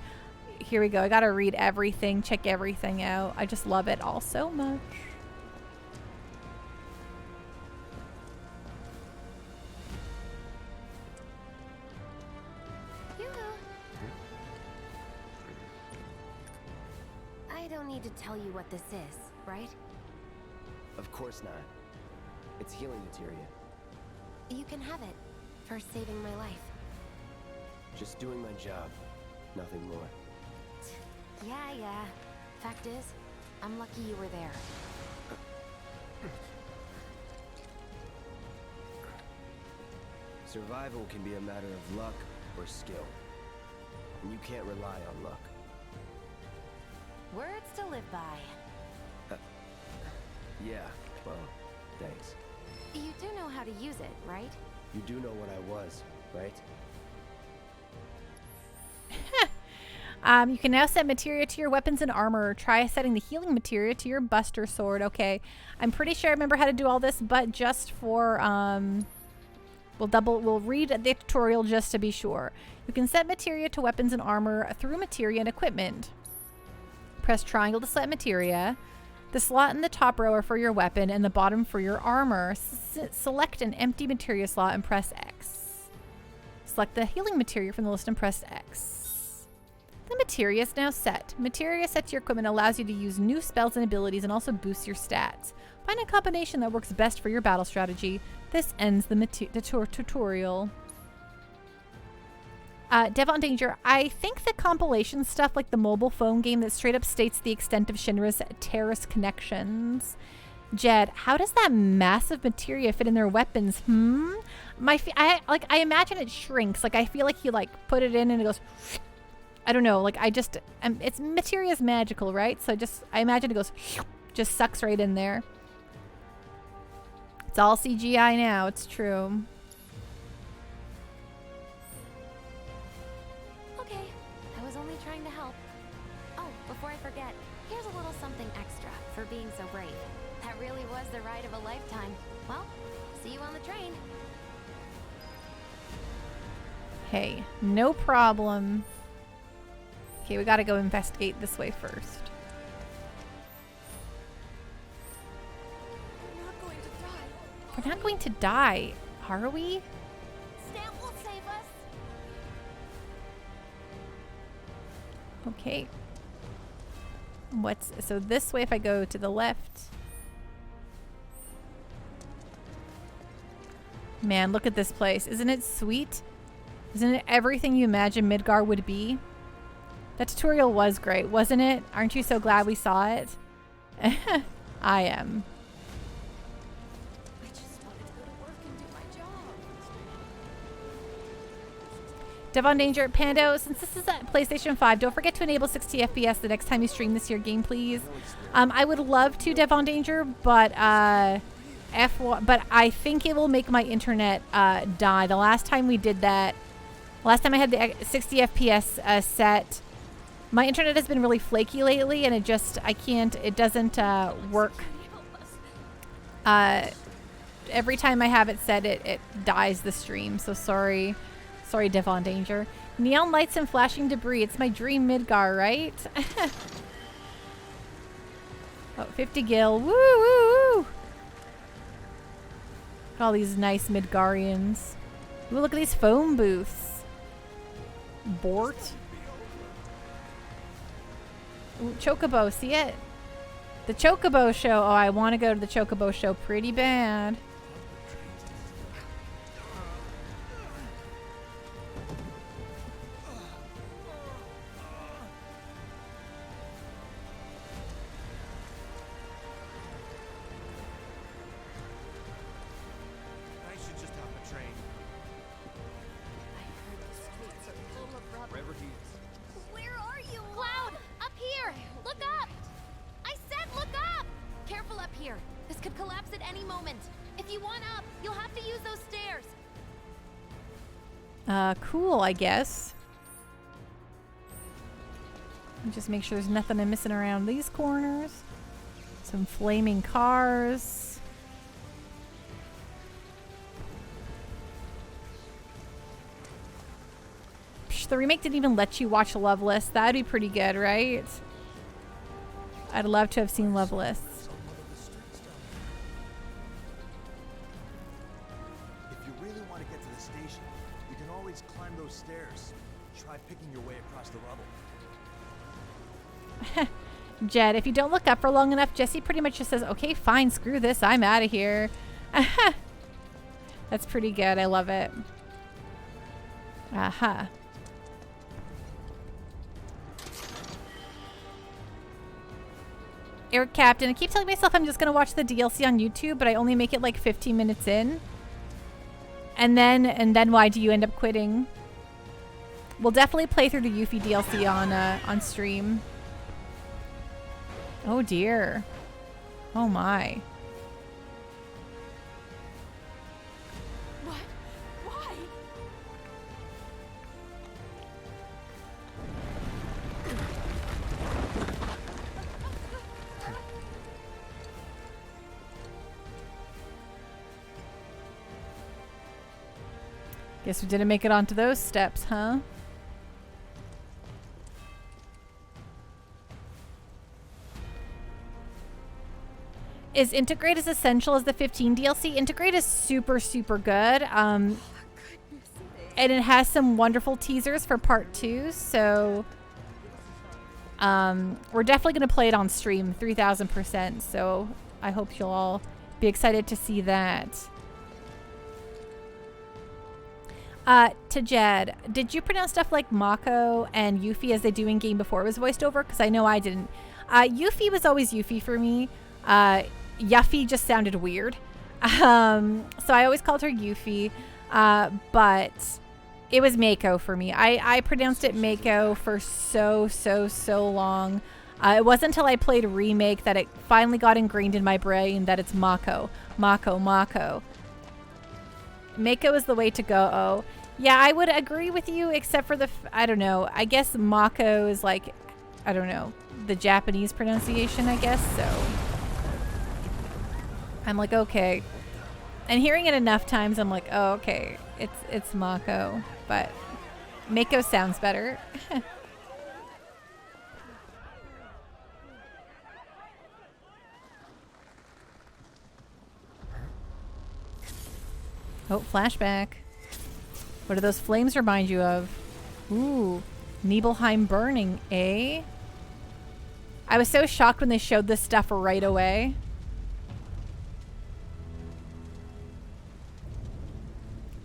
Here we go. I gotta read everything, check everything out. I just love it all so much. need to tell you what this is, right? Of course not. It's healing materia. You can have it for saving my life. Just doing my job. Nothing more. Yeah. Fact is, I'm lucky you were there. Survival can be a matter of luck or skill. And you can't rely on luck. Words to live by. Yeah, well, thanks. You do know how to use it, right? You do know what I was, right? You can now set materia to your weapons and armor. Try setting the healing materia to your buster sword. Okay, I'm pretty sure I remember how to do all this, but just for we'll read the tutorial just to be sure. You can set materia to weapons and armor through materia and equipment. Press triangle to select materia. The slot in the top row are for your weapon and the bottom for your armor. Select an empty materia slot and press X. Select the healing materia from the list and press X. The materia is now set. Materia set to your equipment allows you to use new spells and abilities and also boosts your stats. Find a combination that works best for your battle strategy. This ends the tutorial. Devon Danger, I think the compilation stuff like the mobile phone game that straight up states the extent of Shinra's terrorist connections. Jed, how does that massive materia fit in their weapons? I imagine it shrinks. Like I feel like you like put it in and it goes. I don't know. Like it's materia is magical, right? So I imagine it goes, just sucks right in there. It's all CGI now. It's true. Okay, I was only trying to help. Oh, before I forget, here's a little something extra for being so brave. That really was the ride of a lifetime. Well, see you on the train. Hey, no problem. Okay, we gotta go investigate this way first. We're not going to die, are we? Stamp will save us. Okay. So this way if I go to the left. Man, look at this place. Isn't it sweet? Isn't it everything you imagine Midgar would be? That tutorial was great, wasn't it? Aren't you so glad we saw it? I am. I just wanted to go to work and do my job. Devon Danger, Pando, since this is a PlayStation 5, don't forget to enable 60 FPS the next time you stream this year game, please. I would love to, Devon Danger, but but I think it will make my internet die. The last time we did that, last time I had the 60 FPS set, my internet has been really flaky lately, and it doesn't work. Every time I have it set, it dies the stream, so sorry. Sorry, Devon Danger. Neon lights and flashing debris. It's my dream Midgar, right? Oh, 50 gil. Woo, woo, woo. Look at all these nice Midgarians. Ooh, look at these phone booths. Bort. Ooh, Chocobo, see it? The Chocobo show. Oh, I want to go to the Chocobo show pretty bad. Cool, I guess. Let me just make sure there's nothing I'm missing around these corners. Some flaming cars. Psh, the remake didn't even let you watch Loveless. That'd be pretty good, right? I'd love to have seen Loveless. Jed, if you don't look up for long enough, Jesse pretty much just says, okay, fine, screw this, I'm out of here. That's pretty good. I love it. Aha. Eric Captain, I keep telling myself I'm just going to watch the DLC on YouTube, but I only make it like 15 minutes in. And then why do you end up quitting? We'll definitely play through the Yuffie DLC on stream. Oh dear. Oh my. What? Why? Guess we didn't make it onto those steps, huh? Is Integrate as essential as the 15 DLC? Integrate is super, super good. And it has some wonderful teasers for part 2. So we're definitely going to play it on stream 3000%. So I hope you'll all be excited to see that. To Jed, did you pronounce stuff like Mako and Yuffie as they do in game before it was voiced over? Because I know I didn't. Yuffie was always Yuffie for me. Yuffie just sounded weird. So I always called her Yuffie. But it was Mako for me. I pronounced it Mako for so long. It wasn't until I played Remake that it finally got ingrained in my brain that it's Mako. Mako. Mako is the way to go. Oh, yeah, I would agree with you, except for I don't know. I guess Mako is like, I don't know, the Japanese pronunciation, I guess. So I'm like, okay. And hearing it enough times, I'm like, oh, okay, it's Mako, but Mako sounds better. Oh, flashback. What do those flames remind you of? Ooh, Nibelheim burning, eh? I was so shocked when they showed this stuff right away.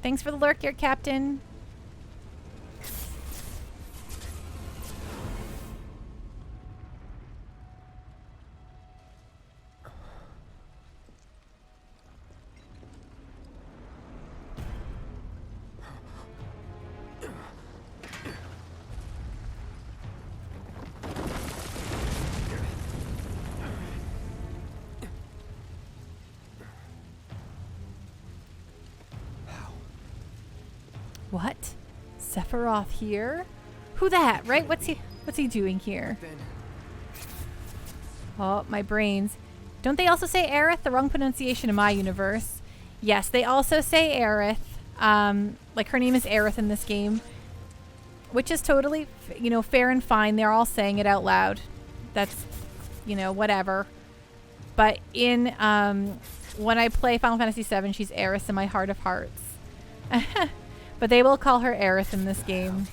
Thanks for the lurk here, Captain. What? Sephiroth here? Who that, right? What's he doing here? Oh, my brains. Don't they also say Aerith? The wrong pronunciation in my universe. Yes, they also say Aerith. Like her name is Aerith in this game. Which is totally, fair and fine. They're all saying it out loud. That's, whatever. But in, when I play Final Fantasy VII, she's Aerith in my heart of hearts. But they will call her Aerith in this game.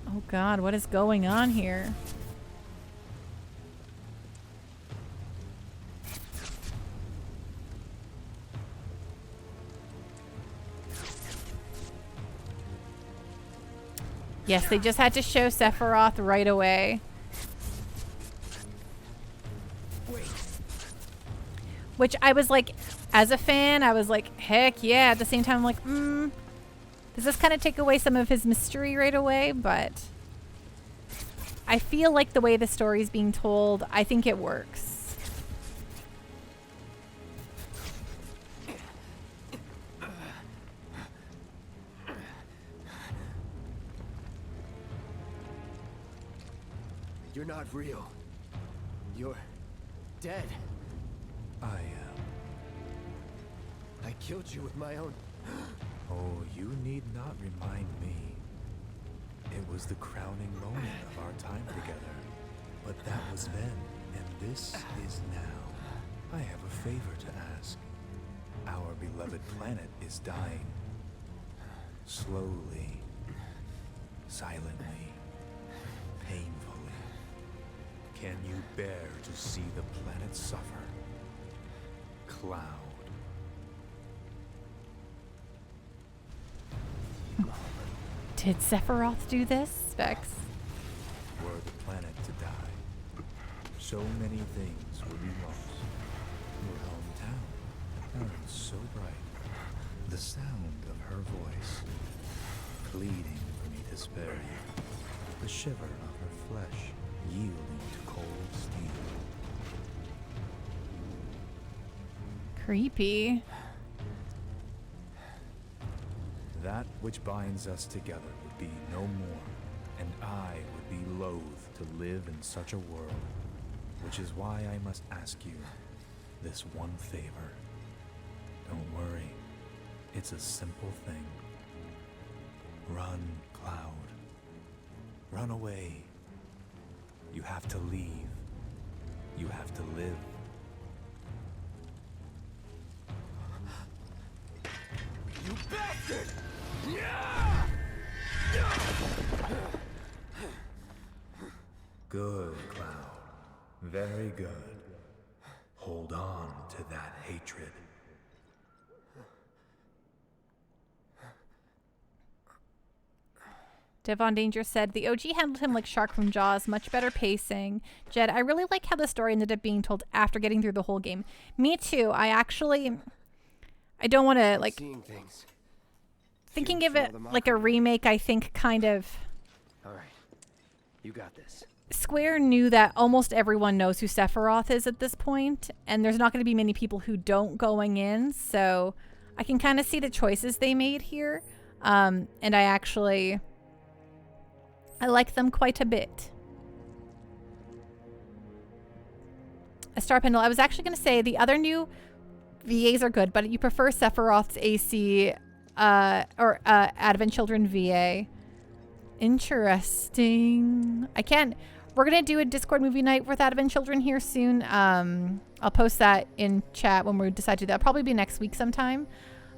Oh god, what is going on here? Yes, they just had to show Sephiroth right away. Which I was like, as a fan, I was like, heck yeah. At the same time, I'm like, does this kind of take away some of his mystery right away? But I feel like the way the story is being told, I think it works. You're not real. You're dead. I am. I killed you with my own... Oh, you need not remind me. It was the crowning moment of our time together. But that was then, and this is now. I have a favor to ask. Our beloved planet is dying. Slowly. Silently. Painfully. Can you bear to see the planet suffer? Cloud. Did Sephiroth do this, Vex? Were the planet to die, so many things would be lost. Your hometown burned so bright. The sound of her voice, pleading for me to spare you. The shiver of her flesh, yielding to cold steel. Creepy. That which binds us together would be no more, and I would be loath to live in such a world, which is why I must ask you this one favor. Don't worry, it's a simple thing. Run, Cloud. Run away. You have to leave. You have to live. You bastard! Good, Cloud. Very good. Hold on to that hatred. Devon Danger said, the OG handled him like Shark from Jaws, much better pacing. Jed, I really like how the story ended up being told after getting through the whole game. Me too. I don't want to, like, Seeing things. thinking of it like a remake, I think kind of... All right. You got this. Square knew that almost everyone knows who Sephiroth is at this point, and there's not going to be many people who don't going in, so I can kind of see the choices they made here, and I like them quite a bit. A Star Pendle. I was actually going to say the other new VAs are good, but you prefer Sephiroth's AC or Advent Children VA. Interesting. We're going to do a Discord movie night with Advent Children here soon. I'll post that in chat when we decide to do that. It'll probably be next week sometime.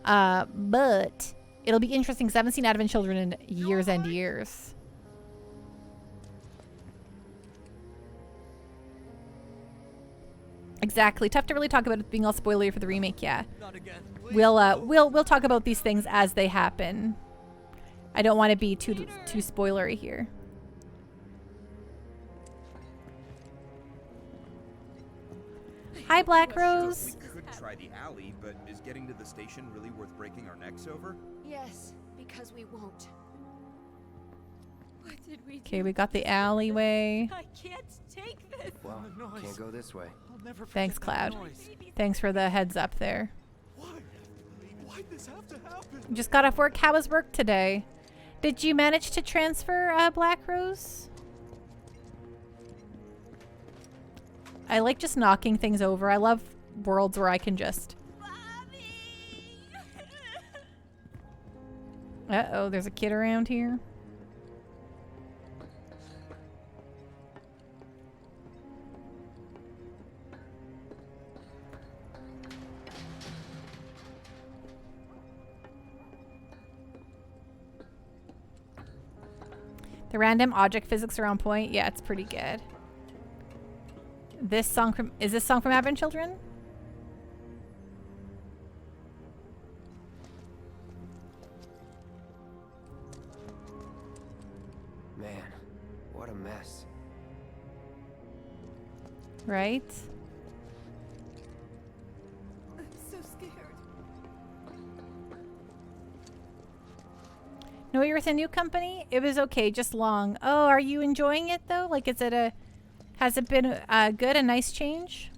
But it'll be interesting because I haven't seen Advent Children in years and years. Exactly. Tough to really talk about it being all spoilery for the remake, yeah. We'll talk about these things as they happen. I don't want to be too spoilery here. Hi, Black Rose. We could try the alley, but is getting to the station really worth breaking our necks over? Yes, because we won't. What did we do? Okay, we got the alleyway. I can't take this. Well, can't go this way. Thanks, Cloud. Thanks for the heads up there. Why'd this have to happen? You just got off work. How was work today? Did you manage to transfer, Black Rose? I like just knocking things over. I love worlds where I can just... Uh-oh, there's a kid around here. The random object physics are on point. Yeah, it's pretty good. This song from... Is this song from Advent Children? Man, what a mess. Right? I'm so scared. No, you're with a new company? It was okay, just long. Oh, are you enjoying it though? Like, has it been good, a nice change?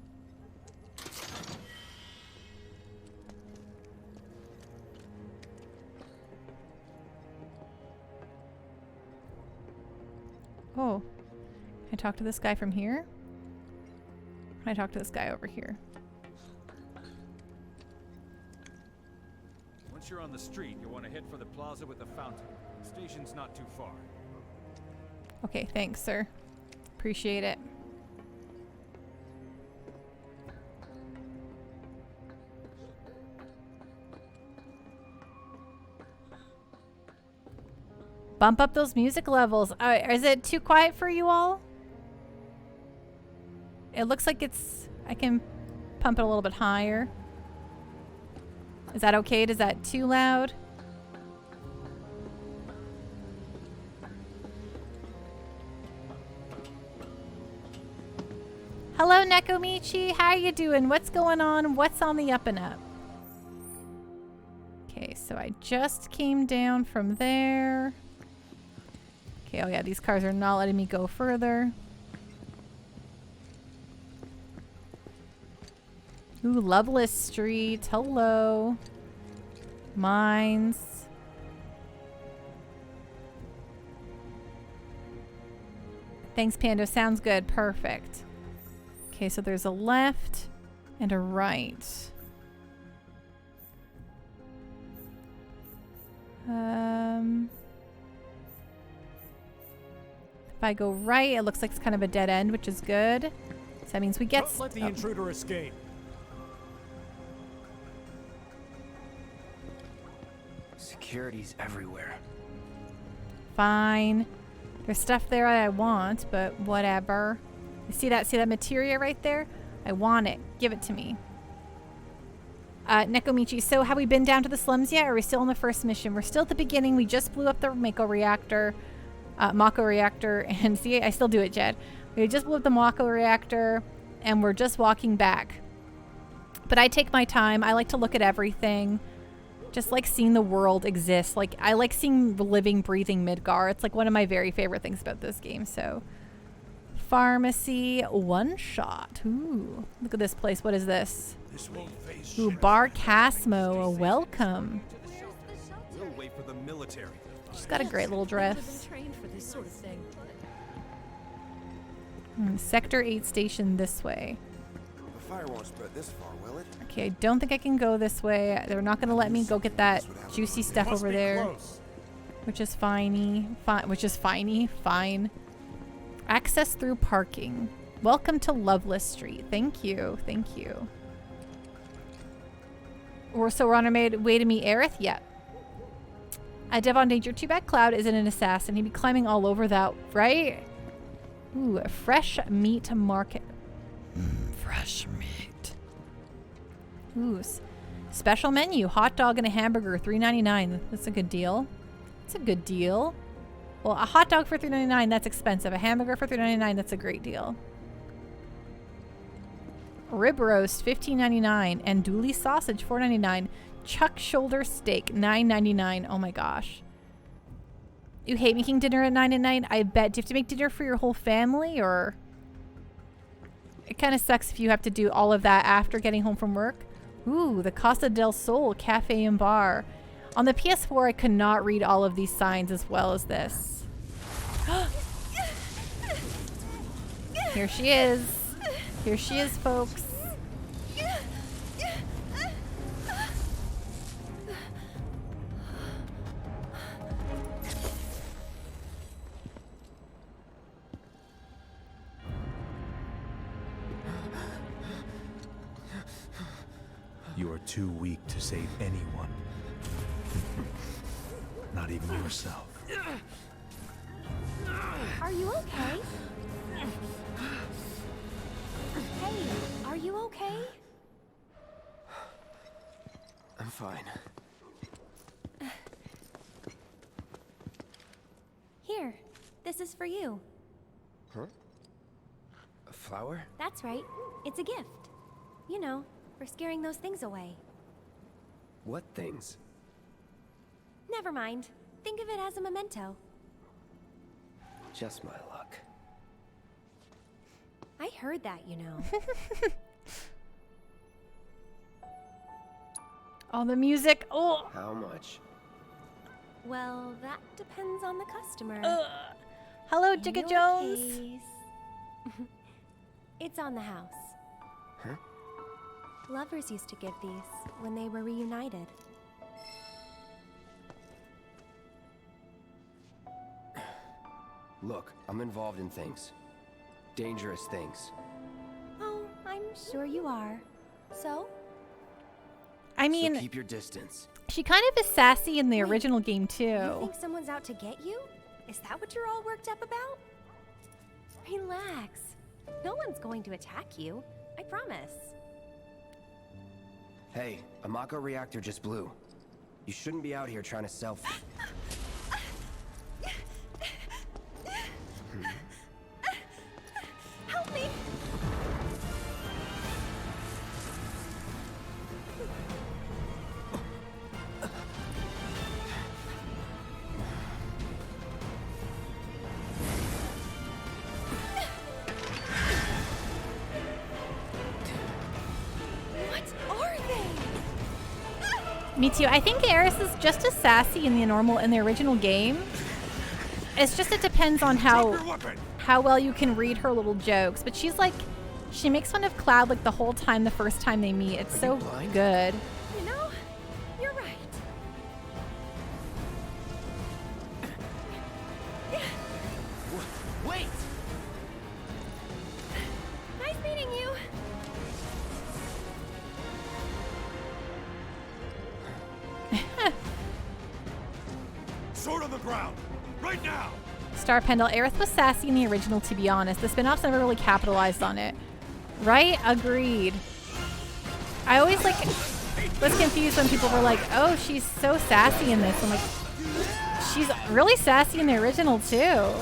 Oh, can I talk to this guy from here? Can I talk to this guy over here? Once you're on the street, you want to head for the plaza with the fountain. The station's not too far. Okay, thanks, sir. Appreciate it. Bump up those music levels. Is it too quiet for you all? It looks like it's... I can pump it a little bit higher. Is that okay? Is that too loud? Hello, Nekomichi. How you doing? What's going on? What's on the up and up? Okay, so I just came down from there. Okay, oh yeah, these cars are not letting me go further. Ooh, Loveless Street. Hello. Mines. Thanks, Pando. Sounds good. Perfect. Okay, so there's a left and a right. If I go right, it looks like it's kind of a dead end, which is good. So that means we get... Don't let the intruder escape. Security's everywhere. Fine. There's stuff there I want, but whatever. You see that materia right there? I want it. Give it to me. Nekomichi, so have we been down to the slums yet, or are we still in the first mission? We're still at the beginning. We just blew up the mako reactor. And see, I still do it, Jed. We just blew up the mako reactor, and we're just walking back. But I take my time. I like to look at everything. Just like seeing the world exist. Like, I like seeing living, breathing Midgar. It's like one of my very favorite things about this game, so... Pharmacy one shot. Ooh, look at this place. What is this? Ooh, Bar Casmo. Welcome. We'll wait for the military. She's got a great little dress. Sector 8 station this way. The fire won't spread this far, will it? Okay, I don't think I can go this way. They're not going to let me go get that juicy stuff over there. Which is finey. Fine. Access through parking. Welcome to Loveless Street. Thank you. Thank you. We're on our way to meet Aerith? Yep. Devon Danger. Too bad Cloud isn't an assassin. He'd be climbing all over that, right? Ooh, a fresh meat market. Fresh meat. Ooh, special menu. Hot dog and a hamburger, $3.99. That's a good deal. That's a good deal. Well, a hot dog for $3.99, that's expensive. A hamburger for $3.99, that's a great deal. Rib roast, $15.99. And Andouille sausage, $4.99. Chuck shoulder steak, $9.99. Oh my gosh. You hate making dinner at 9 at night? I bet. Do you have to make dinner for your whole family, or? It kind of sucks if you have to do all of that after getting home from work. Ooh, the Casa del Sol Cafe and Bar. On the PS4, I could not read all of these signs as well as this. Here she is. Here she is, folks. You are too weak to save anyone. Not even yourself. Are you okay? Hey, are you okay? I'm fine. Here, this is for you. Huh? A flower? That's right. It's a gift. You know, for scaring those things away. What things? Never mind. Think of it as a memento. Just my luck. I heard that, you know. All the music. Oh. How much? Well, that depends on the customer. Hello, In Jigga your Jones. case, it's on the house. Huh? Lovers used to give these when they were reunited. Look, I'm involved in things. Dangerous things. Oh, I'm sure you are. So? I mean, so keep your distance. she kind of is sassy in the original game too. You think someone's out to get you? Is that what you're all worked up about? Relax. No one's going to attack you. I promise. Hey, a mako reactor just blew. You shouldn't be out here trying to sell. Help me! What are they? Me too. I think Eris is just as sassy in the original game. It's just it depends on how well you can read her little jokes. But she's like, she makes fun of Cloud like the whole time the first time they meet. It's so good. You know, you're right. Wait! Nice meeting you. Sword on the ground! Right now! Star Pendle. Aerith was sassy in the original, to be honest. The spin-offs never really capitalized on it. Right? Agreed. I always was confused when people were like, oh, she's so sassy in this. I'm like, she's really sassy in the original too.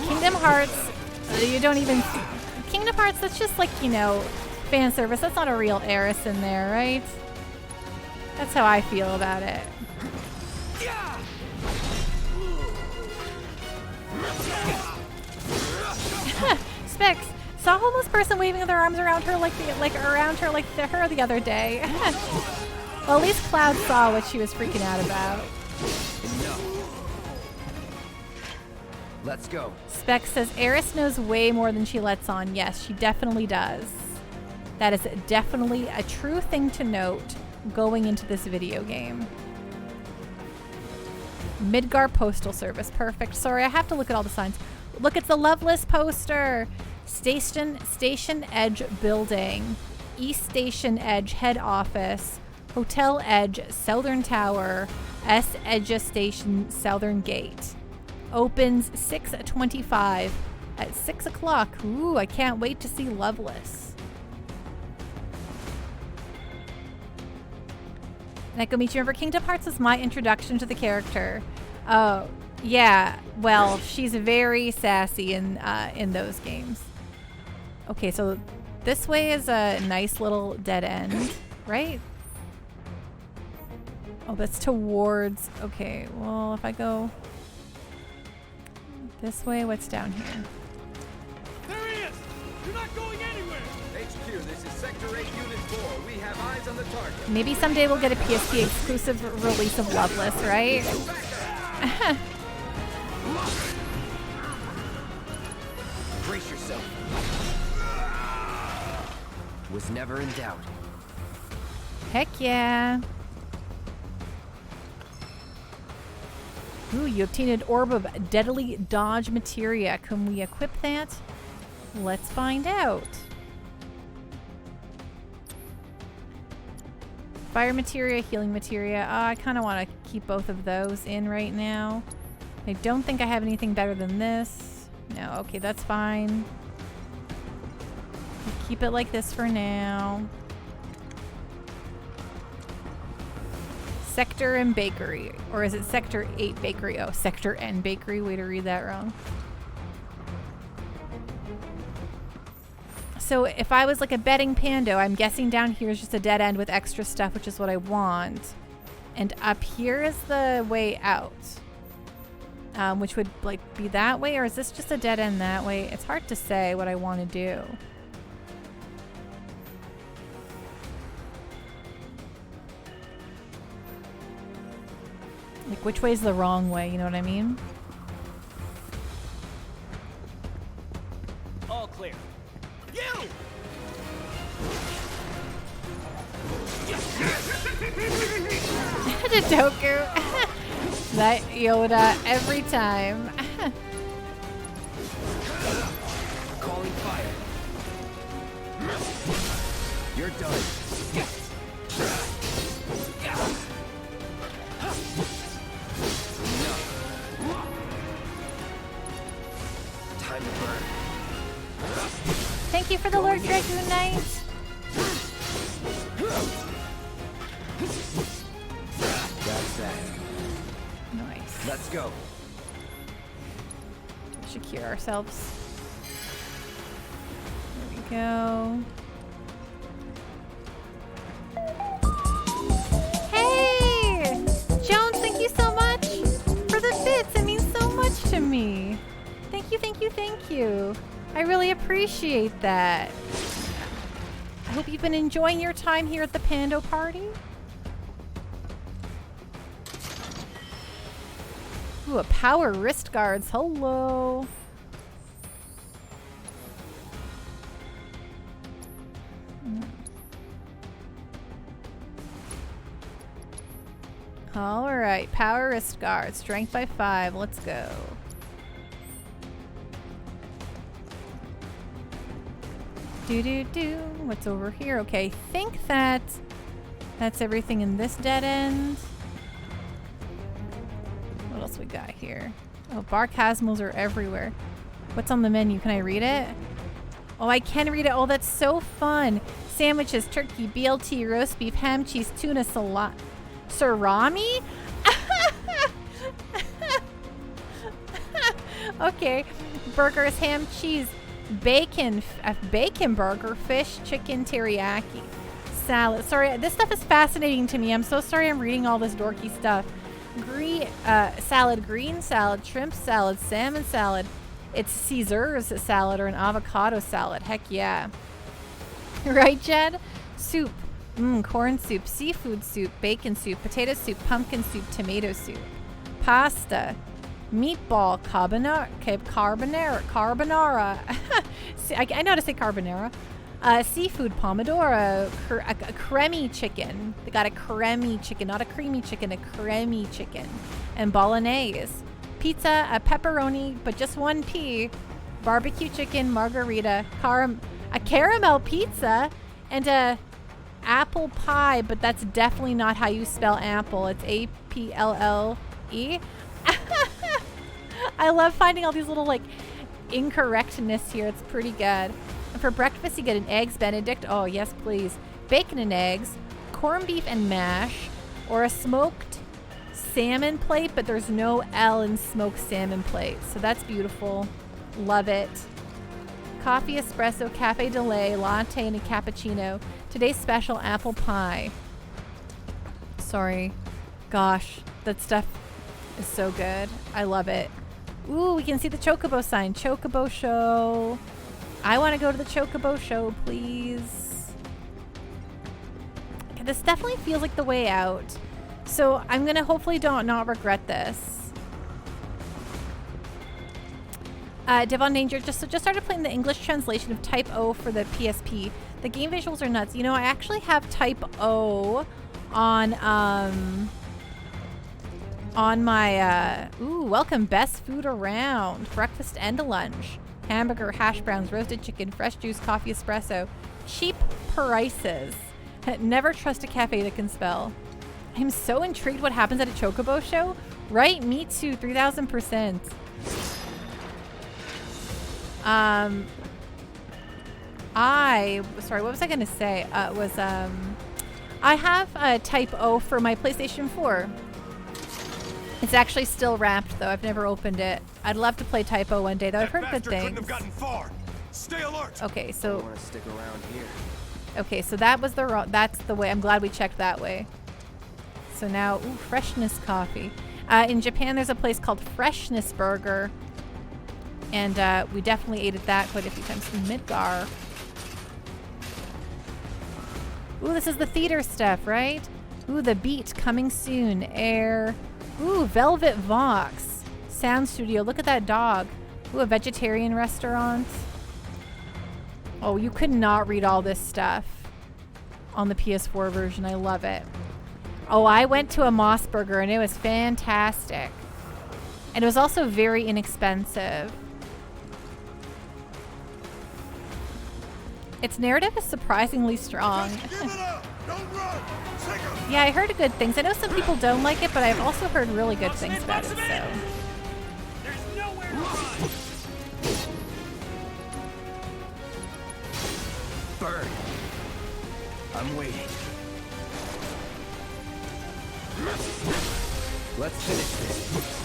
Kingdom Hearts, you don't even... Kingdom Hearts, that's just like, you know, fan service. That's not a real Eris in there, right? That's how I feel about it. Specs, saw a homeless person waving their arms around her like her the other day. Well, at least Cloud saw what she was freaking out about. Let's go. Specs says Eris knows way more than she lets on. Yes, she definitely does. That is definitely a true thing to note going into this video game. Midgar Postal Service. Perfect. Sorry, I have to look at all the signs. Look, it's the Loveless poster. Station Edge Building. East Station Edge Head Office. Hotel Edge Southern Tower. S Edge Station Southern Gate. Opens 6:25 at 6 o'clock. Ooh, I can't wait to see Loveless. Nekomichi, remember Kingdom Hearts was my introduction to the character. Oh, yeah. Well, she's very sassy in those games. Okay, so this way is a nice little dead end, right? Oh, that's towards... Okay, well, if I go this way, what's down here? There he is! You're not going anywhere! HQ, this is Sector 8, Unit 4. We have eyes on the target. Maybe someday we'll get a PSP exclusive release of Loveless, right? Brace yourself. Was never in doubt. Heck yeah. Ooh, you obtained an orb of deadly dodge materia. Can we equip that? Let's find out. Fire materia, healing materia. I kind of want to keep both of those in right now. I don't think I have anything better than this. No, okay, that's fine. Keep it like this for now. Sector and Bakery. Or is it Sector 8 Bakery? Oh, Sector N Bakery. Way to read that wrong. So if I was like a betting pando, I'm guessing down here is just a dead end with extra stuff, which is what I want. And up here is the way out. Which would like be that way, or is this just a dead end that way? It's hard to say what I want to do. Like, which way is the wrong way, you know what I mean? All clear. You! Doku. That Yoda every time. Calling fire. done. Time to burn. Thank you for the Lord Dragoon Knight. That's that. Nice. Let's go. We should cure ourselves. There we go. Hey! Jones, thank you so much for the bits. It means so much to me. Thank you, thank you, thank you. I really appreciate that. I hope you've been enjoying your time here at the Pando Party. Ooh, a power wrist guards. Hello. All right, power wrist guard, strength by 5. Let's go. Do. What's over here? Okay, I think that's everything in this dead end. What else we got here? Oh, bar cosmos are everywhere. What's on the menu? Can I read it? Oh, I can read it. Oh, that's so fun. Sandwiches, turkey, BLT, roast beef, ham, cheese, tuna, salami? Okay. Burgers, ham, cheese, bacon, bacon burger, fish, chicken, teriyaki, salad. Sorry, this stuff is fascinating to me. I'm so sorry I'm reading all this dorky stuff. Salad, green salad, shrimp salad, salmon salad. It's Caesar's salad or an avocado salad. Heck yeah. Right, Jed? Soup. Corn soup, seafood soup, bacon soup, potato soup, pumpkin soup, tomato soup. Pasta. Meatball, carbonara. I know how to say carbonara. Seafood, pomodoro, a creamy chicken. They got a creamy chicken, not a creamy chicken, a creamy chicken. And bolognese. Pizza, a pepperoni, but just one P. Barbecue chicken, margarita, a caramel pizza, and a apple pie, but that's definitely not how you spell apple. It's A-P-L-L-E. I love finding all these little like incorrectness here. It's pretty good. And for breakfast, you get an eggs Benedict. Oh, yes, please. Bacon and eggs, corned beef and mash, or a smoked salmon plate, but there's no L in smoked salmon plate. So that's beautiful. Love it. Coffee, espresso, cafe de lait, latte, and a cappuccino. Today's special apple pie. Sorry. Gosh, that stuff is so good. I love it. Ooh, we can see the Chocobo sign. Chocobo show. I want to go to the Chocobo show, please. Okay, this definitely feels like the way out. So I'm going to hopefully not regret this. Devon Danger just started playing the English translation of Type O for the PSP. The game visuals are nuts. You know, I actually have Type O on my welcome, best food around. Breakfast and lunch. Hamburger, hash browns, roasted chicken, fresh juice, coffee, espresso. Cheap prices. Never trust a cafe that can spell. I'm so intrigued what happens at a Chocobo show. Right? Me too, 3000%. Sorry, what was I gonna say? I have a Type O for my PlayStation 4. It's actually still wrapped though. I've never opened it. I'd love to play Type O one day though. I've heard good things. Couldn't have gotten far. Stay alert. Okay, so I want to stick around here. okay, so that was that's the way. I'm glad we checked that way. So now, ooh, Freshness Coffee. In Japan, there's a place called Freshness Burger, and we definitely ate at that quite a few times in Midgar. Ooh, this is the theater stuff, right? Ooh, The Beat coming soon. Air. Ooh, Velvet Vox. Sound Studio. Look at that dog. Ooh, a vegetarian restaurant. Oh, you could not read all this stuff on the PS4 version. I love it. Oh, I went to a Moss Burger and it was fantastic. And it was also very inexpensive. Its narrative is surprisingly strong. Give it up! Don't run! Take him! Yeah, I heard good things. I know some people don't like it, but I've also heard really good things about it, so. There's nowhere to run! Bird. I'm waiting. Let's finish this.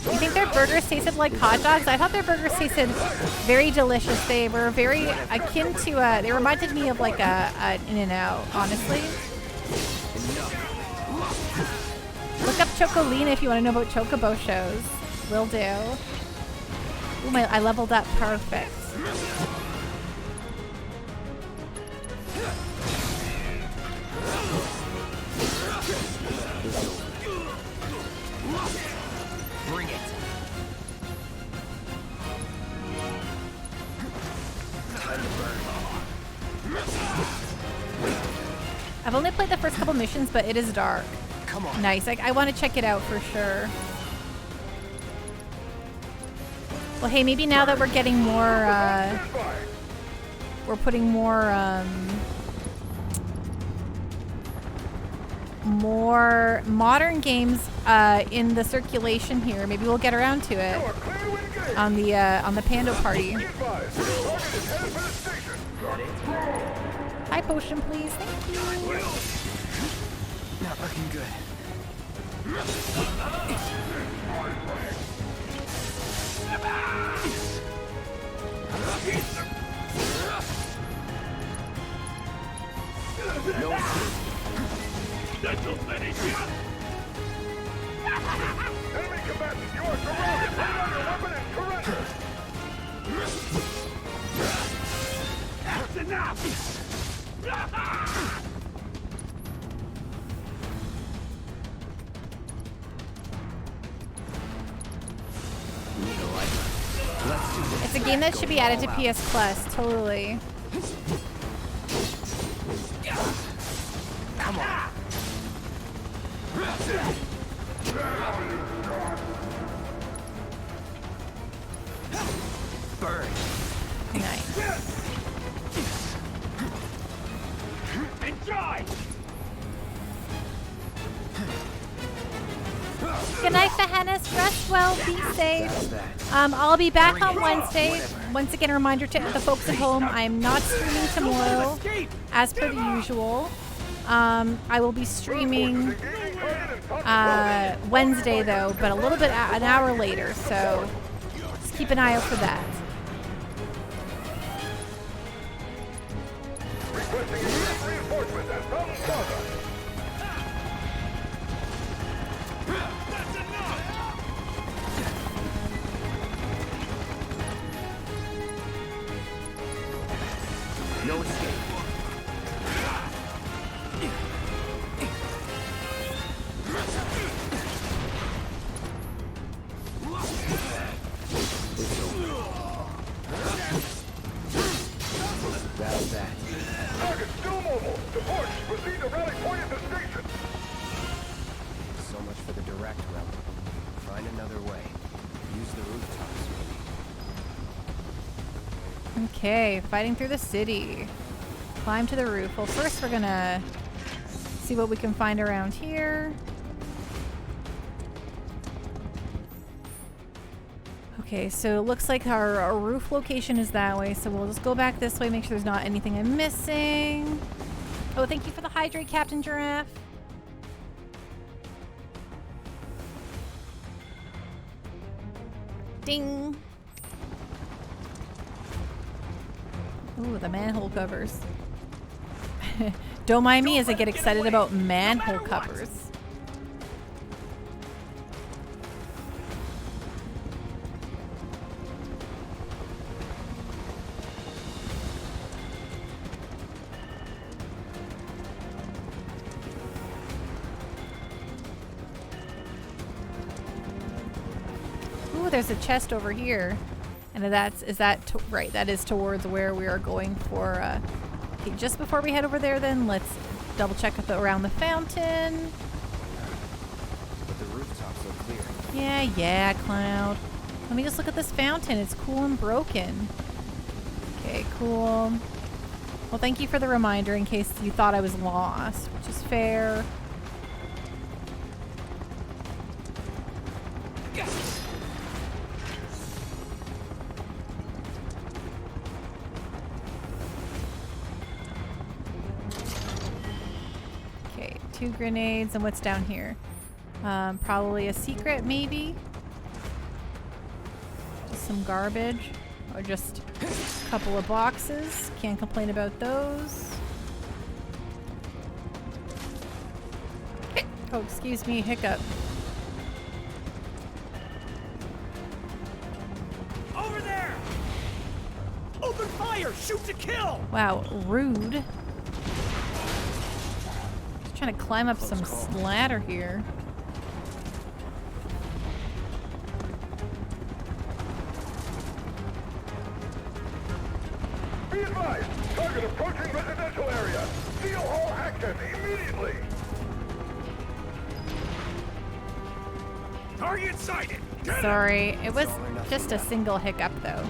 You think their burgers tasted like hot dogs? I thought their burgers tasted very delicious. They were very akin to they reminded me of like an In-N-Out, honestly. Look up Chocolina if you want to know about Chocobo shows. Will do. Ooh, I leveled up perfect. Bring it. Time to burn. I've only played the first couple missions, but it is dark. Come on. Nice. I want to check it out for sure. Well, hey, maybe now that we're getting more, we're putting more modern games in the circulation here. Maybe we'll get around to it on the Pando party. Hi, potion, please. Thank you. Not looking good. No. This'll finish you! Enemy combatants, you are surrounded! Put down your weapon and surrender! That's enough! It's a game that should be added to PS Plus, totally. Come on. Burn. Nice. Enjoy! Good night, Fahanas. Rest well. Be safe. I'll be back on Wednesday. Once again, a reminder to the folks at home, I'm not streaming tomorrow, as per the usual. I will be streaming Wednesday, though, but a little bit an hour later, so just keep an eye out for that. Requesting reinforcements at Mountain Plaza! No escape. That's that. Target still mobile! Support! Proceed to rally point at the station! So much for the direct route. Find another way. Use the rooftops, maybe. Okay, fighting through the city. Climb to the roof. Well, first we're gonna see what we can find around here. Okay, so it looks like our roof location is that way, so we'll just go back this way, make sure there's not anything I'm missing. Oh, thank you for the hydrate, Captain Giraffe. Ding! Ooh, the manhole covers. Don't mind me as I get excited about manhole covers. Ooh, there's a chest over here. And that is towards where we are going for, okay, just before we head over there then, let's double check around the fountain. But the rooftops are clear. Yeah, Cloud. Let me just look at this fountain. It's cool and broken. Okay, cool. Well, thank you for the reminder in case you thought I was lost, which is fair. Okay, 2 grenades, and what's down here? Probably a secret, maybe? Just some garbage, or just a couple of boxes. Can't complain about those. Oh, excuse me, hiccup. Over there! Open fire! Shoot to kill! Wow, rude. Just trying to climb up some ladder here. Be advised, target approaching residential area. Steel hall access immediately. Target sighted. Sorry, it was just a single hiccup though.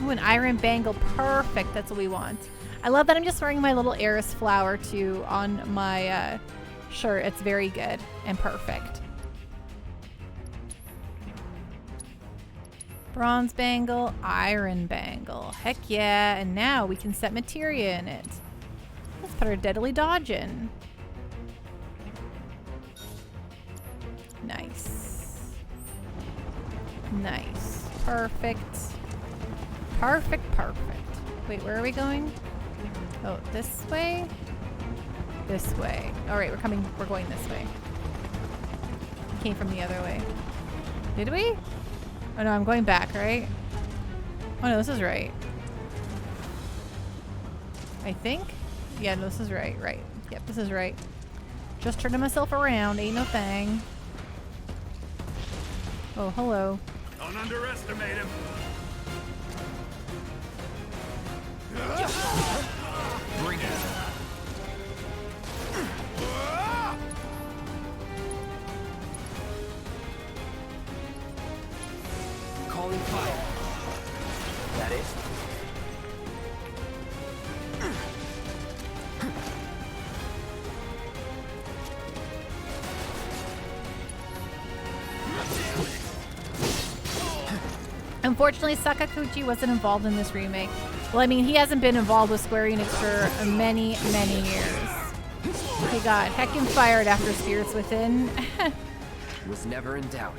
Ooh, an iron bangle. Perfect. That's what we want. I love that I'm just wearing my little Eris flower too on my shirt. It's very good and perfect. Bronze bangle, iron bangle. Heck yeah. And now we can set materia in it. Let's put our deadly dodge in. Nice. Nice. Perfect. Perfect, perfect. Wait, where are we going? Oh, this way? This way. Alright, we're going this way. We came from the other way. Did we? Oh no, I'm going back, right? Oh no, this is right. I think? Yeah, no, this is right, right. Yep, this is right. Just turning myself around, ain't no thing. Oh, hello. Don't underestimate him. Bring it. Calling fire. That is. Unfortunately, Sakaguchi wasn't involved in this remake. Well, I mean, he hasn't been involved with Square Enix for many, many years. He got heckin' fired after Spirits Within. Was never in doubt.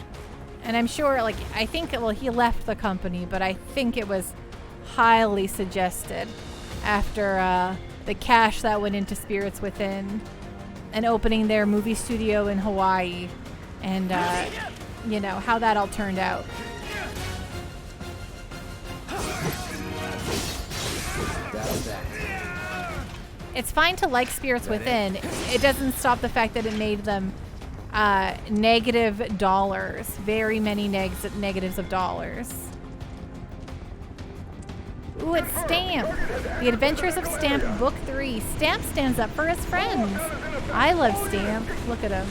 And I'm sure, like, I think, well, he left the company, but I think it was highly suggested after the cash that went into Spirits Within and opening their movie studio in Hawaii and, you know, how that all turned out. It's fine to like Spirits Within. It doesn't stop the fact that it made them negative dollars. Very many negatives of dollars. Ooh, it's Stamp. The Adventures of Stamp Book 3. Stamp stands up for his friends. I love Stamp. Look at him.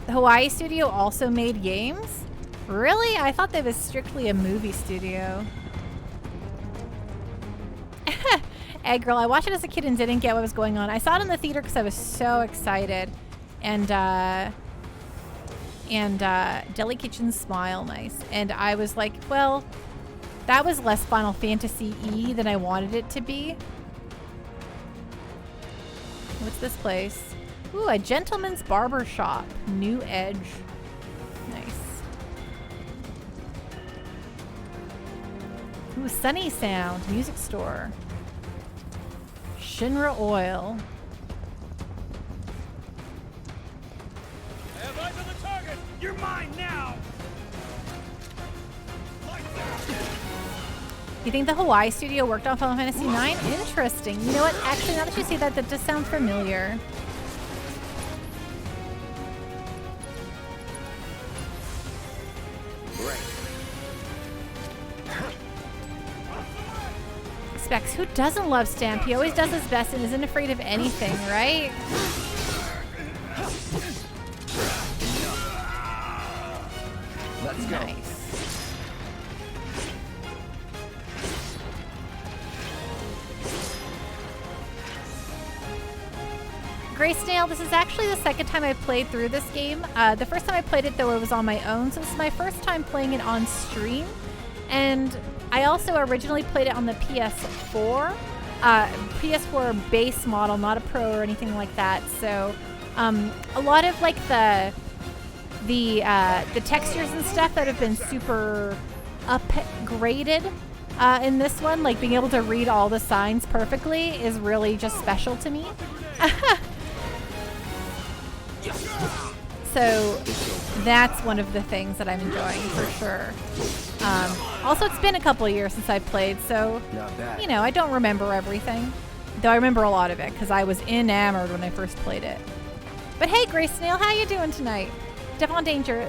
The Hawaii studio also made games? Really? I thought they was strictly a movie studio. Egg Girl, I watched it as a kid and didn't get what was going on. I saw it in the theater because I was so excited. And Deli Kitchen's smile, nice. And I was like, well, that was less Final Fantasy-y than I wanted it to be. What's this place? Ooh, a gentleman's barber shop. New Edge. Nice. Ooh, Sunny Sound. Music store. Shinra Oil. I have eyes on the target! You're mine now! You think the Hawaii studio worked on Final Fantasy IX? Interesting. You know what? Actually, now that you say that, that just sounds familiar. Specs, who doesn't love Stamp? He always does his best and isn't afraid of anything, right? Let's go. Nice. Gray Snail, this is actually the second time I played through this game. The first time I played it, though, it was on my own, so this is my first time playing it on stream. And I also originally played it on the PS4, PS4 base model, not a Pro or anything like that. So a lot of like the textures and stuff that have been super upgraded in this one, like being able to read all the signs perfectly, is really just special to me. So that's one of the things that I'm enjoying for sure. Also, it's been a couple of years since I played, so, you know, I don't remember everything. Though I remember a lot of it, because I was enamored when I first played it. But hey, Gray Snail, how you doing tonight? Devon Danger,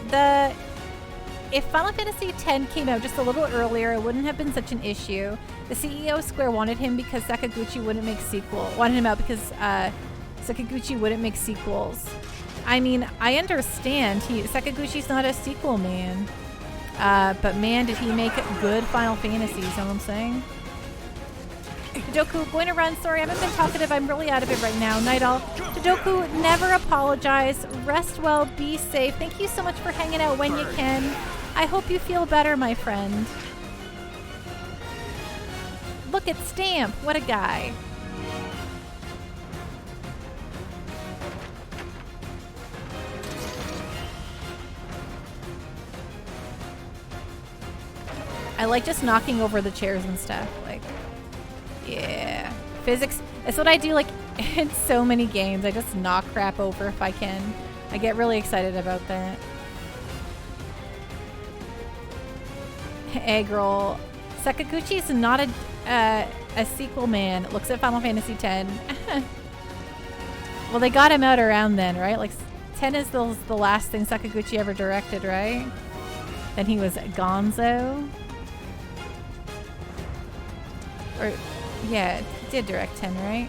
if Final Fantasy X came out just a little earlier, it wouldn't have been such an issue. The CEO of Square wanted him because Sakaguchi wouldn't make wanted him out because Sakaguchi wouldn't make sequels. I mean, I understand. Sakaguchi's not a sequel man. But man, did he make good Final Fantasies, you know what I'm saying? Tadoku, going to run. Sorry, I haven't been talkative. I'm really out of it right now. Night all. Tadoku, never apologize. Rest well, be safe. Thank you so much for hanging out when you can. I hope you feel better, my friend. Look at Stamp. What a guy. I like just knocking over the chairs and stuff. Like, yeah. Physics. That's what I do, like, in so many games. I just knock crap over if I can. I get really excited about that. Egg roll. Sakaguchi's not a sequel man. Looks at Final Fantasy X. Well, they got him out around then, right? Like, 10 is the last thing Sakaguchi ever directed, right? Then he was Gonzo. Or, yeah, he did direct 10, right?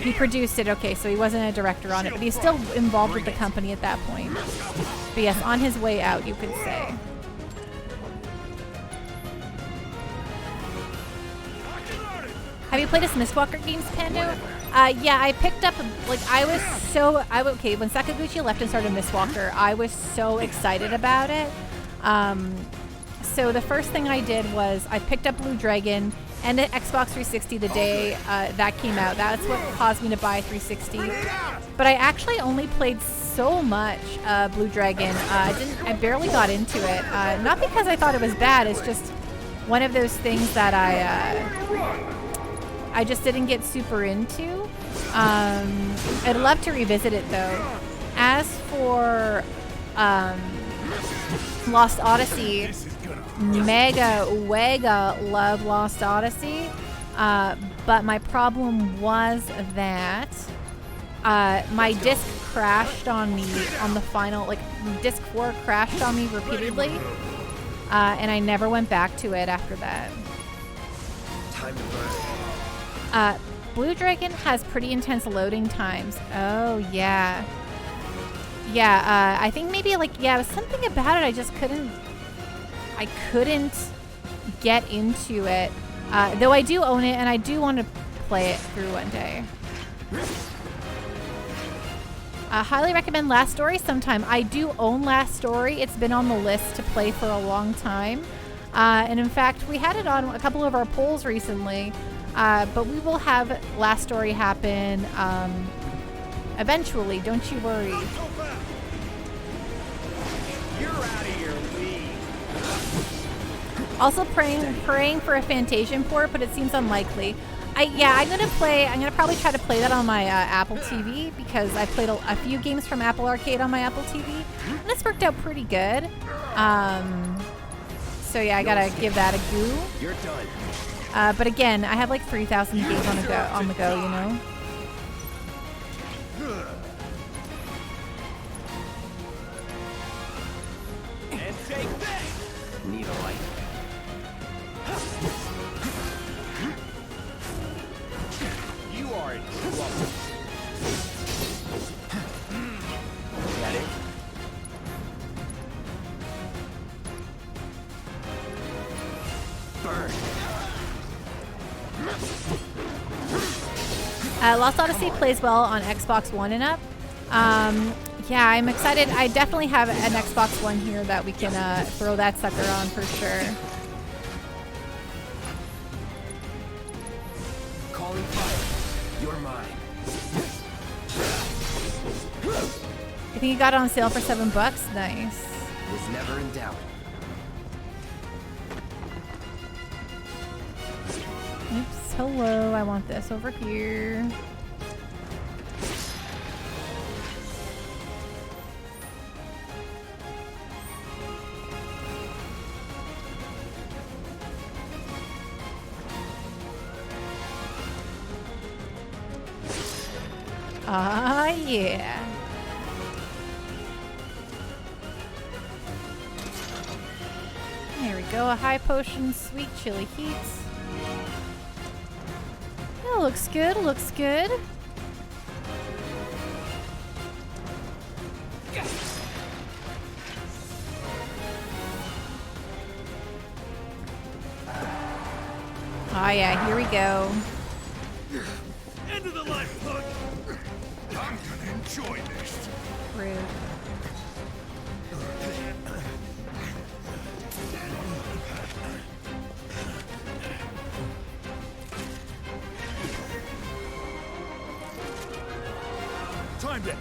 He produced it, okay, so he wasn't a director on it, but he's still involved with the company at that point. But yes, on his way out, you could say. Have you played as Mistwalker games, Pando? Yeah, I picked up, like, okay, when Sakaguchi left and started Mistwalker, I was so excited about it. So the first thing I did was I picked up Blue Dragon and the Xbox 360 the day that came out. That's what caused me to buy 360. But I actually only played so much Blue Dragon. I barely got into it. Not because I thought it was bad. It's just one of those things that I just didn't get super into. I'd love to revisit it though. As for Lost Odyssey, mega love Lost Odyssey, but my problem was that my disc crashed on me on the final, like disc 4 crashed on me repeatedly, and I never went back to it after that. Time to burn. Blue Dragon has pretty intense loading times. Oh yeah. Yeah, I think maybe like, yeah, it was something about it I just couldn't get into it. Though I do own it and I do want to play it through one day. Highly recommend Last Story sometime. I do own Last Story. It's been on the list to play for a long time. And in fact, we had it on a couple of our polls recently. But we will have Last Story happen eventually. Don't you worry. You're out of here, Lee. Also praying for a Fantasian port, but it seems unlikely. I'm gonna probably try to play that on my Apple TV because I played a few games from Apple Arcade on my Apple TV, and it's worked out pretty good. So yeah, I gotta give that a go. You're done. But again, I have like 3,000 games on the go, you know. And take that. Need a light. Lost Odyssey plays well on Xbox One and up. Yeah, I'm excited. I definitely have an Xbox One here that we can throw that sucker on for sure. Calling fire. You're mine. You think you got it on sale for $7? Nice. Was never in doubt. Oops, hello, I want this over here. Ah, yeah. There we go, a high potion, sweet chili heats. That looks good, looks good. Oh yeah, here we go. End of the life punch. I'm gonna enjoy this. Rude. Time to.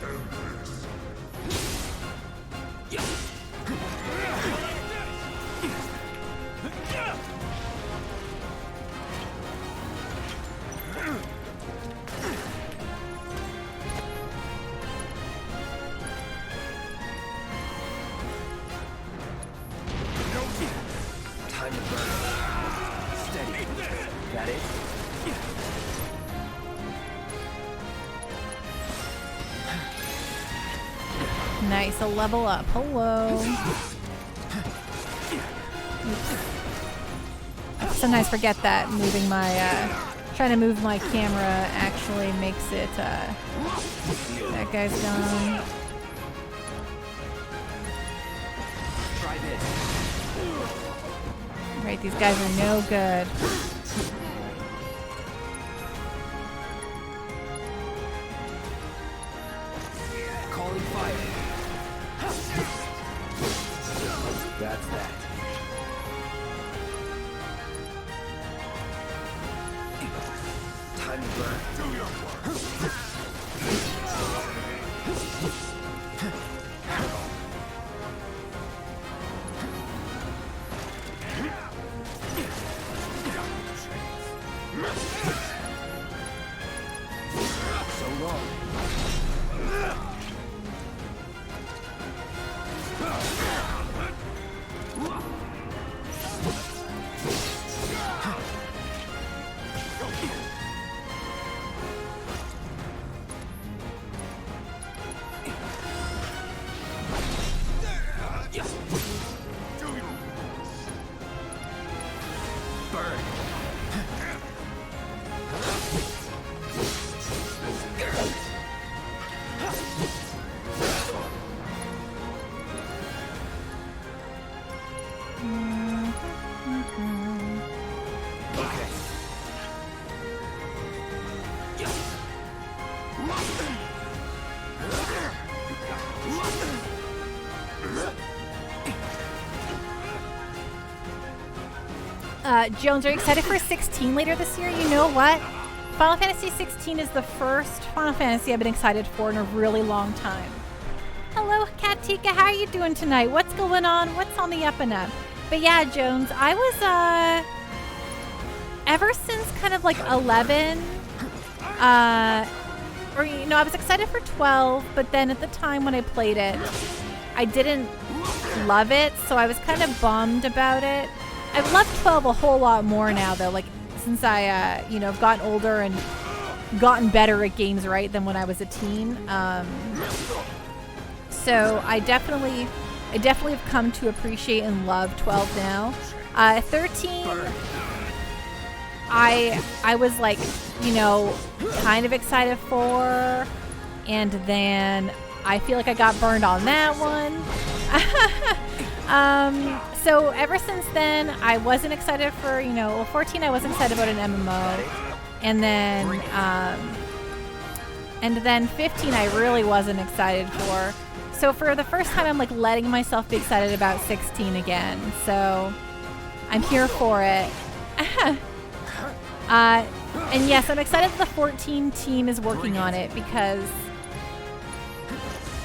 Time to burn. Steady. Got it? Nice, a level up. Hello. Oops. Sometimes forget that moving my trying to move my camera actually makes it that guy's done. Try this. Right, these guys are no good. Calling fire. That's that. Time to burn. Do your work. So long. Burn. Okay. Jones, are you excited for 16 later this year? You know what? Final Fantasy 16 is the first Final Fantasy I've been excited for in a really long time. Hello, Katika. How are you doing tonight? What's going on? What's on the up and up? But yeah, Jones, I was, ever since kind of like 11, or, you know, I was excited for 12, but then at the time when I played it, I didn't love it, so I was kind of bummed about it. I've loved 12 a whole lot more now, though, like, since I, you know, have gotten older and gotten better at games, right, than when I was a teen. So I definitely have come to appreciate and love 12 now. 13, I was, like, you know, kind of excited for, and then I feel like I got burned on that one. So ever since then, I wasn't excited for, you know, well, 14 I wasn't excited about an MMO. And then And then 15 I really wasn't excited for. So for the first time, I'm like letting myself be excited about 16 again. So I'm here for it. And yes, I'm excited that the 14 team is working on it because,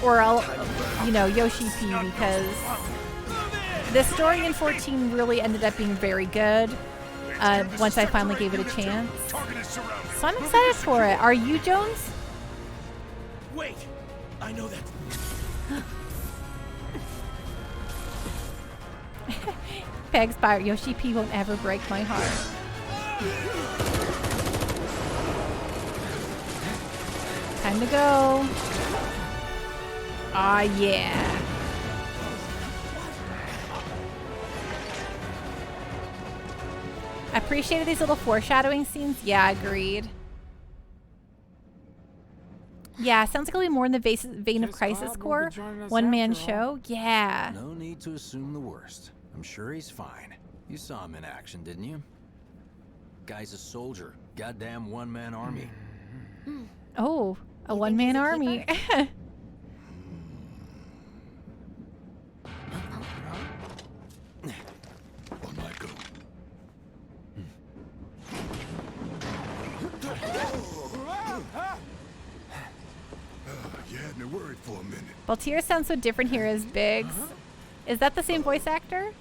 or you know, Yoshi P, because the story in 14 really ended up being very good once I finally gave it a chance. So I'm excited for it. Are you, Jones? Wait, I know that. Peg's by Yoshi P won't ever break my heart. Time to go. Aw, yeah. Appreciated these little foreshadowing scenes. Yeah, agreed. Yeah, sounds like it'll be more in the vein of Crisis Core. One-man show. Yeah. No need to assume the worst. I'm sure he's fine. You saw him in action, didn't you? Guy's a soldier. Goddamn one-man army. Oh, a one-man army. Mako. You had me worried for a minute. Baltier sounds so different here as Biggs. Is that the same voice actor?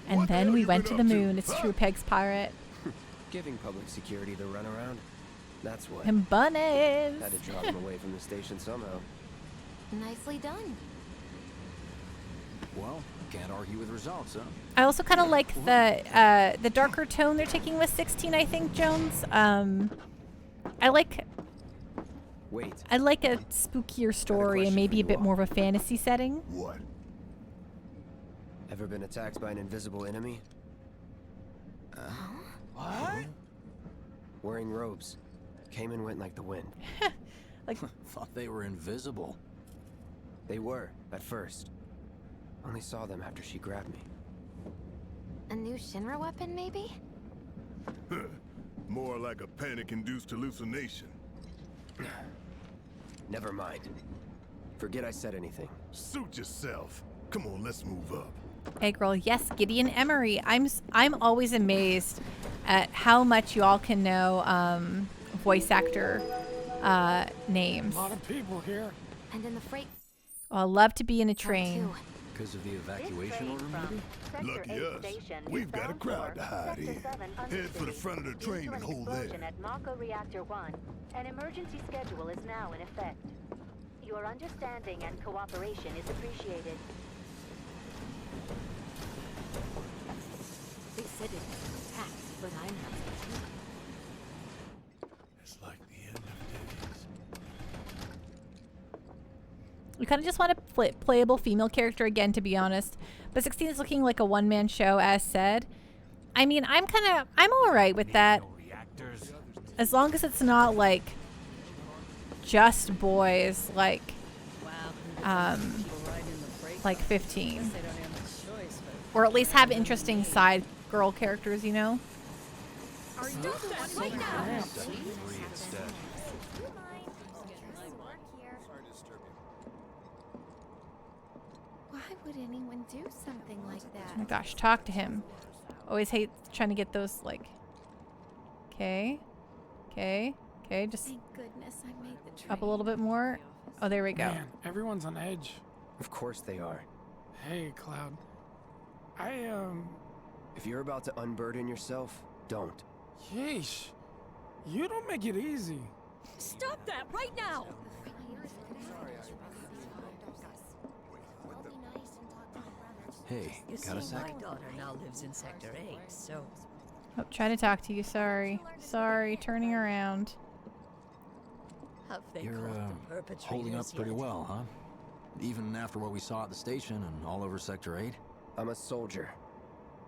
And then we went to the moon. It's true, Peg's pirate. Giving public security the runaround. That's what. And bunnies. Had to drop him away from the station somehow. Nicely done. Well, can't argue with results, huh? I also kind of like the darker tone they're taking with 16, I think, Jones. I like a spookier story and maybe a bit more of a fantasy setting. What? Ever been attacked by an invisible enemy? What? Wearing robes. Came and went like the wind. Like, thought they were invisible. They were, at first. Only saw them after she grabbed me. A new Shinra weapon, maybe? More like a panic-induced hallucination. Never mind. Forget I said anything. Suit yourself. Come on, let's move up. Egg roll. Yes, Gideon Emery. I'm always amazed at how much you all can know voice actor names. A lot of people here. And in the freight. Oh, I love to be in a train. Because of the evacuation order, maybe? Lucky us. We've got a crowd to hide in. Head for the front of the train and hold there. At Mako Reactor 1. An emergency schedule is now in effect. Your understanding and cooperation is appreciated. They said it was attacked, but I'm not. It's like the end of days. We kind of just want a playable female character again, to be honest. But 16 is looking like a one-man show, as said. I mean, I'm all right with that. As long as it's not like just boys, like 15. Or at least have interesting side girl characters, you know? Are you right now? Why would anyone do something like that? Oh my gosh, talk to him. Always hate trying to get those, like... Okay. Just Thank goodness I made the train. up a little bit more. Oh, there we go. Man, everyone's on edge. Of course they are. Hey, Cloud. If you're about to unburden yourself, don't. Yeesh. You don't make it easy. Stop that right now! Hey, You got a see, sec? my daughter now lives in Sector 8, so... Oh, trying to talk to you. Sorry. Turning around. Have they You're, caught the perpetrators holding up pretty yet? well, huh? Even after what we saw at the station and all over Sector 8? I'm a soldier.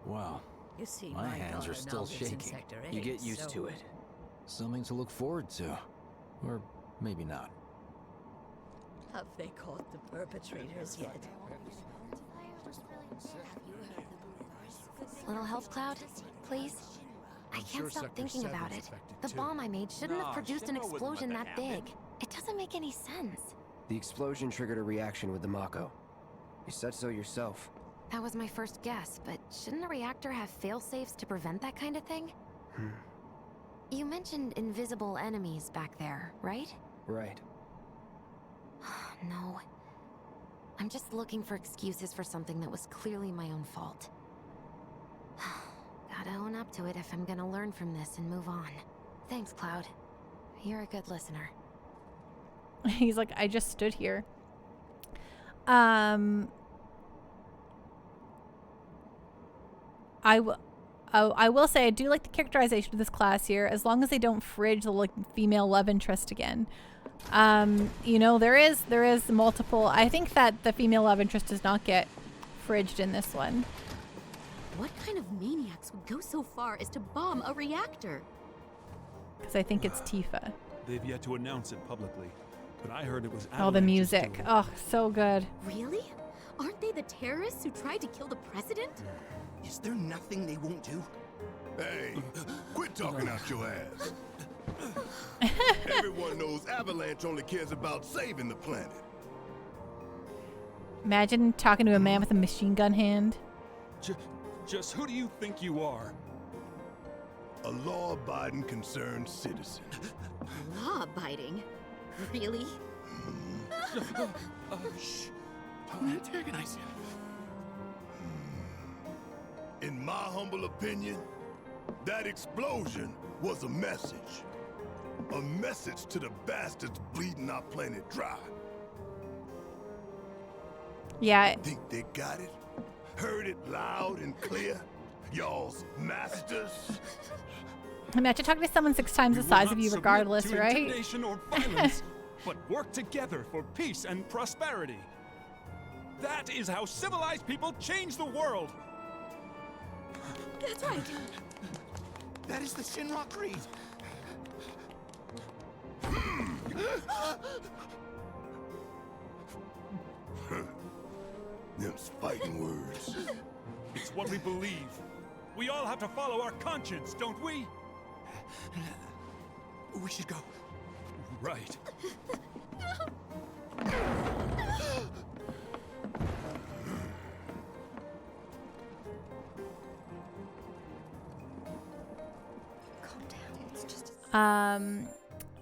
Wow. You see, My hands daughter are still now lives in shaking. Sector 8, You get used so to it. Something to look forward to. Or maybe not. Have they caught the perpetrators yet? Little help, Cloud, please? I can't stop thinking about it. The bomb I made shouldn't have produced an explosion that big. It doesn't make any sense. The explosion triggered a reaction with the mako. You said so yourself. That was my first guess, but shouldn't a reactor have fail-safes to prevent that kind of thing? You mentioned invisible enemies back there, right? Right. No. I'm just looking for excuses for something that was clearly my own fault. Gotta own up to it if I'm gonna learn from this and move on. Thanks, Cloud. You're a good listener. He's like, I just stood here. I will say I do like the characterization of this class here, as long as they don't fridge the like female love interest again. You know, there is multiple. I think that the female love interest does not get fridged in this one. What kind of maniacs would go so far as to bomb a reactor? Because I think it's Tifa. They've yet to announce it publicly, but I heard it was Oh, the music. Oh, so good. Really? Aren't they the terrorists who tried to kill the president? Is there nothing they won't do? Hey, quit talking out your ass. Everyone knows Avalanche only cares about saving the planet. Imagine talking to a man with a machine gun hand. Just who do you think you are? A law-abiding concerned citizen. Law-abiding? Really? Shh. Don't antagonize him. In my humble opinion, that explosion was a message. A message to the bastards bleeding our planet dry. Yeah. Think they got it? Heard it loud and clear? Y'all's masters? Imagine talking to someone 6 times the size of you regardless, to right? Intimidation or violence, but work together for peace and prosperity. That is how civilized people change the world. That's right. That is the Shinra Creed. Them's fighting words. It's what we believe. We all have to follow our conscience, don't we? We should go. Right.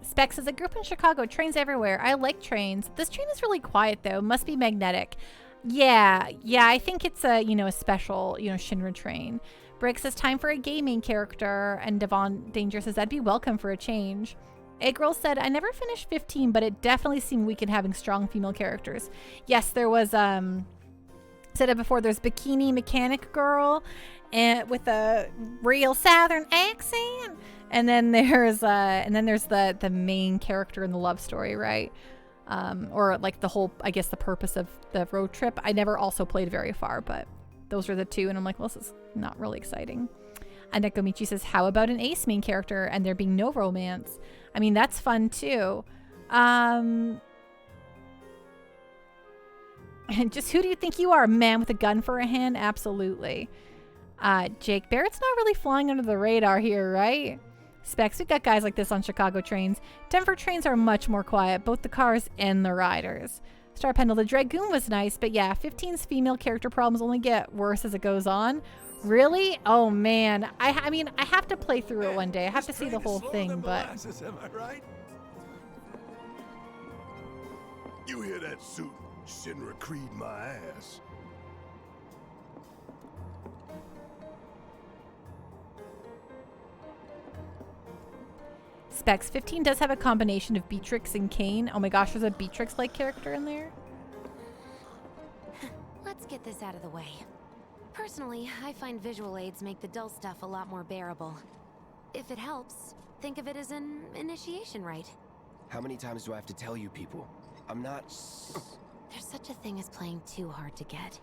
Specs says, a group in Chicago, trains everywhere. I like trains. This train is really quiet though. Must be magnetic. Yeah, I think it's a, a special, Shinra train. Brick says, time for a gaming character. And Devon Danger says, that'd be welcome for a change. Eggroll said, I never finished 15, but it definitely seemed weak in having strong female characters. Yes, there was, said it before, there's Bikini Mechanic Girl and with a real Southern accent. And then there's the main character in the love story, right? Or like the whole, I guess the purpose of the road trip. I never also played very far, but those are the two. And I'm like, well, this is not really exciting. And Nekomichi says, how about an ace main character and there being no romance? I mean, that's fun too. And just who do you think you are? A man with a gun for a hand? Absolutely. Jake Barrett's not really flying under the radar here, right? Specs, we've got guys like this on Chicago trains. Denver trains are much more quiet, both the cars and the riders. Star Pendle, the Dragoon was nice, but yeah, 15's female character problems only get worse as it goes on. Really? Oh man, I mean, I have to play through it one day. I have to see the whole thing, but... Am I right? You hear that suit? Shinra Creed my ass. Specs, 15 does have a combination of Beatrix and Kane. Oh my gosh, there's a Beatrix-like character in there. Let's get this out of the way. Personally, I find visual aids make the dull stuff a lot more bearable. If it helps, think of it as an initiation rite. How many times do I have to tell you people? I'm not... There's such a thing as playing too hard to get.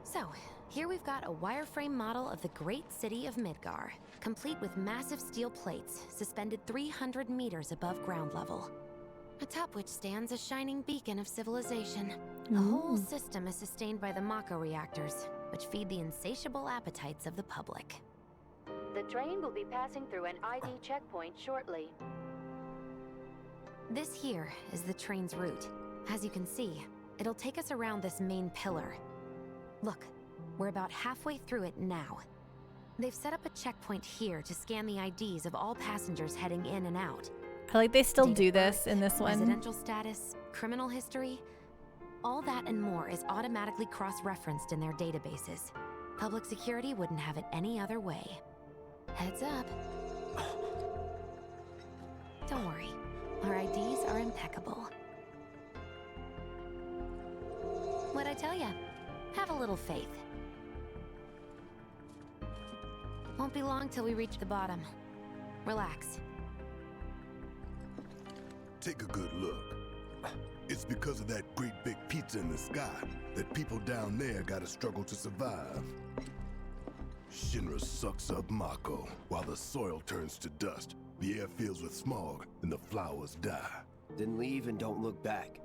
So, here we've got a wireframe model of the great city of Midgar, complete with massive steel plates suspended 300 meters above ground level, atop which stands a shining beacon of civilization. The whole system is sustained by the mako reactors, which feed the insatiable appetites of the public. The train will be passing through an ID checkpoint shortly. This here is the train's route. As you can see, it'll take us around this main pillar. Look, we're about halfway through it now. They've set up a checkpoint here to scan the IDs of all passengers heading in and out. I like they still Date do of this birth, in this one. Residential status, criminal history, all that and more is automatically cross-referenced in their databases. Public security wouldn't have it any other way. Heads up. Don't worry, our IDs are impeccable. What'd I tell ya? Have a little faith. Won't be long till we reach the bottom. Relax. Take a good look. It's because of that great big pizza in the sky that people down there gotta struggle to survive. Shinra sucks up Mako while the soil turns to dust, the air fills with smog, and the flowers die. Then leave and don't look back.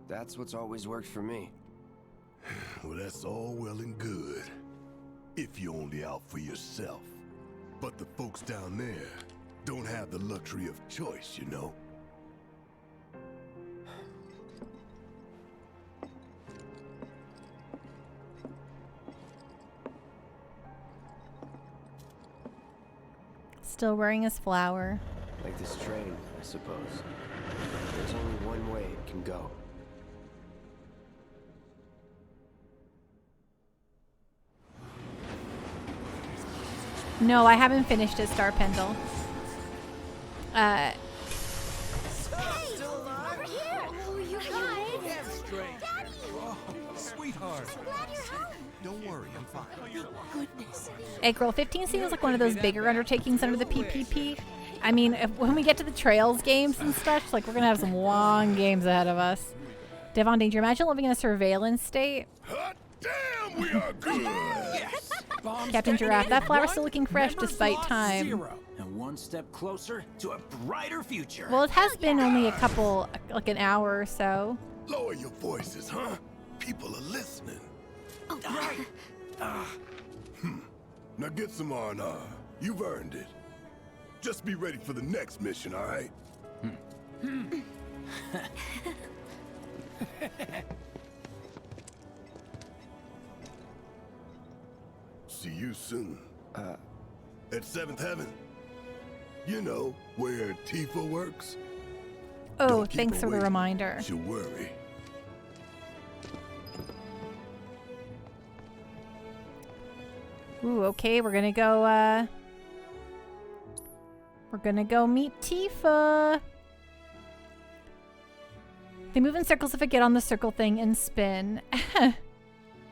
That's what's always worked for me. Well, that's all well and good. If you're only out for yourself. But the folks down there don't have the luxury of choice, you know? Still wearing his flower. Like this train, I suppose. There's only one way it can go. No, I haven't finished it, Star Pendle. Hey, over here! Oh, you guys! Daddy! Oh, sweetheart. I'm glad you're home. Don't worry, I'm fine. Goodness. Hey, girl, 15 seems like one of those bigger undertakings under the PPP. I mean, when we get to the Trails games and stuff, like we're gonna have some long games ahead of us. Devon Danger, imagine living in a surveillance state. Hot damn, we are good! Yes! Captain Giraffe, that flower's still looking fresh despite time. 0, and one step closer to a brighter future. Well, it has been only a couple, like an hour or so. Lower your voices, huh? People are listening. Oh, right. Now get some R&R. You've earned it. Just be ready for the next mission, all right? See you soon. At 7th Heaven. You know, where Tifa works. Oh, Don't keep thanks her for the waiting. reminder. She'll worry. Ooh, okay, we're gonna go meet Tifa. They move in circles if I get on the circle thing and spin.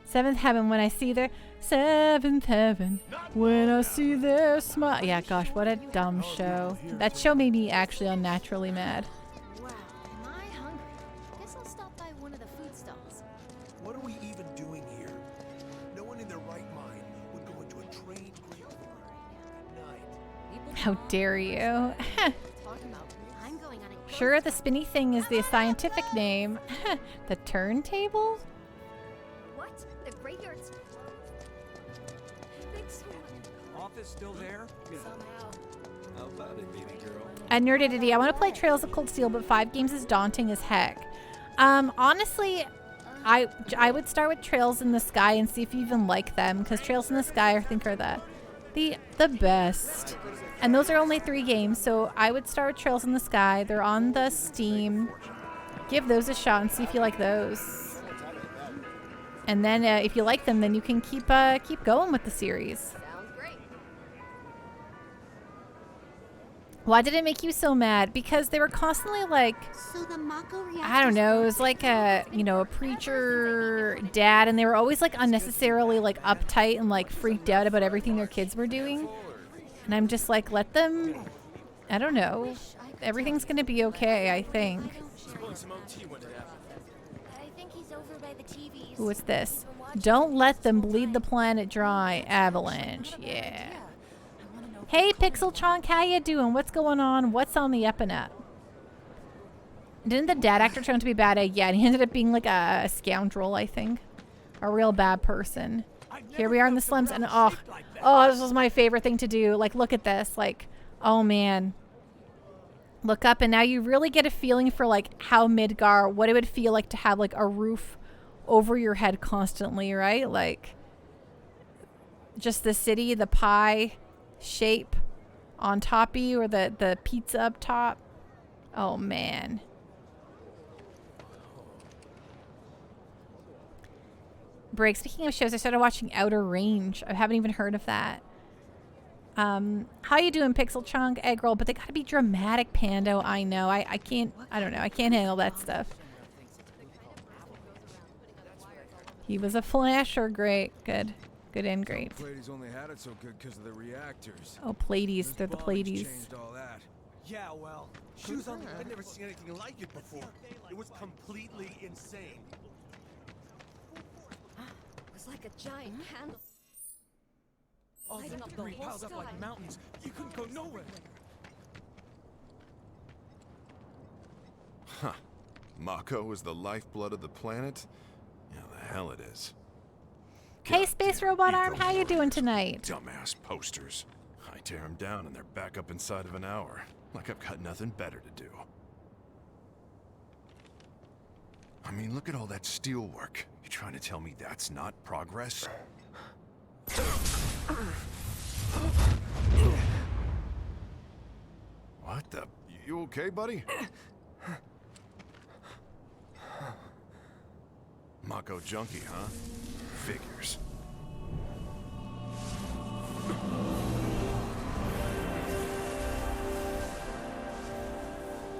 7th Heaven, when I see their 7th Heaven, when I see their smile. Yeah, gosh, what a dumb show. That show made me actually unnaturally mad. Wow, am I hungry? Guess I'll stop by one of the food stalls. What are we even doing here? No one in their right mind would go into a train graveyard at night. How dare you? I'm going on a Sure, the spinny thing is the scientific name. The turntable? What? The graveyard's closed. Thanks so much. Office still there? Somehow. How about it, baby girl? At Nerdidity, I want to play Trails of Cold Steel, but 5 games is daunting as heck. Honestly, I would start with Trails in the Sky and see if you even like them, because Trails in the Sky I think are the best. And those are only 3 games, so I would start with Trails in the Sky. They're on the Steam. Give those a shot and see if you like those. And then if you like them, then you can keep going with the series. Sounds great. Why did it make you so mad? Because they were constantly like, So the Mako reactor. I don't know, it was like a preacher dad, and they were always like unnecessarily like uptight and like freaked out about everything their kids were doing. And I'm just like, let them, I don't know. Everything's gonna be okay, I think. I think he's over by the TVs. Ooh, what's this? Don't let them bleed the planet dry. Avalanche. Yeah. Hey, Pixeltrunk, how you doing? What's going on? What's on the up and up? Didn't the dad actor turn out to be bad? Yeah, and he ended up being like a scoundrel, I think. A real bad person. Here we are in the slums, and oh, this was my favorite thing to do. Like, look at this. Like, oh man. look up, and now you really get a feeling for like how Midgar, what it would feel like to have like a roof over your head constantly, right? Like just the city, the pie shape on top of you, or the pizza up top. Oh man. Break. Speaking of shows, I started watching Outer Range. I haven't even heard of that. How you doing, Pixel Chunk, Egg Roll? But they gotta be dramatic, Pando. I know. I can't. I don't know. I can't handle that stuff. He was a flasher. Great. Good. Good and great. Pleiades only had it so good because of the reactors. Oh, Pleiades. They're the Pleiades. Changed all that. Yeah, well, shoes on. I've never seen anything like it before. It was completely insane. It was like a giant candle. All the debris piled up like mountains. You couldn't go nowhere. Huh. Mako is the lifeblood of the planet? Yeah, the hell it is. Hey, Space Robot Arm, how you doing tonight? Dumbass posters. I tear them down and they're back up inside of an hour. Like I've got nothing better to do. I mean, look at all that steel work. You trying to tell me that's not progress? What the? You okay, buddy? Mako junkie, huh? Figures.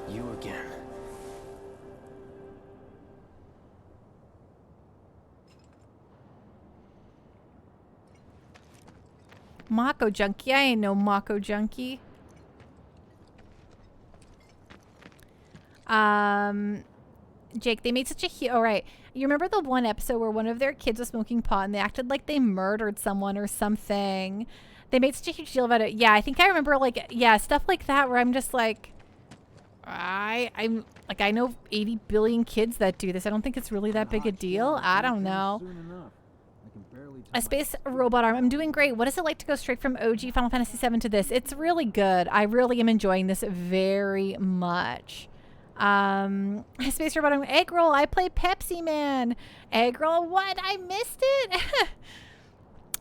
You again. Mako junkie. I ain't no Mako junkie. Jake, they made such a huge... Oh, right. You remember the one episode where one of their kids was smoking pot and they acted like they murdered someone or something? They made such a huge deal about it. Yeah, I think I remember, like, yeah, stuff like that where I'm just like... I'm like, I know 80 billion kids that do this. I don't think it's really that big a deal. I don't know. A Space Robot Arm. I'm doing great. What is it like to go straight from OG Final Fantasy VII to this? It's really good. I really am enjoying this very much. Space Robot Arm. Egg Roll. I play Pepsi Man. Egg Roll. What? I missed it.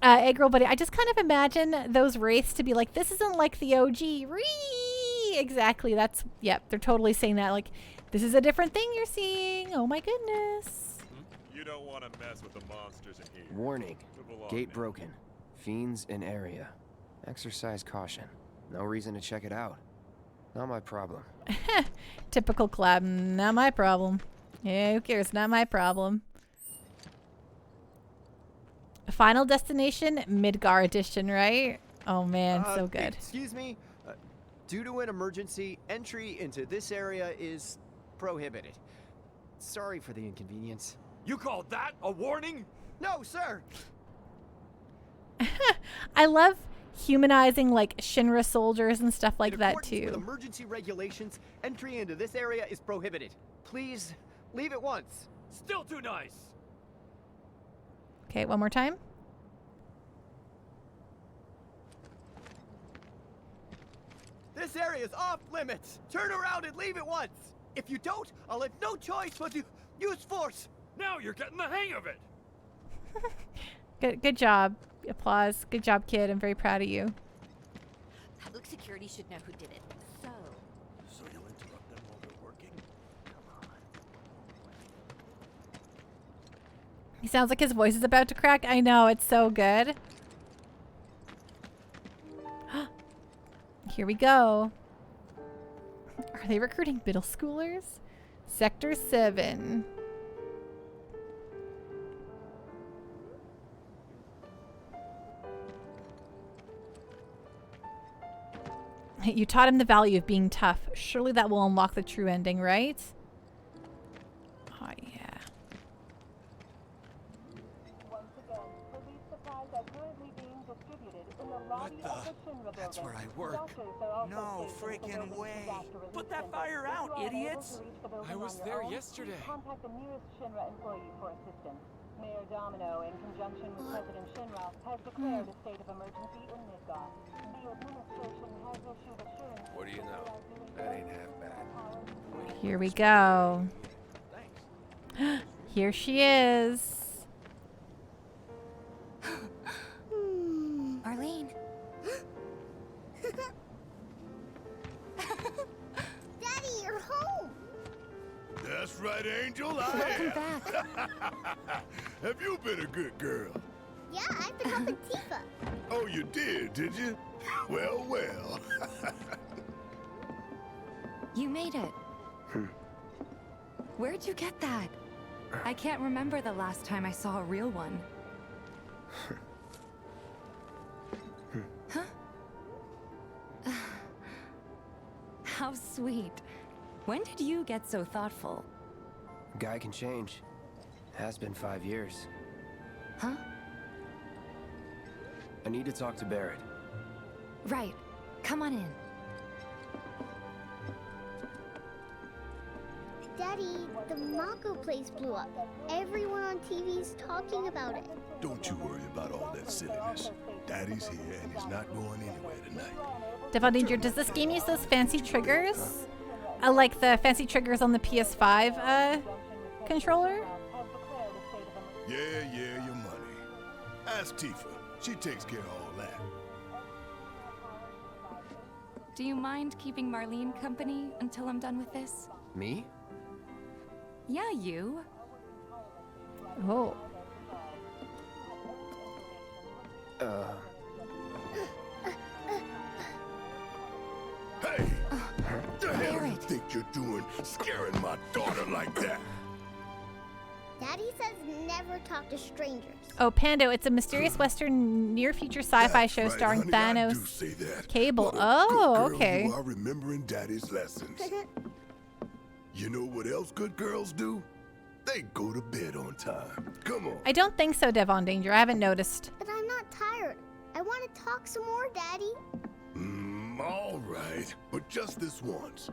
Egg Roll, buddy. I just kind of imagine those wraiths to be like, this isn't like the OG. Exactly. That's, yep. They're totally saying that. Like, this is a different thing you're seeing. Oh my goodness. You don't want to mess with the monsters in here. Warning. Gate broken. Fiends in area. Exercise caution. No reason to check it out. Not my problem. Typical collab. Not my problem. Yeah, who cares? Not my problem. Final Destination Midgar Edition, right? Oh man, so good. Excuse me. Due to an emergency, entry into this area is prohibited. Sorry for the inconvenience. You called that a warning? No, sir. I love humanizing like Shinra soldiers and stuff like that too. With emergency regulations, entry into this area is prohibited. Please leave at once. Still too nice. Okay, one more time. This area is off limits. Turn around and leave at once. If you don't, I'll have no choice but to use force. Now you're getting the hang of it. Good job. Applause. Good job, kid. I'm very proud of you. Public security should know who did it. So you'll interrupt them while they're working? Come on. He sounds like his voice is about to crack. I know. It's so good. Here we go. Are they recruiting middle schoolers? Sector 7. You taught him the value of being tough. Surely that will unlock the true ending, right? Oh, yeah. Once again, police supplies are currently being distributed in the lobby of the Shinra That's building. where I work. Doctors are also No stationed at the freaking building's way. disaster relief Put that center. fire If out, you are unable idiots. to reach the building I was on your there own, yesterday. please contact the nearest Shinra employee for assistance. Mayor Domino, in conjunction with President Shinra, has declared a state of emergency in Midgar. The administration has issued assurance. What do you know? That ain't half bad. Here we go. Here she is. Arlene. Daddy, you're home. That's right, Angel. I Welcome am. back. Have you been a good girl? Yeah, I've been helping Tifa. Oh, you did you? Well, well. You made it. Where'd you get that? I can't remember the last time I saw a real one. Huh? How sweet. When did you get so thoughtful? Guy can change. Has been 5 years. Huh? I need to talk to Barrett. Right. Come on in. Daddy, the Mako place blew up. Everyone on TV's talking about it. Don't you worry about all that silliness. Daddy's here and he's not going anywhere tonight. Devon Danger, does this game use those fancy triggers? Like the fancy triggers on the PS5 controller? Yeah, your money. Ask Tifa. She takes care of all that. Do you mind keeping Marlene company until I'm done with this? Me? Yeah, you. Oh. Hey! What the hell you think you're doing, scaring my daughter like that? Daddy says never talk to strangers. Oh, Pando, it's a mysterious Western near-future sci-fi show starring honey, I do Thanos. say that. Cable. What a Oh, good girl okay. You are remembering Daddy's lessons. You know what else good girls do? They go to bed on time. Come on. I don't think so, Devon Danger. I haven't noticed. But I'm not tired. I want to talk some more, Daddy. All right, but just this once.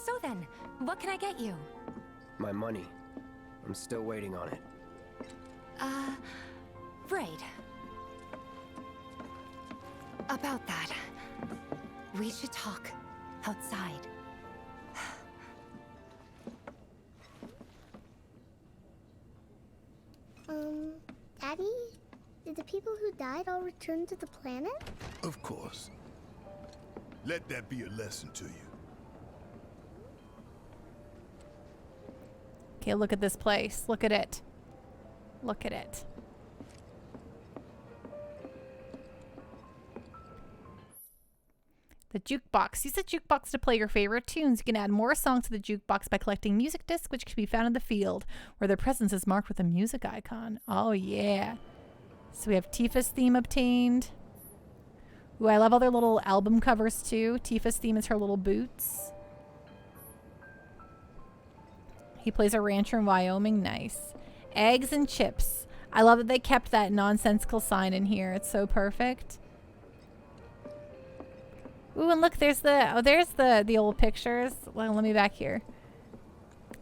So then, what can I get you? My money. I'm still waiting on it. Right. About that, we should talk outside. Daddy? Did the people who died all return to the planet? Of course. Let that be a lesson to you. Okay, look at this place. Look at it. Look at it. The jukebox. Use the jukebox to play your favorite tunes. You can add more songs to the jukebox by collecting music discs, which can be found in the field, where their presence is marked with a music icon. Oh, yeah. So we have Tifa's theme obtained. Ooh, I love all their little album covers, too. Tifa's theme is her little boots. He plays a rancher in Wyoming. Nice. Eggs and chips. I love that they kept that nonsensical sign in here. It's so perfect. Ooh, and look, there's the old pictures. Well, let me back here.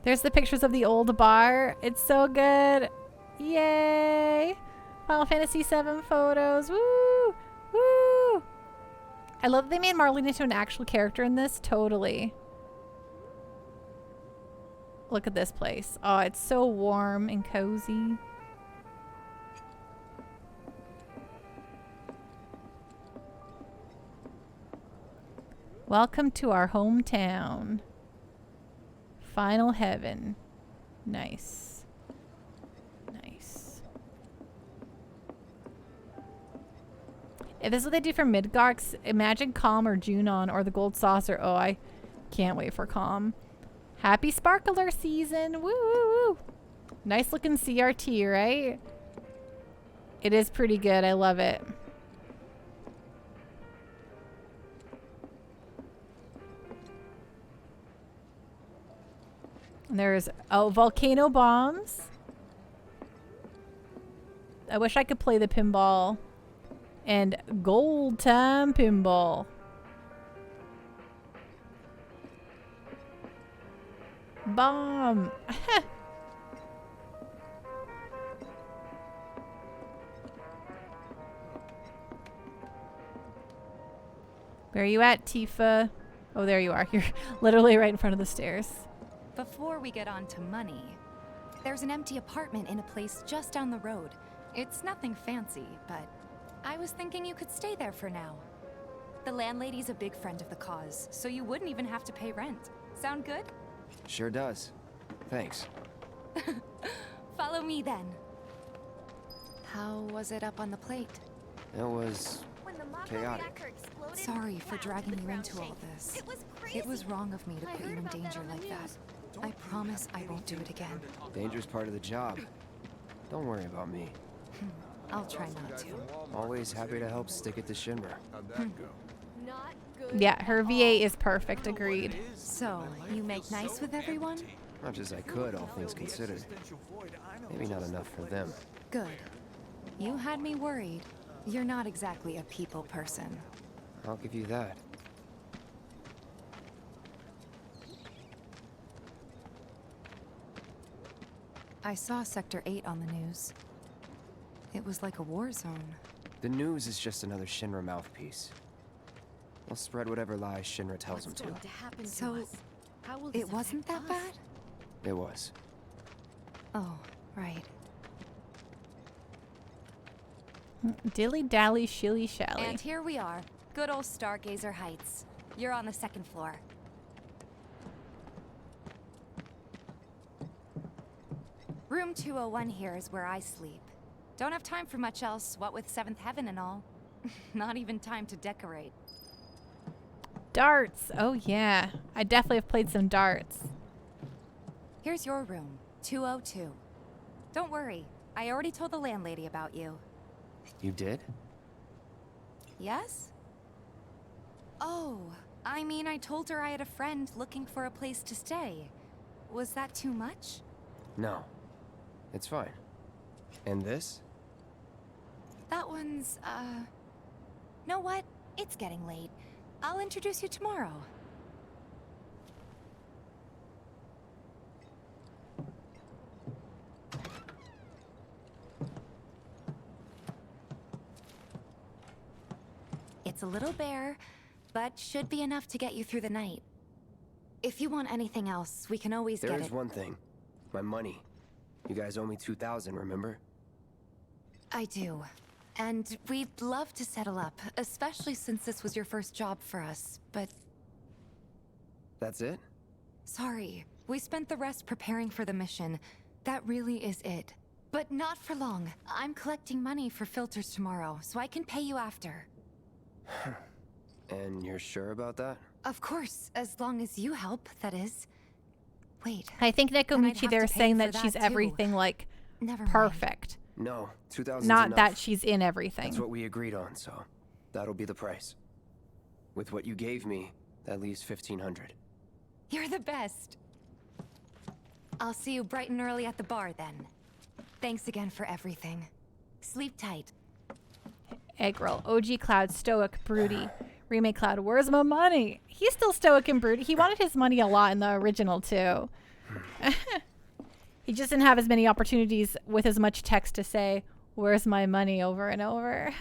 There's the pictures of the old bar. It's so good. Yay! Final Fantasy VII photos. Woo! Woo! I love that they made Marlene into an actual character in this. Totally. Look at this place. Oh, it's so warm and cozy. Welcome to our hometown. Final heaven. Nice. Nice. If this is what they do for Midgar, imagine Calm or Junon or the Gold Saucer. Oh, I can't wait for Calm. Happy Sparkler season. Woo, woo, woo. Nice looking CRT, right? It is pretty good. I love it. And there's volcano bombs. I wish I could play the pinball. And gold time pinball. Bomb. Where are you at, Tifa? Oh, there you are. You're literally right in front of the stairs. Before we get on to money, there's an empty apartment in a place just down the road. It's nothing fancy, but I was thinking you could stay there for now. The landlady's a big friend of the cause, so you wouldn't even have to pay rent. Sound good? Sure does. Thanks. Follow me then. How was it up on the plate? It was chaotic. Sorry for dragging you into all this. It was wrong of me to put you in danger like that. I promise I won't do it again. Danger's part of the job. Don't worry about me. I'll try not to. Always happy to help stick it to Shinra. Yeah, her VA is perfect. Agreed. So, you make nice with everyone? Much as I could, all things considered. Maybe not enough for them. Good. You had me worried. You're not exactly a people person. I'll give you that. I saw Sector 8 on the news. It was like a war zone. The news is just another Shinra mouthpiece. They'll spread whatever lies Shinra tells them to. So, it wasn't that bad? It was. Oh, right. Dilly-dally, shilly-shally. And here we are. Good old Stargazer Heights. You're on the second floor. Room 201 here is where I sleep. Don't have time for much else, what with 7th Heaven and all. Not even time to decorate. Darts. Oh, yeah. I definitely have played some darts. Here's your room, 202. Don't worry, I already told the landlady about you. You did? Yes? Oh, I mean, I told her I had a friend looking for a place to stay. Was that too much? No. It's fine. And this? That one's, know what? It's getting late. I'll introduce you tomorrow. It's a little bare, but should be enough to get you through the night. If you want anything else, we can always get it. There is one thing. My money. You guys owe me 2,000, remember? I do. And we'd love to settle up, especially since this was your first job for us, but... That's it? Sorry. We spent the rest preparing for the mission. That really is it. But not for long. I'm collecting money for filters tomorrow, so I can pay you after. And you're sure about that? Of course, as long as you help, that is. Wait. I think Nekomichi there is saying that she's too. everything, like, Never perfect. No, 2,000. Not enough. that she's in everything. That's what we agreed on, so that'll be the price. With what you gave me, that leaves 1,500. You're the best. I'll see you bright and early at the bar then. Thanks again for everything. Sleep tight. Egg roll. OG Cloud, stoic, broody. Remake Cloud, where's my money? He's still stoic and broody. He wanted his money a lot in the original too. He just didn't have as many opportunities with as much text to say, where's my money over and over.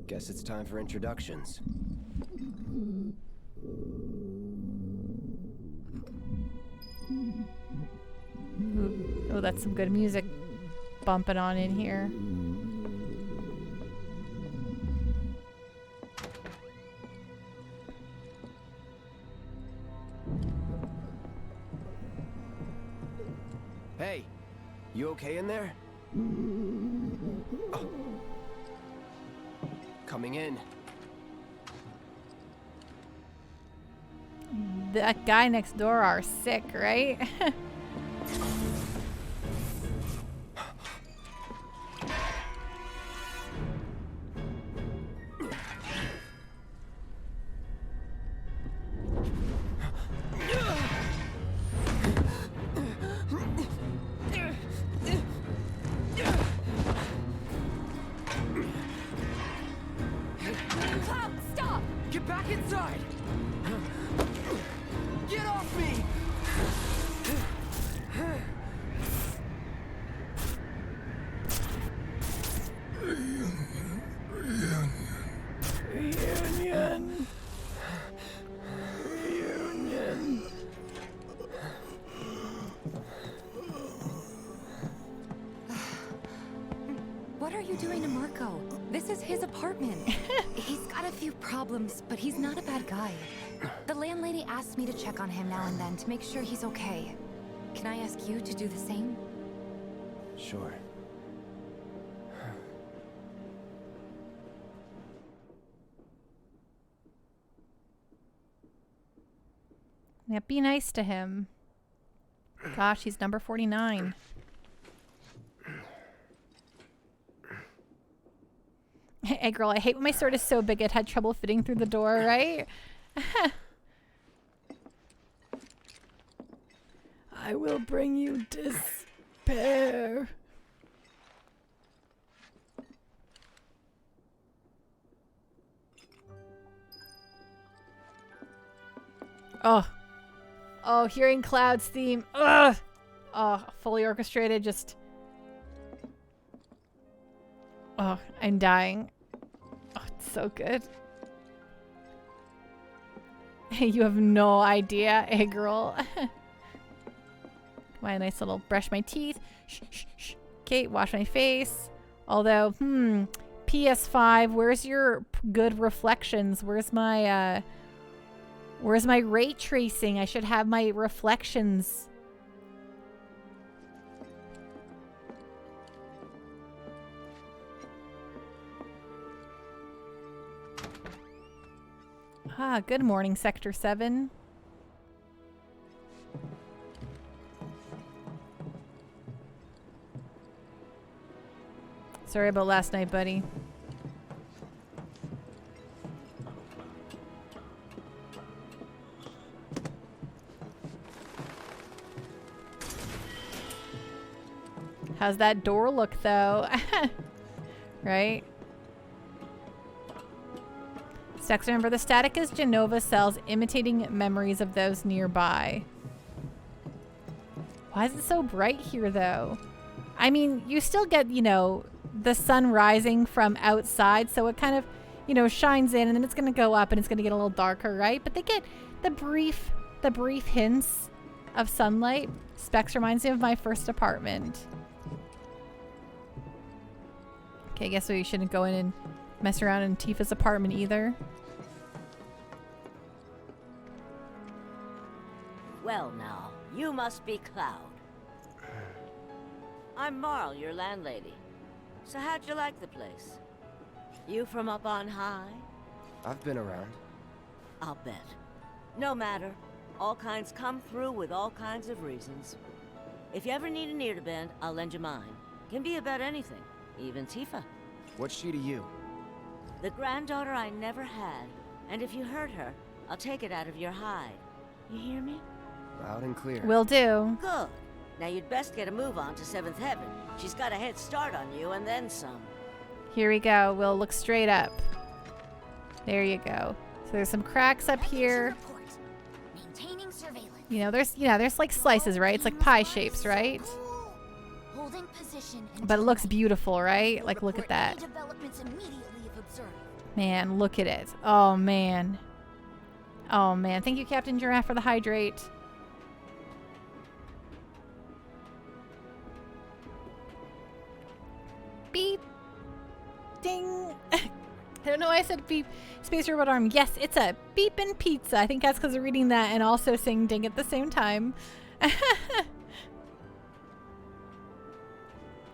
Guess it's time for introductions. Oh, that's some good music bumping on in here. Hey, you okay in there? Oh. Coming in. That guy next door are sick, right? Cloud, stop! Get back inside! Get off me! What are you doing to Marco? This is his apartment. He's got a few problems, but he's not a bad guy. The landlady asked me to check on him now and then to make sure he's okay. Can I ask you to do the same? Sure. Yeah, be nice to him. Gosh, he's number 49. Hey, girl, I hate when my sword is so big it had trouble fitting through the door, right? I will bring you despair. Oh. Oh, hearing Cloud's theme. Ugh. Oh, fully orchestrated, just... Oh, I'm dying. Oh, it's so good. Hey, you have no idea, eh, girl? My nice little brush my teeth. Shh, shh, shh. Okay, wash my face. Although, PS5, where's your good reflections? Where's my ray tracing? I should have my reflections. Ah, good morning, Sector 7. Sorry about last night, buddy. How's that door look, though? Right? Sex, remember, the static is Genova cells imitating memories of those nearby. Why is it so bright here, though? I mean, you still get, you know, the sun rising from outside, so it kind of, you know, shines in, and then it's going to go up and it's going to get a little darker, right? But they get the brief hints of sunlight. Specs reminds me of my first apartment. Okay, I guess we shouldn't go in and mess around in Tifa's apartment either. Well now, you must be Cloud. I'm Marl, your landlady. So how'd you like the place? You from up on high? I've been around. I'll bet. No matter. All kinds come through with all kinds of reasons. If you ever need an ear to bend, I'll lend you mine. Can be about anything, even Tifa. What's she to you? The granddaughter I never had. And if you hurt her, I'll take it out of your hide. You hear me? Loud and clear. Will do. Good. Now you'd best get a move on to 7th Heaven. She's got a head start on you and then some. Here we go. We'll look straight up. There you go. So there's some cracks up here. Maintaining surveillance. You know, there's like slices, right? It's like pie shapes, right? Holding position. But it looks beautiful, right? Like, look at that. Developments immediately if observed. Man, look at it. Oh, man. Oh, man. Thank you, Captain Giraffe, for the hydrate. Beep. Ding. I don't know why I said beep. Space Robot Arm. Yes, it's a beepin' pizza. I think that's because of reading that and also saying ding at the same time.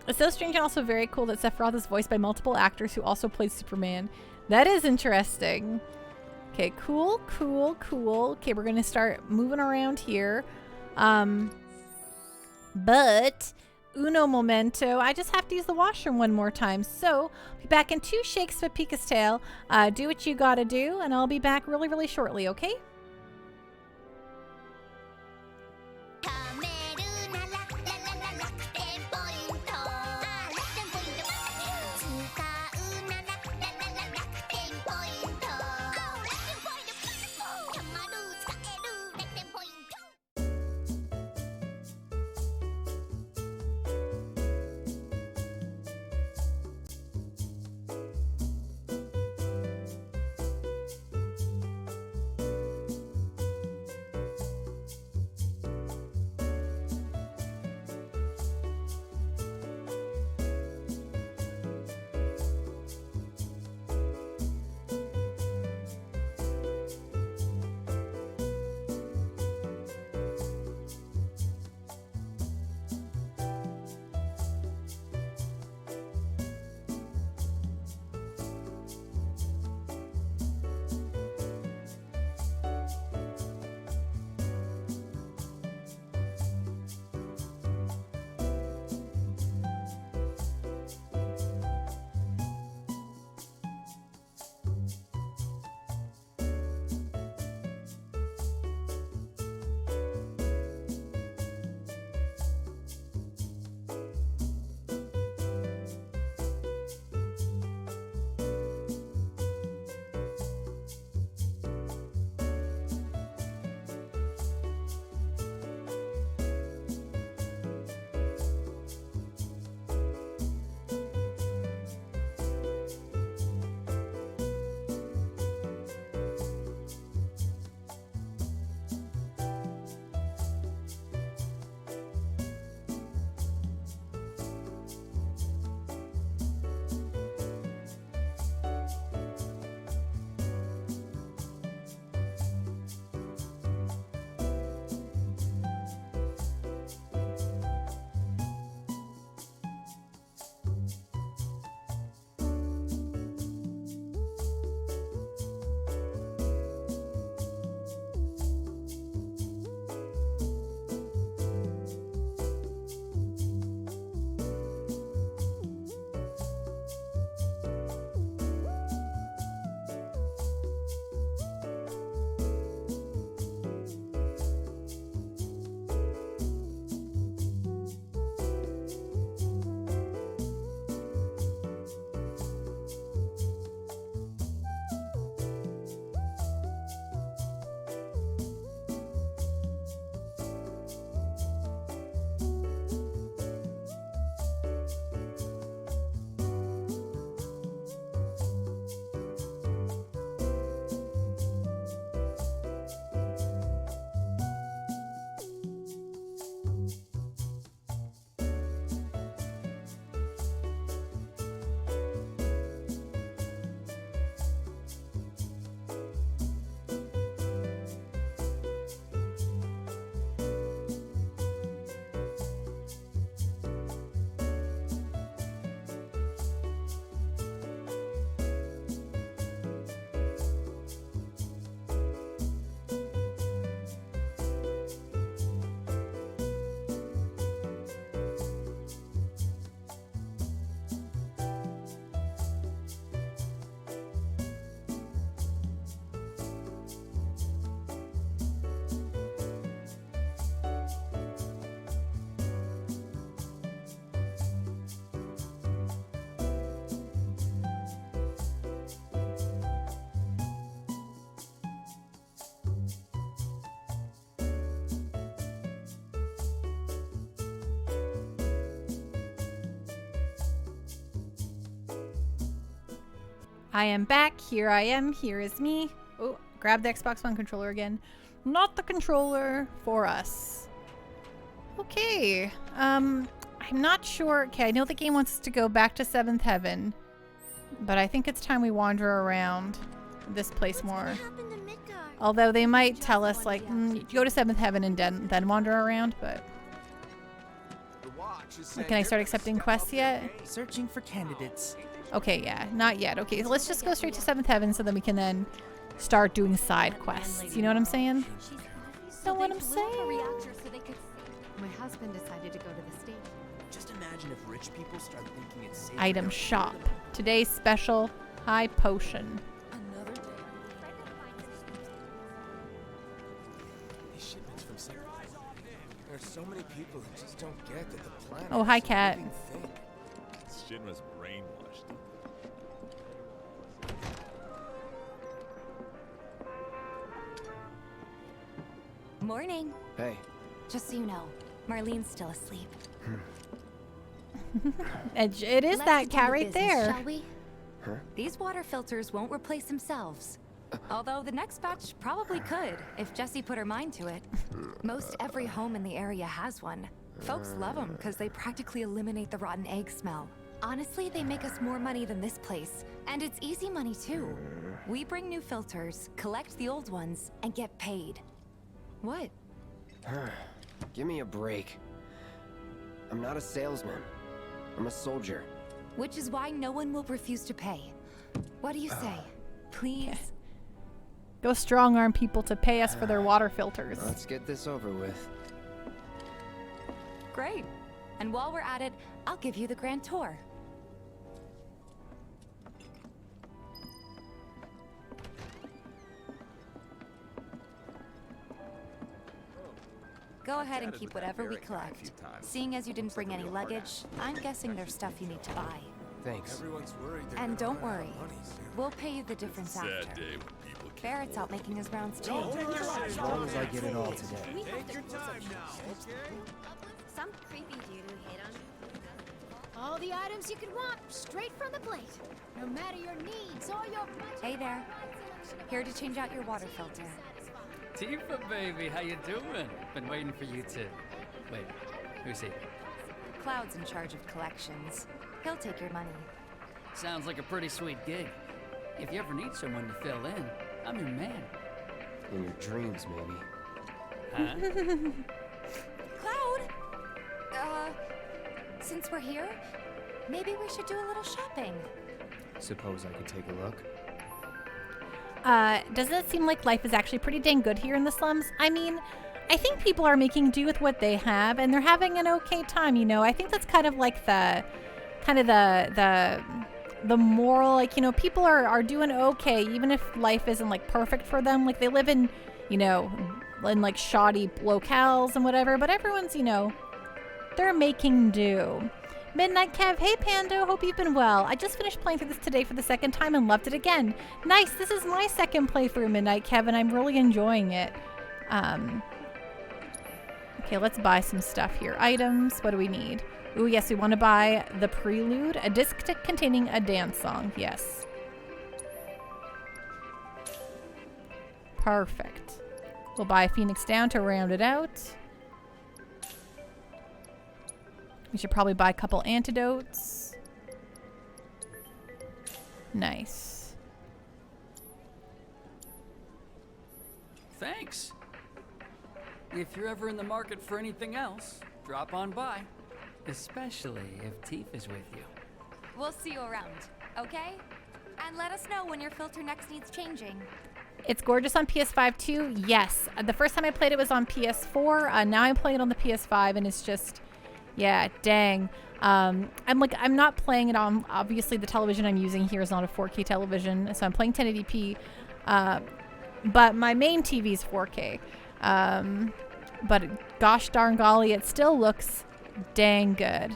It's so strange and also very cool that Sephiroth is voiced by multiple actors who also played Superman. That is interesting. Okay, cool, cool, cool. Okay, we're going to start moving around here. But uno momento, I just have to use the washroom one more time. So, I'll be back in 2 shakes of Pika's tail. Do what you gotta do, and I'll be back really, really shortly, okay? I am back. Here I am. Here is me. Oh, grab the Xbox One controller again. Not the controller for us. Okay. I'm not sure. Okay, I know the game wants us to go back to 7th Heaven, but I think it's time we wander around this place more. Although they might tell us, like, go to 7th Heaven and then wander around, but... Can I start accepting quests yet? Searching for candidates. Okay, yeah. Not yet. Okay, so let's just go straight to 7th Heaven so then we can then start doing side quests. You know what I'm saying? Know what I'm saying? My husband decided to go to the station. Just imagine if rich people start thinking it's safe. Item shop. Today's special high potion. Another day. These shipments from Sarah. There's so many people who just don't get that the planet. Oh, hi, Cat. Shinra's brainwashed. Morning. Hey. Just so you know, Marlene's still asleep. It is that cat right there. Shall we? Huh? These water filters won't replace themselves. Although the next batch probably could, if Jessie put her mind to it. Most every home in the area has one. Folks love them because they practically eliminate the rotten egg smell. Honestly, they make us more money than this place. And it's easy money too. We bring new filters, collect the old ones, and get paid. What? Give me a break. I'm not a salesman. I'm a soldier. Which is why no one will refuse to pay. What do you say? Please? Okay. Go strong arm people to pay us for their water filters. Let's get this over with. Great. And while we're at it, I'll give you the grand tour. Go ahead and keep whatever we collect. Seeing as you didn't bring any luggage, I'm guessing there's stuff you need to buy. Thanks. Everyone's worried. And don't worry, we'll pay you the difference after. Barrett's out making his rounds too. As long as I get it all today. Take your time now, okay? Some creepy dude who hit on me. All the items you could want, straight from the plate. No matter your needs or your budget. Hey there. Here to change out your water filter. Tifa, baby, how you doing? Been waiting for you to... Wait, who's he? Cloud's in charge of collections. He'll take your money. Sounds like a pretty sweet gig. If you ever need someone to fill in, I'm your man. In your dreams, maybe. Huh? Cloud! Since we're here, maybe we should do a little shopping. Suppose I could take a look? Doesn't it seem like life is actually pretty dang good here in the slums? I mean, I think people are making do with what they have, and they're having an okay time, you know? I think that's kind of like the moral, like, you know, people are doing okay, even if life isn't, like, perfect for them. Like, they live in, you know, in, like, shoddy locales and whatever, but everyone's, you know, they're making do. Midnight Kev, hey Pando, hope you've been well. I just finished playing through this today for the second time and loved it again. Nice, this is my second playthrough, Midnight Kev, and I'm really enjoying it. Okay, let's buy some stuff here. Items, what do we need? Ooh, yes, we want to buy the Prelude, a disc containing a dance song, yes. Perfect. We'll buy Phoenix Down to round it out. We should probably buy a couple antidotes. Nice. Thanks. If you're ever in the market for anything else, drop on by. Especially if Tifa's with you. We'll see you around, okay? And let us know when your filter next needs changing. It's gorgeous on PS5 too. Yes. The first time I played it was on PS4. Now I'm playing it on the PS5 and it's just... Yeah, dang. I'm not playing it on, obviously the television I'm using here is not a 4K television, so I'm playing 1080p, but my main TV is 4K. But gosh darn golly, it still looks dang good.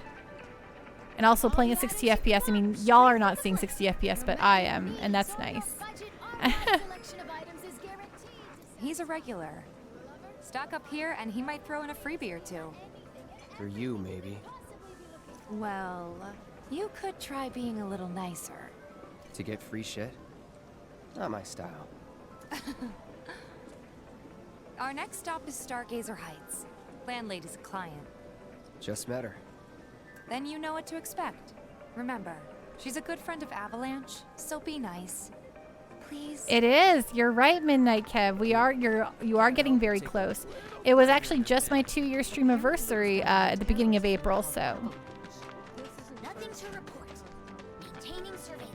And also playing at 60 FPS, I mean, y'all are not seeing 60 FPS, but I am, and that's nice. He's a regular. Stock up here and he might throw in a freebie or two. For you, maybe. Well, you could try being a little nicer. To get free shit? Not my style. Our next stop is Stargazer Heights. Landlady's a client. Just met her. Then you know what to expect. Remember, she's a good friend of Avalanche, so be nice. Please. It is. You're right, Midnight Kev. You are getting very close. It was actually just my 2-year streamiversary at the beginning of April, so. Nothing to report. Maintaining surveillance.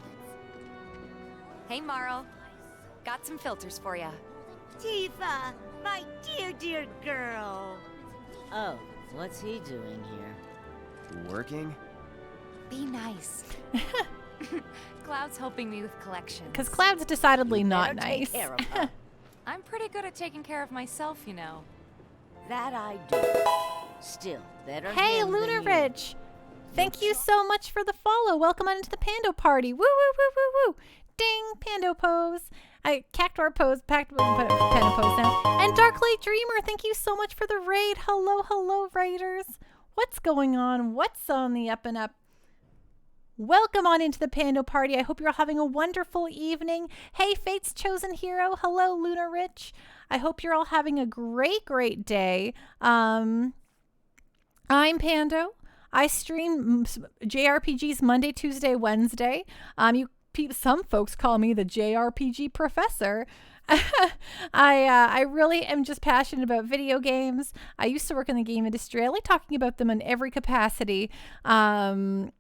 Hey, Marl. Got some filters for ya. Tifa, my dear, dear girl. Oh, what's he doing here? Working? Be nice. Cloud's helping me with collections. Because Cloud's decidedly not Better take nice. care of her. I'm pretty good at taking care of myself, you know. That I do. Still, better Hey, him than Lunar you. Rich. Thank you so much for the follow. Welcome on into the Pando party. Woo, woo, woo, woo, woo. Ding, Pando pose. Cactuar pose, Pando pose now. And Darklight Dreamer, thank you so much for the raid. Hello, hello, raiders. What's going on? What's on the up and up? Welcome on into the Pando party. I hope you're all having a wonderful evening. Hey, Fate's Chosen Hero. Hello, Lunar Rich. I hope you're all having a great, great day. I'm Pando. I stream JRPGs Monday, Tuesday, Wednesday. Some folks call me the JRPG professor. I really am just passionate about video games. I used to work in the game industry. I like talking about them in every capacity. And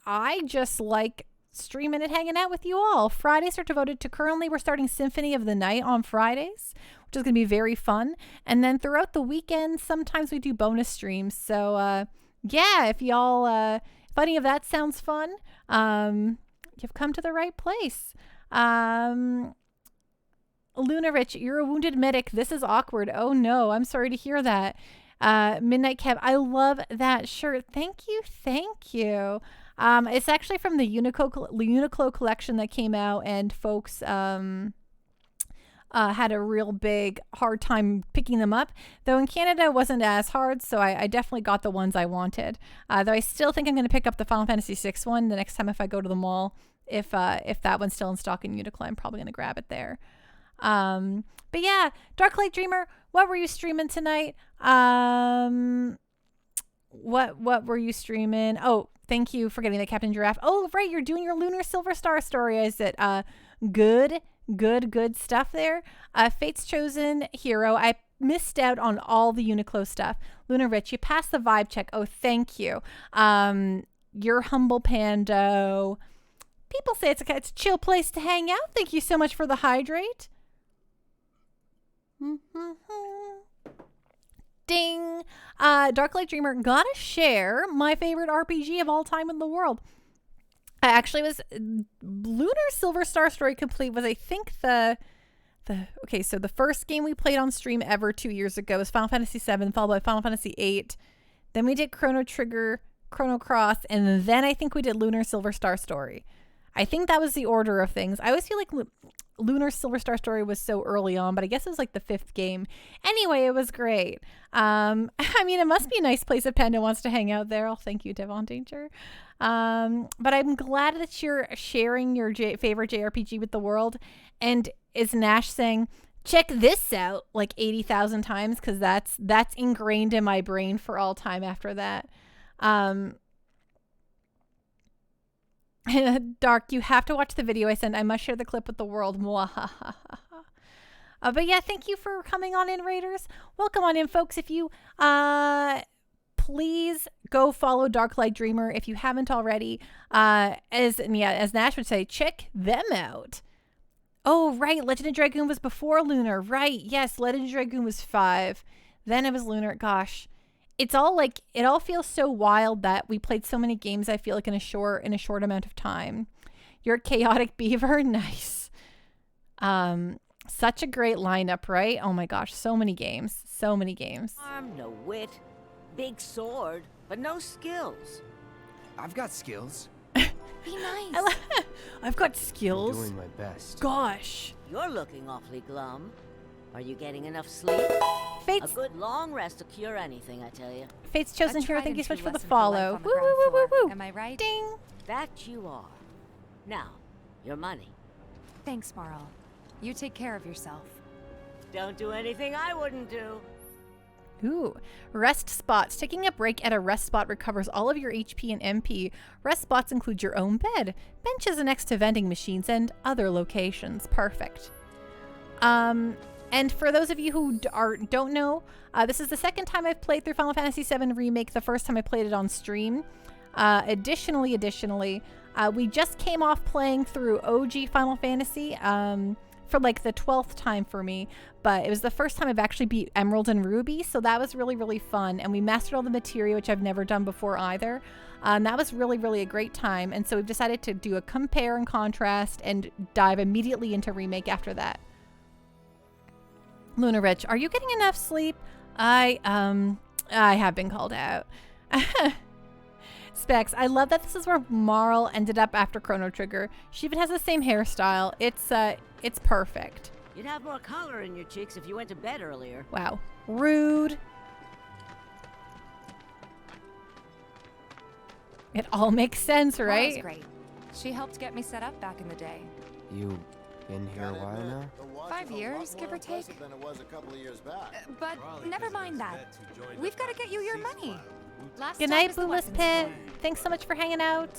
I just like streaming and hanging out with you all. Fridays are devoted to, currently we're starting Symphony of the Night on Fridays, which is going to be very fun. And then throughout the weekend, sometimes we do bonus streams. So yeah, if y'all, if any of that sounds fun, you've come to the right place. Luna Rich, you're a wounded medic. This is awkward. Oh no, I'm sorry to hear that. Midnight Kev, I love that shirt. Thank you, thank you. It's actually from the Uniqlo collection that came out, and folks had a real big hard time picking them up. Though in Canada it wasn't as hard, so I definitely got the ones I wanted. Though I still think I'm going to pick up the Final Fantasy VI one the next time if I go to the mall. If that one's still in stock in Uniqlo, I'm probably going to grab it there. But yeah, Darklight Dreamer, what were you streaming tonight? What were you streaming? Oh, thank you for getting the Captain Giraffe. Oh, right, you're doing your Lunar Silver Star story. Is it good stuff there? Fate's Chosen Hero. I missed out on all the Uniqlo stuff. Lunar Rich, you passed the vibe check. Oh, thank you. Your humble Pando. People say it's a chill place to hang out. Thank you so much for the hydrate. Ding. Darklight Dreamer, gotta share my favorite RPG of all time in the world. I actually was Lunar Silver Star Story Complete was, I think, okay, so the first game we played on stream ever 2 years ago was Final Fantasy VII, followed by Final Fantasy VIII. Then we did Chrono Trigger, Chrono Cross, and then I think we did Lunar Silver Star Story. I think that was the order of things. I always feel like Lunar Silver Star Story was so early on, but I guess it was like the 5th game. Anyway, it was great. I mean, it must be a nice place if Panda wants to hang out there. Oh, thank you, Devon Danger. But I'm glad that you're sharing your favorite JRPG with the world. And is Nash saying, check this out like 80,000 times? Because that's ingrained in my brain for all time after that. Dark, you have to watch the video I sent. I must share the clip with the world. But yeah, thank you for coming on in, Raiders. Welcome on in, folks. If you please go follow Darklight Dreamer if you haven't already. As Nash would say, check them out. Oh, right. Legend of Dragoon was before Lunar. Right. Yes, Legend of Dragoon was 5. Then it was Lunar. Gosh. It's all like, it all feels so wild that we played so many games, I feel like, in a short amount of time. You're a chaotic beaver. Nice. Such a great lineup, right? Oh my gosh, so many games. So many games. Arm, no wit, big sword, but no skills. I've got skills. Be nice. I've got skills. I'm doing my best. Gosh. You're looking awfully glum. Are you getting enough sleep? A good long rest to cure anything, I tell you. Fate's Chosen Hero, thank you so much for the follow. Woo, woo, woo, woo, woo. Am I right? Ding. That you are. Now, your money. Thanks, Marl. You take care of yourself. Don't do anything I wouldn't do. Ooh, rest spots. Taking a break at a rest spot recovers all of your HP and MP. Rest spots include your own bed, benches next to vending machines, and other locations. Perfect. And for those of you who don't know, this is the second time I've played through Final Fantasy VII Remake. The first time I played it on stream. Additionally, we just came off playing through OG Final Fantasy for like the 12th time for me, but it was the first time I've actually beat Emerald and Ruby, so that was really, really fun. And we mastered all the materia, which I've never done before either. That was really, really a great time. And so we've decided to do a compare and contrast and dive immediately into Remake after that. Luna Rich, are you getting enough sleep? I have been called out. Specs, I love that this is where Marl ended up after Chrono Trigger. She even has the same hairstyle. It's perfect. You'd have more color in your cheeks if you went to bed earlier. Wow. Rude. It all makes sense, right? Marl's great. She helped get me set up back in the day. You been here a while now? 5 years, give or take. But never mind that. We've got to get you your money. Good night, Boomus Pit. Thanks so much for hanging out.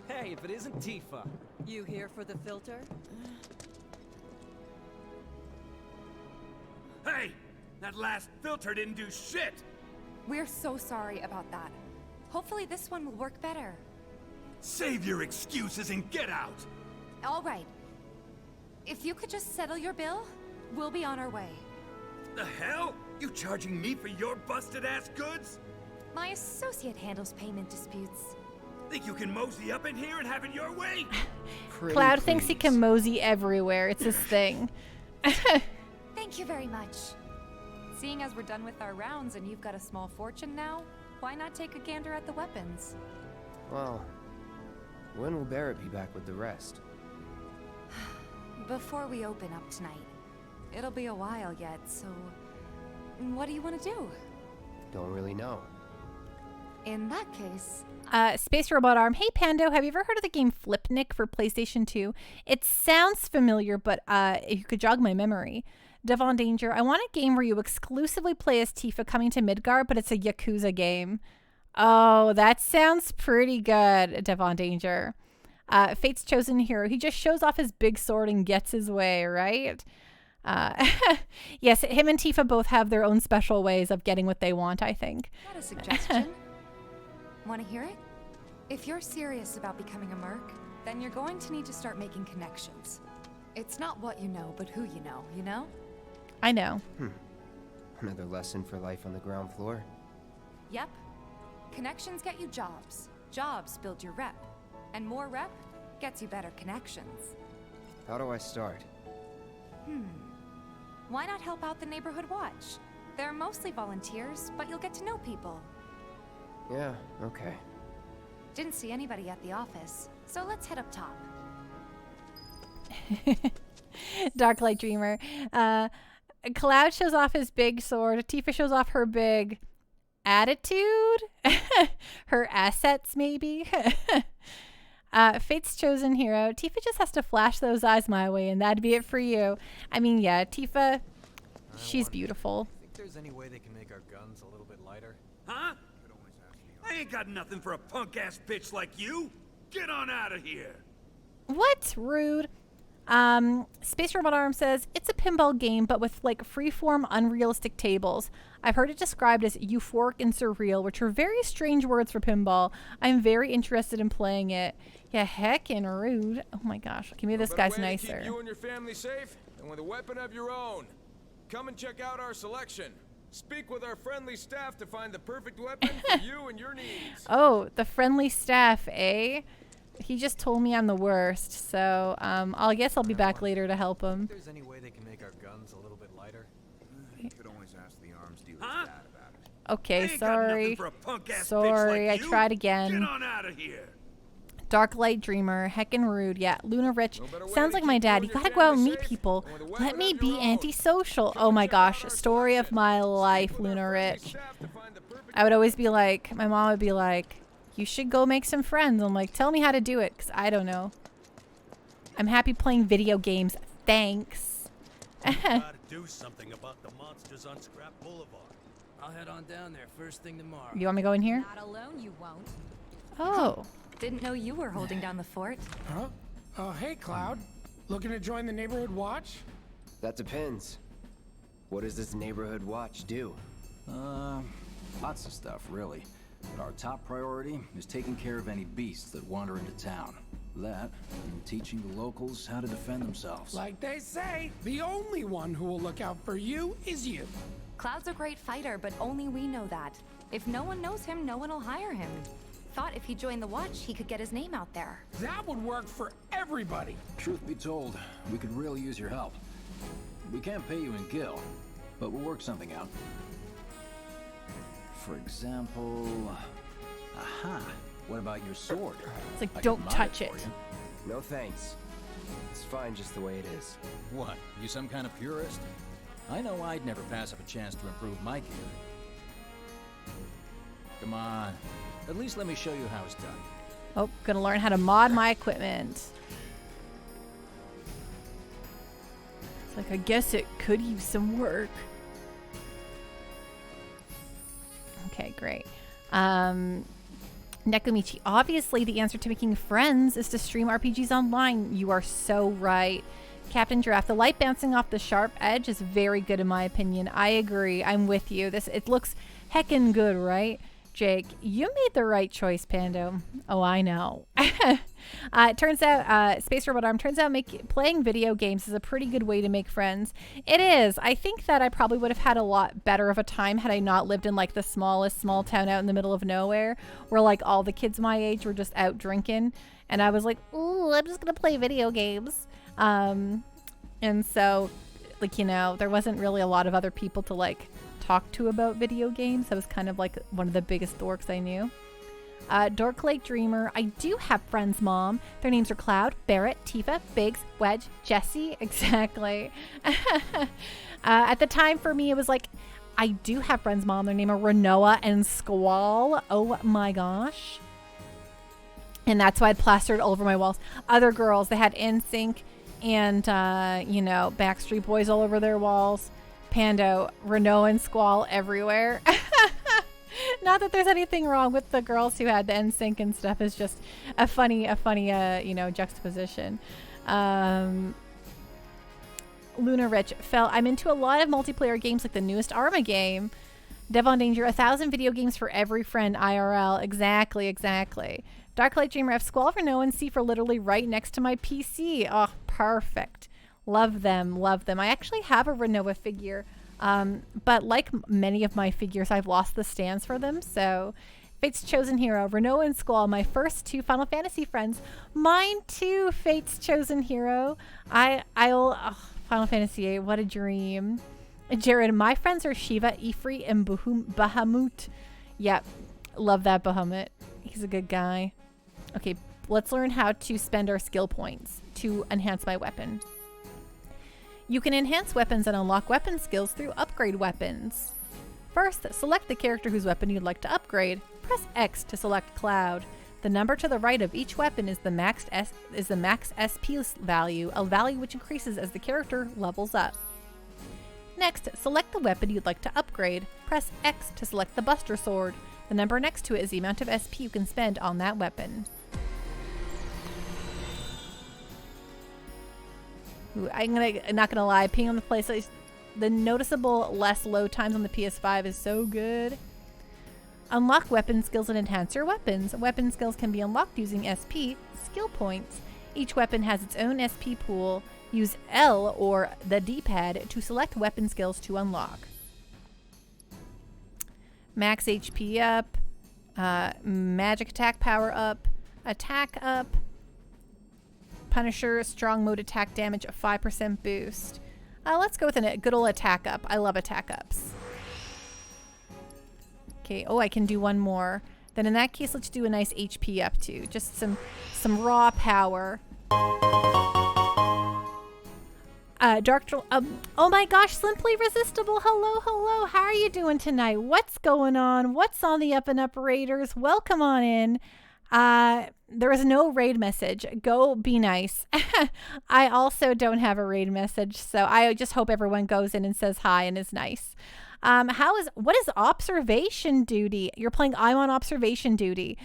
Hey, if it isn't Tifa. You here for the filter? Hey! That last filter didn't do shit! We're so sorry about that. Hopefully this one will work better. Save your excuses and get out! All right. If you could just settle your bill, we'll be on our way. The hell? You charging me for your busted-ass goods? My associate handles payment disputes. Think you can mosey up in here and have it your way? Cloud thinks he can mosey everywhere. It's his thing. Thank you very much. Seeing as we're done with our rounds and you've got a small fortune now, why not take a gander at the weapons? Well, when will Barrett be back with the rest? Before we open up tonight. It'll be a while yet, so what do you want to do? Don't really know. In that case... Space Robot Arm. Hey, Pando, have you ever heard of the game Flipnik for PlayStation 2? It sounds familiar, but if you could jog my memory. Devon Danger. I want a game where you exclusively play as Tifa coming to Midgar, but it's a Yakuza game. Oh, that sounds pretty good, Devon Danger. Fate's Chosen Hero. He just shows off his big sword and gets his way, right? Yes, him and Tifa both have their own special ways of getting what they want, I think. Got a suggestion? Want to hear it? If you're serious about becoming a merc, then you're going to need to start making connections. It's not what you know, but who you know? I know. Another lesson for life on the ground floor. Yep. Connections get you jobs. Jobs build your rep. And more rep gets you better connections. How do I start? Why not help out the Neighborhood Watch? They're mostly volunteers, but you'll get to know people. Yeah, okay. Didn't see anybody at the office, so let's head up top. Dark Light Dreamer. Cloud shows off his big sword. Tifa shows off her big attitude. Her assets, maybe. Fate's Chosen Hero. Tifa just has to flash those eyes my way, and that'd be it for you. I mean, yeah, Tifa, she's beautiful. Think there's any way they can make our guns a little bit lighter? Huh? I ain't got nothing for a punk-ass bitch like you. Get on out of here. What? Rude. Space Robot Arm says, it's a pinball game, but with like freeform, unrealistic tables. I've heard it described as euphoric and surreal, which are very strange words for pinball. I'm very interested in playing it. Yeah, heckin' rude. Oh my gosh. Okay, maybe this guy's nicer. Keep you and your family safe, and with a weapon of your own. Come and check out our selection. Speak with our friendly staff to find the perfect weapon for you and your needs. Oh, the friendly staff, eh? He just told me I'm the worst, so I guess I'll be back later to help him. Think there's any way they can make our guns a little bit lighter? You could always ask the arms dealer's dad about it. Okay, sorry. Sorry, I tried again. Get on out of here. Dark Light Dreamer, heckin' rude. Yeah, Luna Rich. Sounds like my dad. You gotta go out and meet people. Let me be antisocial. Oh my gosh, story of my life, Luna Rich. I would always be like, my mom would be like, you should go make some friends. I'm like, tell me how to do it, because I don't know. I'm happy playing video games. Thanks. Gotta do something about the monsters on Scrap Boulevard. I'll head on down there first thing tomorrow. You want me to go in here? Not alone, you won't. Oh. Didn't know you were holding down the fort. Huh? Oh, hey, Cloud. Looking to join the neighborhood watch? That depends. What does this neighborhood watch do? Lots of stuff, really. But our top priority is taking care of any beasts that wander into town. That, and teaching the locals how to defend themselves. Like they say, the only one who will look out for you is you. Cloud's a great fighter, but only we know that. If no one knows him, no one will hire him. Thought if he joined the watch, he could get his name out there. That would work for everybody. Truth be told, we could really use your help. We can't pay you in gil, but we'll work something out. For example... Aha! What about your sword? It's like, don't touch it. No thanks. It's fine just the way it is. What? You some kind of purist? I know I'd never pass up a chance to improve my gear. Come on. At least let me show you how it's done. Oh, gonna learn how to mod my equipment. It's like, I guess it could use some work. Okay, great. Nekomichi, obviously the answer to making friends is to stream RPGs online. You are so right. Captain Giraffe, the light bouncing off the sharp edge is very good in my opinion. I agree. I'm with you. It looks heckin' good, right? Jake, you made the right choice, Pando. Oh, I know. It turns out, Space Robot Arm, turns out playing video games is a pretty good way to make friends. It is. I think that I probably would have had a lot better of a time had I not lived in like the smallest small town out in the middle of nowhere where like all the kids my age were just out drinking. And I was like, ooh, I'm just going to play video games. And so, like, you know, there wasn't really a lot of other people to like talk to about video games. I was kind of like one of the biggest dorks I knew. Dork Lake Dreamer, I do have friends, Mom. Their names are Cloud, Barrett, Tifa, Biggs, Wedge, Jesse. Exactly. At the time for me, it was like, I do have friends, Mom. Their name are Renoa and Squall. Oh my gosh. And that's why I'd plastered all over my walls. Other girls, they had NSYNC and, you know, Backstreet Boys all over their walls. Pando, Renault and Squall everywhere. Not that there's anything wrong with the girls who had the NSYNC and stuff. It's just a funny, you know, juxtaposition. Luna Rich, I'm into a lot of multiplayer games like the newest Arma game. Devon Danger, 1,000 video games for every friend IRL. Exactly. Dark Light Dreamer, I have Squall, Renault, and C for literally right next to my PC. Oh, perfect. Love them. I actually have a Renoa figure, but like many of my figures, I've lost the stands for them. So, Fate's Chosen Hero, Renoa and Squall, my first two Final Fantasy friends. Mine too, Fate's Chosen Hero. Final Fantasy VIII, what a dream. Jared, my friends are Shiva, Ifrit, and Bahamut. Yep, love that Bahamut. He's a good guy. Okay, let's learn how to spend our skill points to enhance my weapon. You can enhance weapons and unlock weapon skills through upgrade weapons. First, select the character whose weapon you'd like to upgrade. Press X to select Cloud. The number to the right of each weapon is the max SP value, a value which increases as the character levels up. Next, select the weapon you'd like to upgrade. Press X to select the Buster Sword. The number next to it is the amount of SP you can spend on that weapon. Ooh, not gonna lie, Ping on the PlayStation, the noticeable less load times on the PS5 is so good. Unlock weapon skills and enhance your weapons. Weapon skills can be unlocked using SP skill points. Each weapon has its own SP pool. Use L or the D-pad to select weapon skills to unlock. Max HP up, magic attack power up, attack up, Punisher strong mode attack damage 5% boost. Let's go with a good old attack up. I love attack ups. Okay, oh, I can do one more. Then in that case, let's do a nice HP up too. Just some raw power. Oh my gosh, Simply Resistible. Hello, hello. How are you doing tonight? What's going on? What's on the up and up raiders? Welcome on in. There is no raid message. Go be nice. I also don't have a raid message, so I just hope everyone goes in and says hi and is nice. What is observation duty? You're playing I'm on observation duty.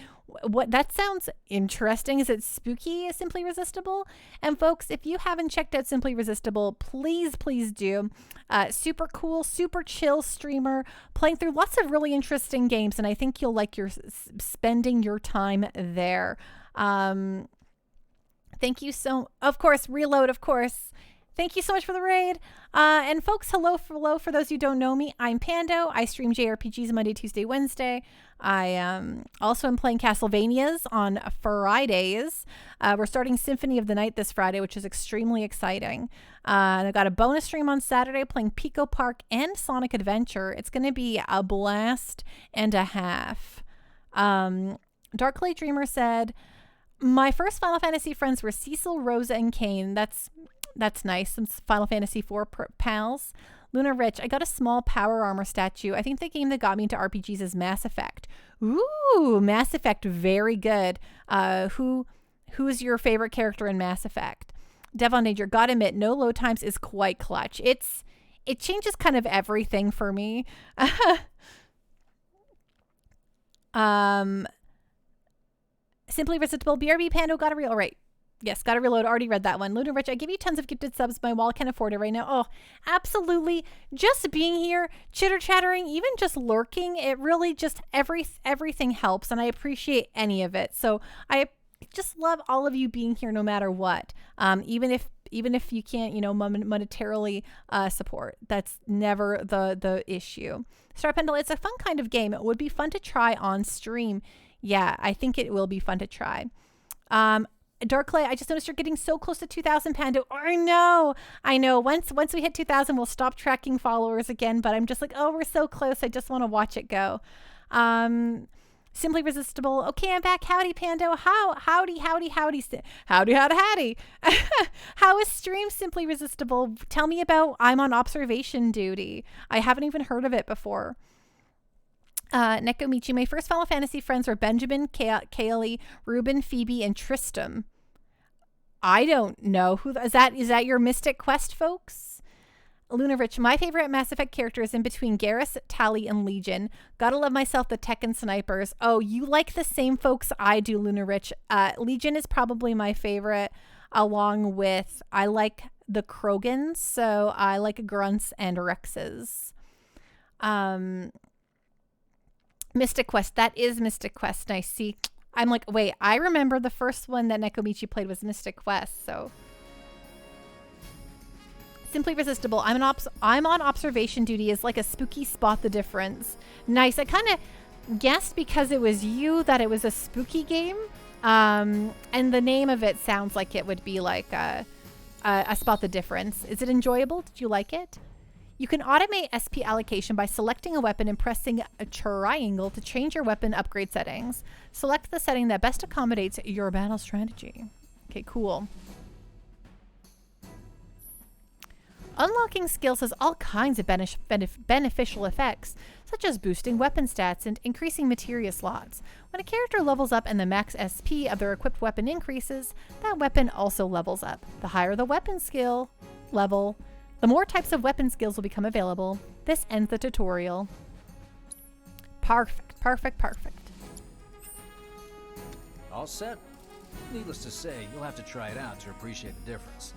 What, that sounds interesting. Is it spooky, Simply Resistible? And folks, if you haven't checked out Simply Resistible, please do. Super cool, super chill streamer, playing through lots of really interesting games, and I think you'll like spending your time there. Thank you of course, Reload, of course. Thank you so much for the raid. And folks, hello for those who don't know me. I'm Pando. I stream JRPGs Monday, Tuesday, Wednesday. I also am playing Castlevanias on Fridays. We're starting Symphony of the Night this Friday, which is extremely exciting. And I've got a bonus stream on Saturday playing Pico Park and Sonic Adventure. It's going to be a blast and a half. Darklight Dreamer said, my first Final Fantasy friends were Cecil, Rosa, and Kane. That's nice. Some Final Fantasy IV pals. Luna Rich, I got a small power armor statue. I think the game that got me into RPGs is Mass Effect. Ooh, Mass Effect, very good. Who's your favorite character in Mass Effect? Devon Danger, gotta admit, no load times is quite clutch. It changes kind of everything for me. Simply Resistible, BRB Pando, gotta real. All right. Yes, gotta reload. Already read that one. Luna Rich, I give you tons of gifted subs. My wallet can't afford it right now. Oh, absolutely. Just being here, chitter-chattering, even just lurking, it really just everything helps, and I appreciate any of it. So I just love all of you being here no matter what. Even if you can't, monetarily support. That's never the issue. Star Pendle, it's a fun kind of game. It would be fun to try on stream. Yeah, I think it will be fun to try. Darklay, I just noticed you're getting so close to 2,000, Pando. Oh, I know. Once we hit 2,000, we'll stop tracking followers again. But I'm just like, oh, we're so close. I just want to watch it go. Simply Resistible. Okay, I'm back. Howdy, Pando. Howdy. How is stream Simply Resistible? Tell me about I'm on observation duty. I haven't even heard of it before. Nekomichi, my first Final Fantasy friends were Benjamin, Kaylee, Ruben, Phoebe, and Tristram. I don't know who is that. Is that your Mystic Quest, folks? Luna Rich, my favorite Mass Effect character is in between Garrus, Tali, and Legion. Gotta love myself the Tekken snipers. Oh, you like the same folks I do, Luna Rich. Legion is probably my favorite, along with I like the Krogans, so I like Grunts and Rexes. Mystic Quest. That is Mystic Quest. Nice. See, I'm like, wait, I remember the first one that Nekomichi played was Mystic Quest. So Simply Resistible. I'm on observation duty is like a spooky spot the difference. Nice. I kind of guessed because it was you that it was a spooky game. And the name of it sounds like it would be like a spot the difference. Is it enjoyable? Did you like it? You can automate SP allocation by selecting a weapon and pressing a triangle to change your weapon upgrade settings. Select the setting that best accommodates your battle strategy. Okay, cool. Unlocking skills has all kinds of beneficial effects, such as boosting weapon stats and increasing materia slots. When a character levels up and the max SP of their equipped weapon increases, that weapon also levels up. The higher the weapon skill level, the more types of weapon skills will become available. This ends the tutorial. Perfect. All set? Needless to say, you'll have to try it out to appreciate the difference.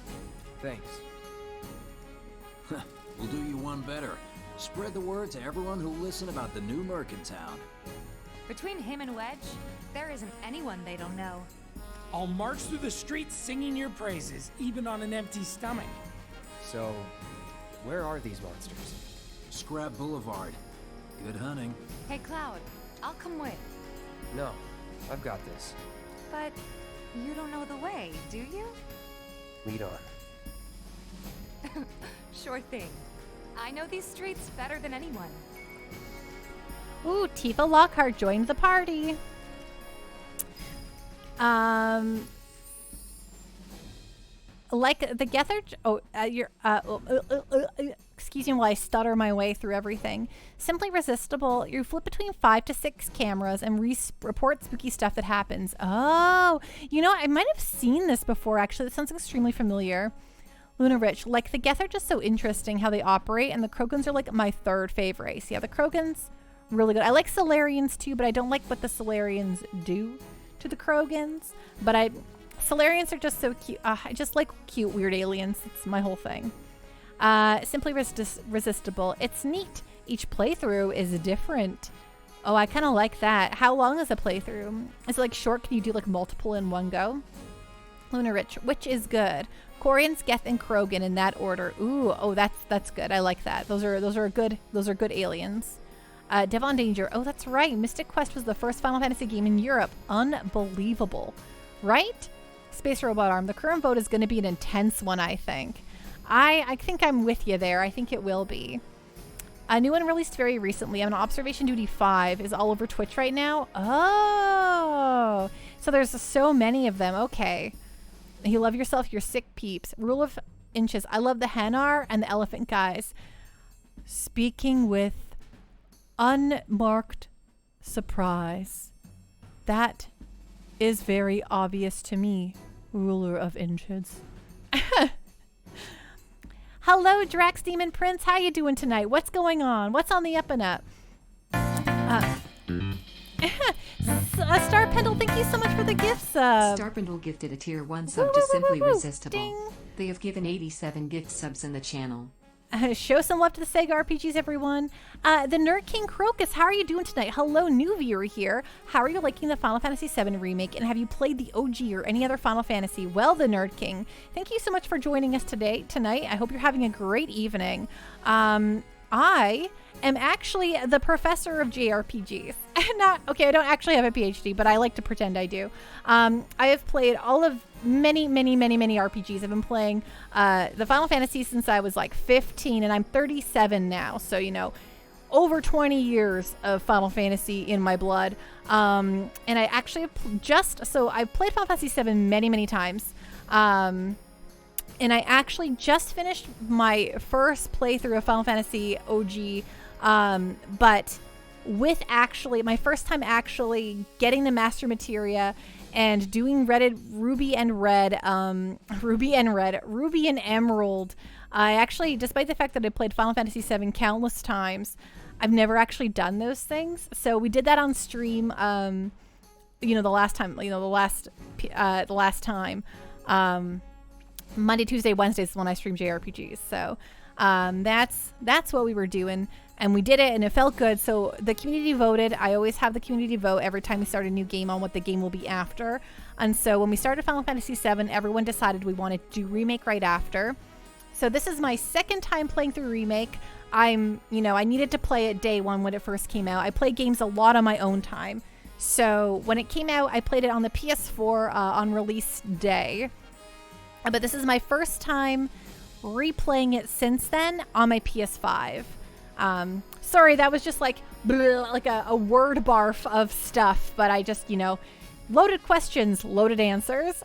Thanks. We'll do you one better. Spread the word to everyone who'll listen about the new Merc in town. Between him and Wedge, there isn't anyone they don't know. I'll march through the streets singing your praises, even on an empty stomach. So, where are these monsters? Scrap Boulevard. Good hunting. Hey, Cloud, I'll come with. No, I've got this. But you don't know the way, do you? Lead on. Sure thing. I know these streets better than anyone. Ooh, Tifa Lockhart joined the party. Like the Gethard. Excuse me while I stutter my way through everything. Simply Resistible. You flip between 5 to 6 cameras and report spooky stuff that happens. Oh, you know, I might have seen this before, actually. This sounds extremely familiar. Luna Rich. Like the Geth are just so interesting how they operate, and the Krogans are like my third favorite race. Yeah, the Krogans, really good. I like Solarians too, but I don't like what the Solarians do to the Krogans. But Solarians are just so cute. I just like cute, weird aliens. It's my whole thing. Simply Resistible. It's neat. Each playthrough is different. Oh, I kind of like that. How long is a playthrough? Is it like short? Can you do like multiple in one go? Luna Rich, which is good. Quarians, Geth, and Krogan in that order. Ooh, oh, that's good. I like that. Those are good aliens. Devon Danger. Oh, that's right. Mystic Quest was the first Final Fantasy game in Europe. Unbelievable, right? Space Robot Arm. The current vote is going to be an intense one, I think. I think I'm with you there. I think it will be. A new one released very recently. I'm on Observation Duty 5 is all over Twitch right now. Oh, so there's so many of them. Okay. You love yourself, you're sick peeps. Rule of Inches. I love the Hanar and the Elephant guys. Speaking with unmarked surprise. That is very obvious to me, Ruler of Inches. Hello, Drax Demon Prince. How you doing tonight? What's going on? What's on the up and up? Star Pendle, thank you so much for the gift sub. Star Pendle gifted a tier 1 sub to Simply Resistible. Ding. They have given 87 gift subs in the channel. Show some love to the Sega RPGs, everyone. The Nerd King Crocus, how are you doing tonight? Hello, new viewer here. How are you liking the Final Fantasy VII Remake, and have you played the OG or any other Final Fantasy? Well, the Nerd King, thank you so much for joining us tonight. I hope you're having a great evening. I am actually the professor of JRPGs. I don't actually have a PhD, but I like to pretend I do. I have played all of many RPGs. I've been playing the Final Fantasy since I was like 15, and I'm 37 now. So, you know, over 20 years of Final Fantasy in my blood. And I actually I've played Final Fantasy VII many times. And I actually just finished my first playthrough of Final Fantasy OG, but with my first time actually getting the Master Materia and doing Ruby and Emerald. I actually, despite the fact that I played Final Fantasy VII countless times, I've never actually done those things. So we did that on stream, the last time. Monday, Tuesday, Wednesdays is when I stream JRPGs. So that's what we were doing, and we did it, and it felt good. So the community voted. I always have the community vote every time we start a new game on what the game will be after. And so when we started Final Fantasy VII, everyone decided we wanted to do Remake right after. So this is my second time playing through Remake. I needed to play it day one when it first came out. I play games a lot on my own time. So when it came out, I played it on the PS4 on release day. But this is my first time replaying it since then on my PS5. Sorry, that was just like a word barf of stuff, but I just, loaded questions, loaded answers.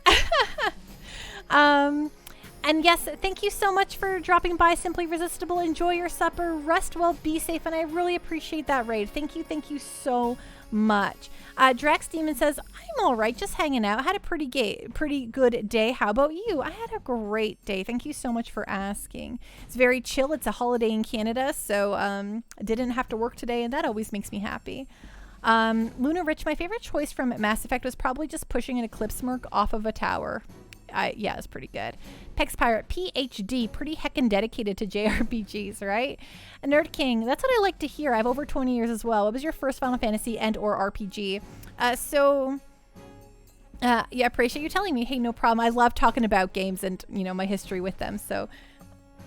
And yes, thank you so much for dropping by, Simply Resistible. Enjoy your supper, rest well, be safe, and I really appreciate that raid. Thank you so much. Drax Demon says, I'm all right, just hanging out. I had a pretty good day. How about you? I had a great day. Thank you so much for asking. It's very chill. It's a holiday in Canada, so I didn't have to work today, and that always makes me happy. Luna Rich, my favorite choice from Mass Effect was probably just pushing an Eclipse Merc off of a tower. Yeah, it's pretty good. Pex Pirate, PhD, pretty heckin' dedicated to JRPGs, right? A Nerd King, that's what I like to hear. I have over 20 years as well. What was your first Final Fantasy and or RPG? Yeah, appreciate you telling me. Hey, no problem. I love talking about games and, my history with them. So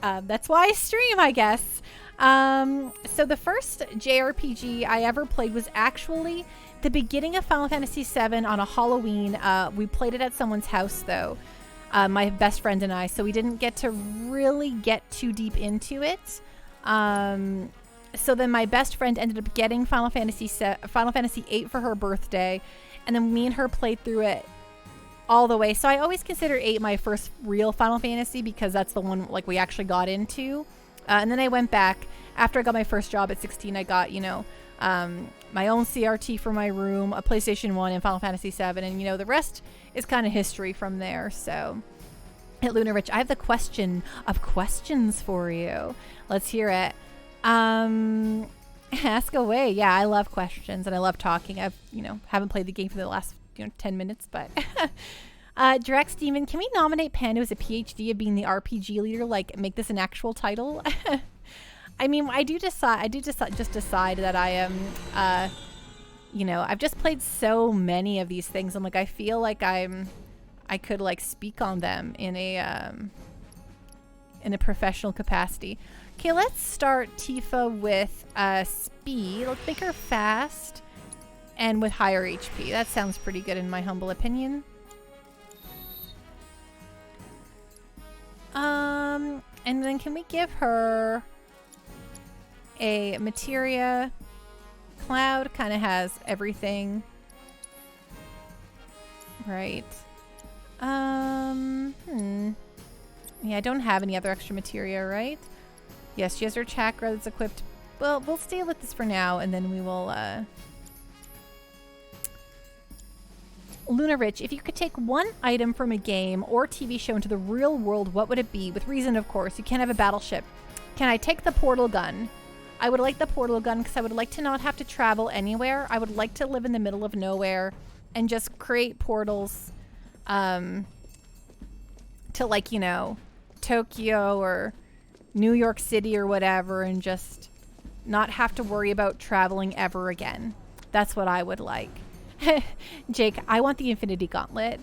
that's why I stream, I guess. So the first JRPG I ever played was actually the beginning of Final Fantasy VII on a Halloween. We played it at someone's house, though, my best friend and I, so we didn't get to really get too deep into it. So then my best friend ended up getting Final Fantasy VIII for her birthday, and then me and her played through it all the way. So I always consider 8 my first real Final Fantasy because that's the one like we actually got into. And then I went back after I got my first job at 16. I got, you know, my own CRT for my room, a PlayStation 1, and Final Fantasy VII, and you know the rest is kind of history from there. So, at Luna Rich, I have the question of questions for you. Let's hear it. Ask away. Yeah, I love questions and I love talking. I've, you know, haven't played the game for the last 10 minutes, but Drex Demon, can we nominate Pando as a PhD of being the RPG leader? Like, make this an actual title? I mean, I do just decide that I am, you know, I've just played so many of these things. I'm like, I feel like I could like speak on them in a professional capacity. Okay, let's start Tifa with speed. Let's make her fast and with higher HP. That sounds pretty good in my humble opinion. And then can we give her a materia? Cloud kind of has everything. Right. Yeah, I don't have any other extra materia, right? Yes, she has her chakra that's equipped. Well, we'll stay with this for now, and then we will, Luna Rich, if you could take one item from a game or TV show into the real world, what would it be? With reason, of course. You can't have a battleship. Can I take the portal gun? I would like the portal gun because I would like to not have to travel anywhere. I would like to live in the middle of nowhere and just create portals to, like, you know, Tokyo or New York City or whatever, and just not have to worry about traveling ever again. That's what I would like. Jake, I want the Infinity Gauntlet.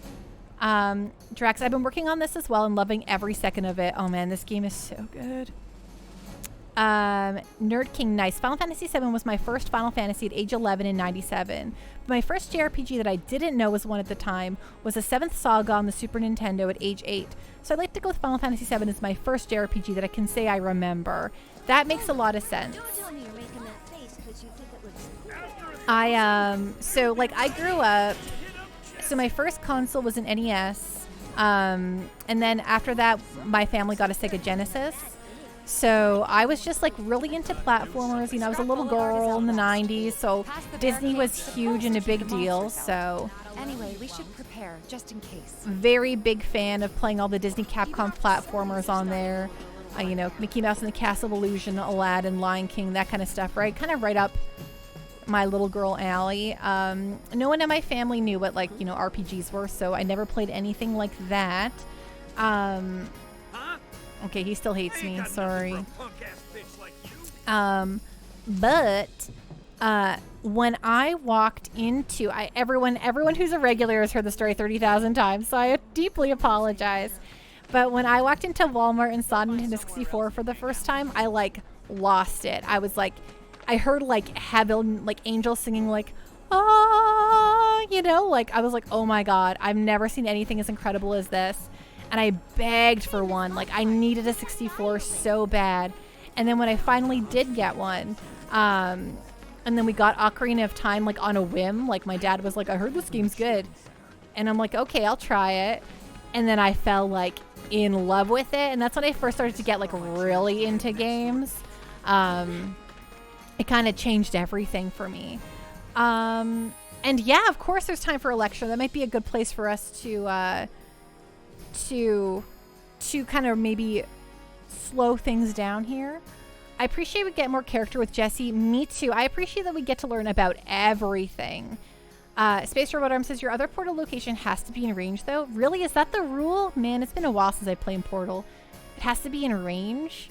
Drax, I've been working on this as well and loving every second of it. Oh man, this game is so good. Nerd King, nice. Final Fantasy VII was my first Final Fantasy at age 11 in 97. My first JRPG that I didn't know was one at the time was the 7th Saga on the Super Nintendo at age 8. So I'd like to go with Final Fantasy VII as my first JRPG that I can say I remember. That makes a lot of sense. So like I grew up, so my first console was an NES. And then after that, my family got a Sega Genesis. So I was just like really into platformers. You know, I was a little girl in the 90s, so Disney was huge and a big deal. So anyway, we should prepare just in case. Very big fan of playing all the Disney Capcom platformers on there. You know, Mickey Mouse and the Castle of Illusion, Aladdin, Lion King, that kind of stuff, right? Kind of right up my little girl alley. No one in my family knew what, like, you know, RPGs were, so I never played anything like that. Okay, he still hates me. Sorry. But when I walked into, everyone who's a regular has heard the story 30,000 times, so I deeply apologize. But when I walked into Walmart and saw Nintendo 64 for the first time, I like lost it. I was like, I heard like heaven, like angels singing, like, ah, you know, like I was like, oh my god, I've never seen anything as incredible as this. And I begged for one. Like, I needed a 64 so bad. And then when I finally did get one, and then we got Ocarina of Time, like, on a whim. Like, my dad was like, I heard this game's good. And I'm like, okay, I'll try it. And then I fell, like, in love with it. And that's when I first started to get, like, really into games. It kind of changed everything for me. And, yeah, of course there's time for a lecture. That might be a good place for us to kind of maybe slow things down here. I appreciate we get more character with Jessie. Me too. I appreciate that we get to learn about everything. Space Robot Arm says your other Portal location has to be in range though. Really? Is that the rule? Man, it's been a while since I played Portal. It has to be in range?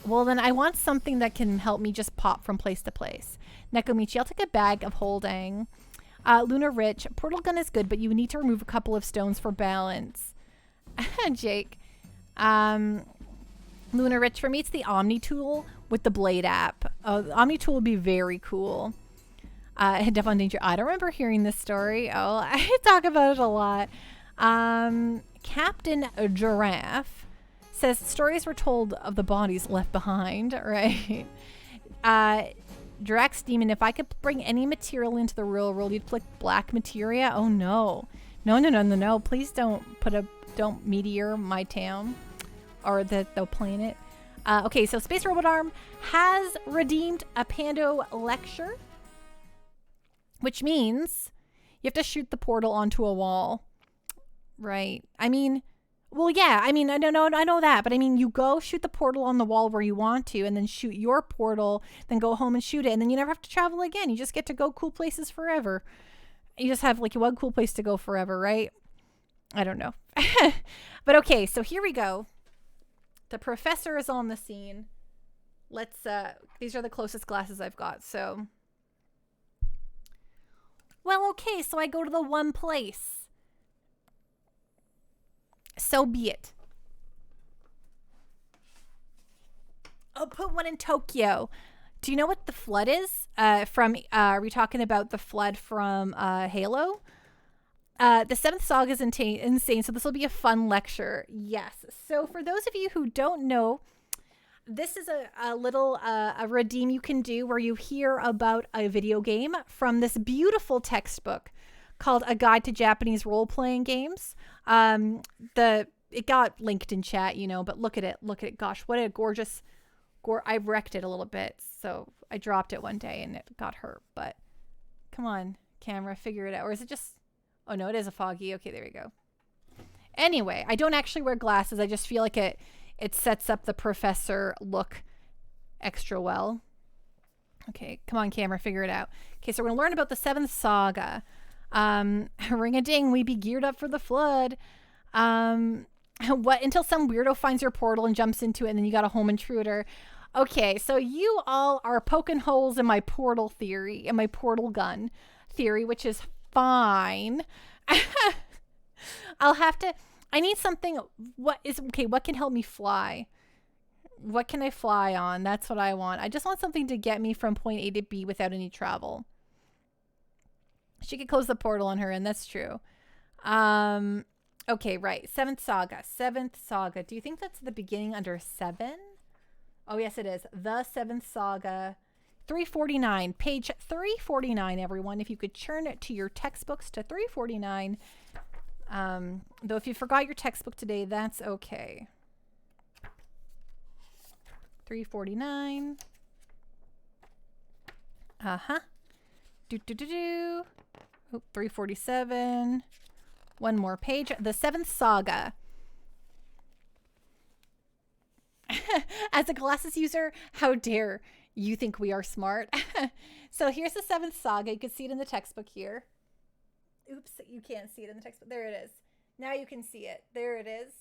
Well, then I want something that can help me just pop from place to place. Nekomichi, I'll take a bag of holding. Luna Rich, Portal Gun is good, but you need to remove a couple of stones for balance. Jake. Luna Rich, for me, it's the Omni Tool with the Blade app. The Omni Tool would be very cool. Devon Danger, I don't remember hearing this story. Oh, I talk about it a lot. Captain Giraffe says stories were told of the bodies left behind, right? Drax Demon, if I could bring any material into the real world, you'd click black materia? Oh no. No. Please don't meteor my town or the planet. Okay, so Space Robot Arm has redeemed a Pando lecture, which means you have to shoot the portal onto a wall, right? I mean, well, yeah, I mean, I know that, but I mean, you go shoot the portal on the wall where you want to, and then shoot your portal, then go home and shoot it, and then you never have to travel again. You just get to go cool places forever. You just have like one cool place to go forever, right? I don't know. But okay, so here we go. The professor is on the scene. Let's, these are the closest glasses I've got, so. Well, okay, so I go to the one place. So be it. I'll put one in Tokyo. Do you know what the flood is? Are we talking about the flood from Halo? The seventh saga is insane, so this will be a fun lecture. Yes. So for those of you who don't know, this is a little a redeem you can do where you hear about a video game from this beautiful textbook called A Guide to Japanese Role-Playing Games. It got linked in chat, you know, but look at it. Gosh, what a gorgeous... I wrecked it a little bit, so I dropped it one day and it got hurt. But come on, camera, figure it out. Or is it just... Oh, no, it is a foggy. Okay, there we go. Anyway, I don't actually wear glasses. I just feel like it sets up the professor look extra well. Okay, come on, camera, figure it out. Okay, so we're going to learn about the seventh saga. Ring-a-ding, we be geared up for the flood. What until some weirdo finds your portal and jumps into it, and then you got a home intruder. Okay, so you all are poking holes in my portal theory, in my portal gun theory, which is fine. I need something. What can help me fly? What can I fly on? That's what I want. I just want something to get me from point A to B without any travel. She could close the portal on her end. That's true. Okay, right. Seventh saga. Do you think that's the beginning under 7? Oh, yes, it is. The seventh saga. 349. Page 349, everyone. If you could churn it to your textbooks to 349. Though if you forgot your textbook today, that's okay. 349. Uh-huh. Oh, 347. One more page. The seventh saga. As a glasses user, how dare you think we are smart? So here's the seventh saga. You can see it in the textbook here. Oops, you can't see it in the textbook. There it is. Now you can see it. There it is.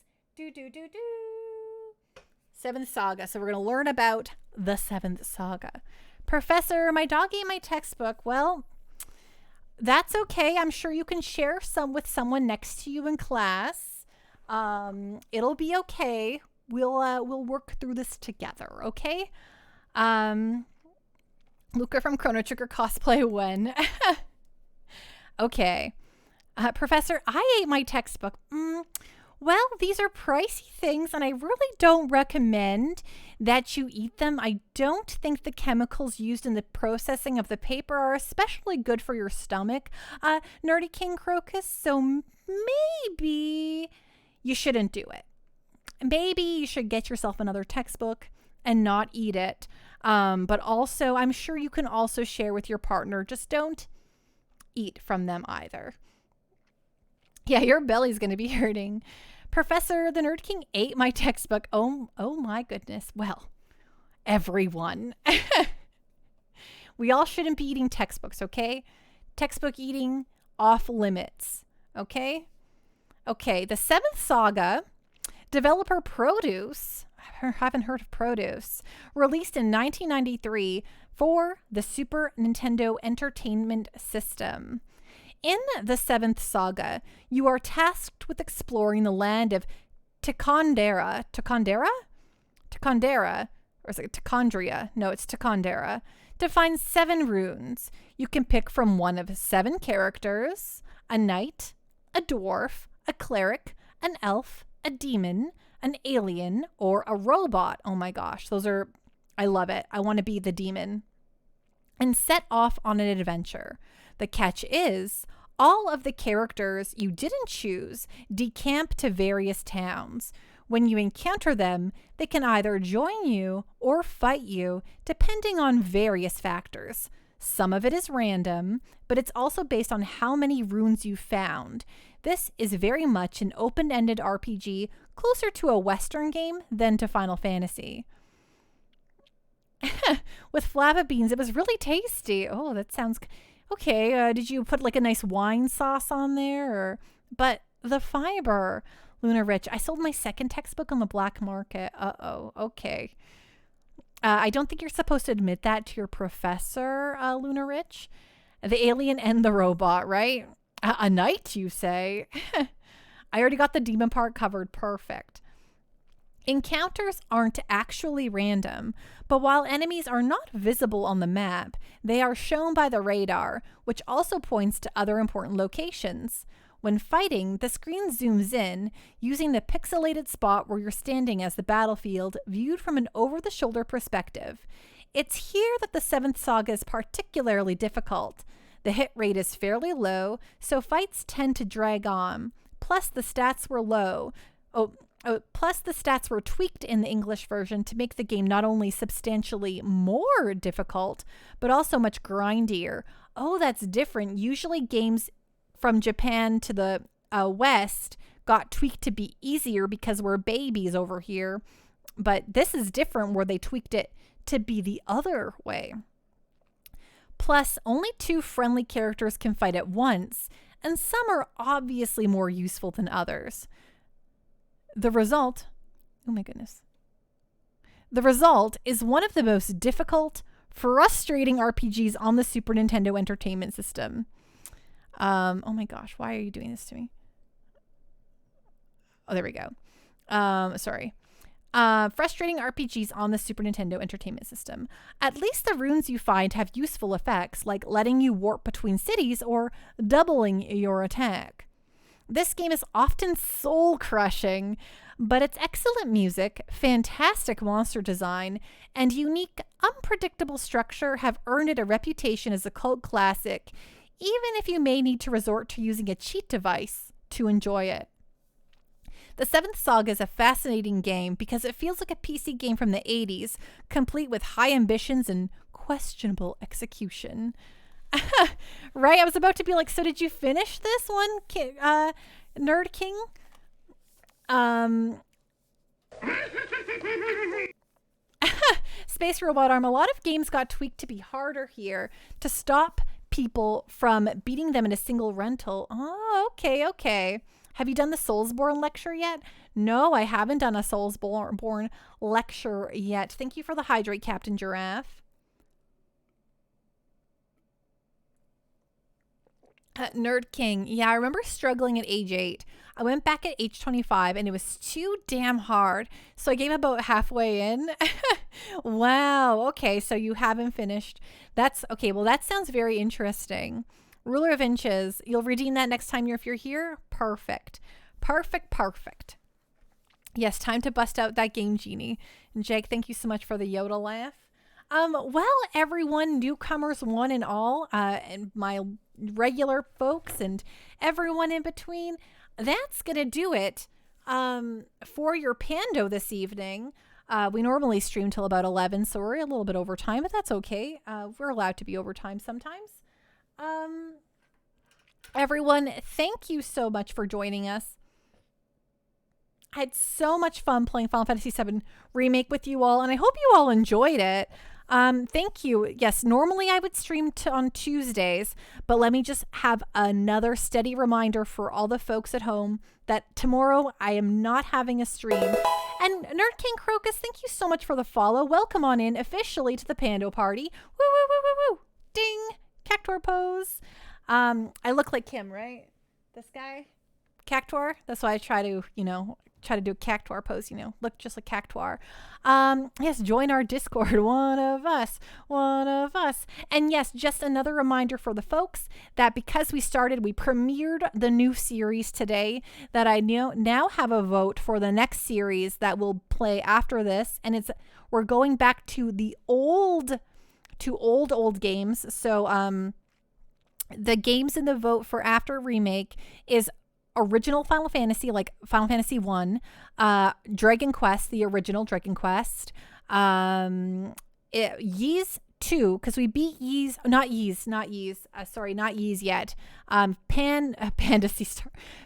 Seventh saga. So we're going to learn about the seventh saga. Professor, my dog ate my textbook. Well, that's okay. I'm sure you can share some with someone next to you in class. It'll be okay. We'll work through this together, okay? Luca from Chrono Trigger cosplay when? Okay. Professor, I ate my textbook. Well, these are pricey things, and I really don't recommend that you eat them. I don't think the chemicals used in the processing of the paper are especially good for your stomach, Nerdy King Crocus, so maybe you shouldn't do it. Maybe you should get yourself another textbook and not eat it. But also, I'm sure you can also share with your partner. Just don't eat from them either. Yeah, your belly's going to be hurting. Professor, the Nerd King ate my textbook. Oh my goodness. Well, everyone. We all shouldn't be eating textbooks, okay? Textbook eating off limits, okay? Okay, the seventh saga, developer Produce, I haven't heard of Produce, released in 1993 for the Super Nintendo Entertainment System. In the seventh saga, you are tasked with exploring the land of Tikhondera, or is it Tikhondria? No, it's Tikhondera, to find 7 runes. You can pick from one of 7 characters: a knight, a dwarf, a cleric, an elf, a demon, an alien, or a robot. Oh my gosh, I love it. I want to be the demon. And set off on an adventure. The catch is, All of the characters you didn't choose decamp to various towns. When you encounter them, they can either join you or fight you, depending on various factors. Some of it is random, but it's also based on how many runes you found. This is very much an open-ended RPG, closer to a Western game than to Final Fantasy. With flava beans, it was really tasty. Oh, that sounds... Okay, did you put like a nice wine sauce on there? But the fiber, Luna Rich, I sold my second textbook on the black market. Uh-oh, okay. I don't think you're supposed to admit that to your professor, Luna Rich. The alien and the robot, right? A knight, you say? I already got the demon part covered. Perfect. Encounters aren't actually random, but while enemies are not visible on the map, they are shown by the radar, which also points to other important locations. When fighting, the screen zooms in, using the pixelated spot where you're standing as the battlefield, viewed from an over-the-shoulder perspective. It's here that the 7th Saga is particularly difficult. The hit rate is fairly low, so fights tend to drag on. Plus, the stats were low. Plus, the stats were tweaked in the English version to make the game not only substantially more difficult, but also much grindier. Oh, that's different. Usually games from Japan to the West got tweaked to be easier because we're babies over here. But this is different where they tweaked it to be the other way. Plus, only 2 friendly characters can fight at once, and some are obviously more useful than others. The result, oh my goodness. The result is one of the most difficult, frustrating RPGs on the Super Nintendo Entertainment System. Oh my gosh, why are you doing this to me? Oh, there we go. Sorry. Frustrating RPGs on the Super Nintendo Entertainment System. At least the runes you find have useful effects, like letting you warp between cities or doubling your attack. This game is often soul-crushing, but its excellent music, fantastic monster design, and unique, unpredictable structure have earned it a reputation as a cult classic, even if you may need to resort to using a cheat device to enjoy it. The 7th Saga is a fascinating game because it feels like a PC game from the 80s, complete with high ambitions and questionable execution. Right? I was about to be like, so did you finish this one, Nerd King? Space Robot Arm. A lot of games got tweaked to be harder here to stop people from beating them in a single rental. Oh, okay. Have you done the Soulsborne lecture yet? No, I haven't done a Soulsborne lecture yet. Thank you for the hydrate, Captain Giraffe. Nerd King. Yeah, I remember struggling at age 8. I went back at age 25 and it was too damn hard. So I gave about halfway in. Wow. Okay, so you haven't finished. That's okay. Well, that sounds very interesting. Ruler of Inches. You'll redeem that next time if you're here? Perfect. Yes, time to bust out that Game Genie. And Jake, thank you so much for the Yoda laugh. Well, everyone, newcomers one and all, and my regular folks and everyone in between, that's gonna do it for your Pando this evening. We normally stream till about 11, so we're a little bit over time, but that's okay. We're allowed to be over time sometimes. Everyone, thank you so much for joining us. I had so much fun playing Final Fantasy VII Remake with you all, and I hope you all enjoyed it. Thank you. Yes, normally I would stream on Tuesdays, but let me just have another steady reminder for all the folks at home that tomorrow I am not having a stream. And Nerd King Crocus, thank you so much for the follow. Welcome on in officially to the Pando Party. Woo, woo, woo, woo, woo. Ding. Cactuar pose. I look like Kim, right? This guy? Cactuar? That's why I try to do a Cactuar pose, look just like Cactuar. Yes, join our Discord. One of us. And yes, just another reminder for the folks that because we premiered the new series today, that I now have a vote for the next series that will play after this. And we're going back to the old games. So, the games in the vote for after remake is original Final Fantasy, like Final Fantasy 1, Dragon Quest, the original Dragon Quest, Ys 2, because we beat Ys, not Ys yet.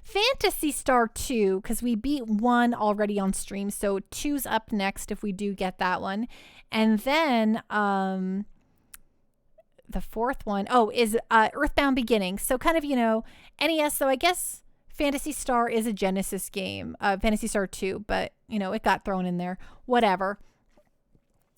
Fantasy Star 2, because we beat 1 already on stream, so 2's up next if we do get that one. And then the fourth one, is Earthbound Beginning. So kind of, NES, so I guess Fantasy Star is a Genesis game, Fantasy Star 2, but, it got thrown in there. Whatever.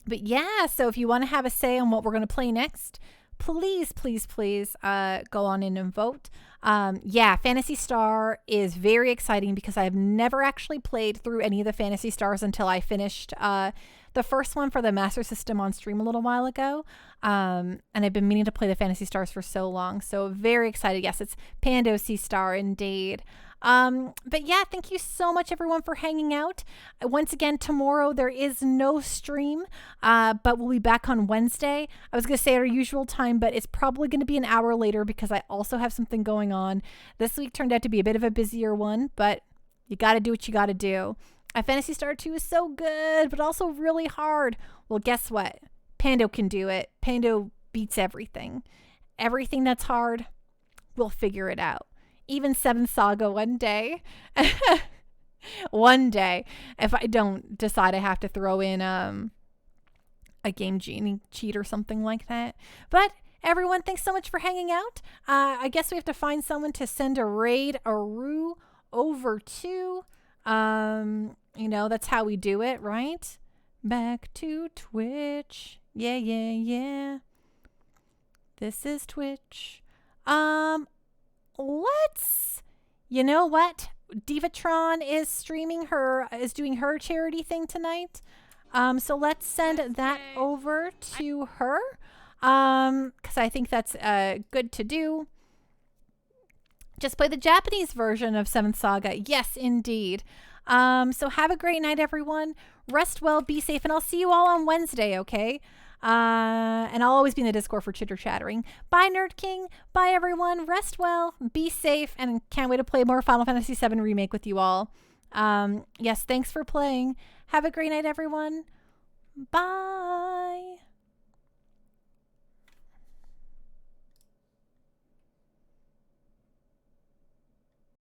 But yeah, so if you want to have a say on what we're going to play next, please, please, please go on in and vote. Fantasy Star is very exciting because I've never actually played through any of the Fantasy Stars until I finished the first one for the Master System on stream a little while ago. And I've been meaning to play the Fantasy Stars for so long. So very excited. Yes, it's Pando Sea Star indeed. But yeah, thank you so much everyone for hanging out. Once again, tomorrow there is no stream, but we'll be back on Wednesday. I was going to say at our usual time, but it's probably going to be an hour later because I also have something going on. This week turned out to be a bit of a busier one, but you got to do what you got to do. Fantasy Star 2 is so good, but also really hard. Well, guess what? Pando can do it. Pando beats everything. Everything that's hard, we'll figure it out. Even 7th Saga one day. One day. If I don't decide I have to throw in a Game Genie cheat or something like that. But everyone, thanks so much for hanging out. I guess we have to find someone to send a raid Aru over to. That's how we do it, right? Back to Twitch. Yeah. This is Twitch. You know what? Divatron is doing her charity thing tonight. So let's send that over to her. Because I think that's good to do. Just play the Japanese version of 7th Saga. Yes, indeed. So have a great night, everyone. Rest well, be safe, and I'll see you all on Wednesday, okay? And I'll always be in the Discord for chitter-chattering. Bye, Nerd King. Bye, everyone. Rest well, be safe, and can't wait to play more Final Fantasy VII Remake with you all. Yes, thanks for playing. Have a great night, everyone. Bye.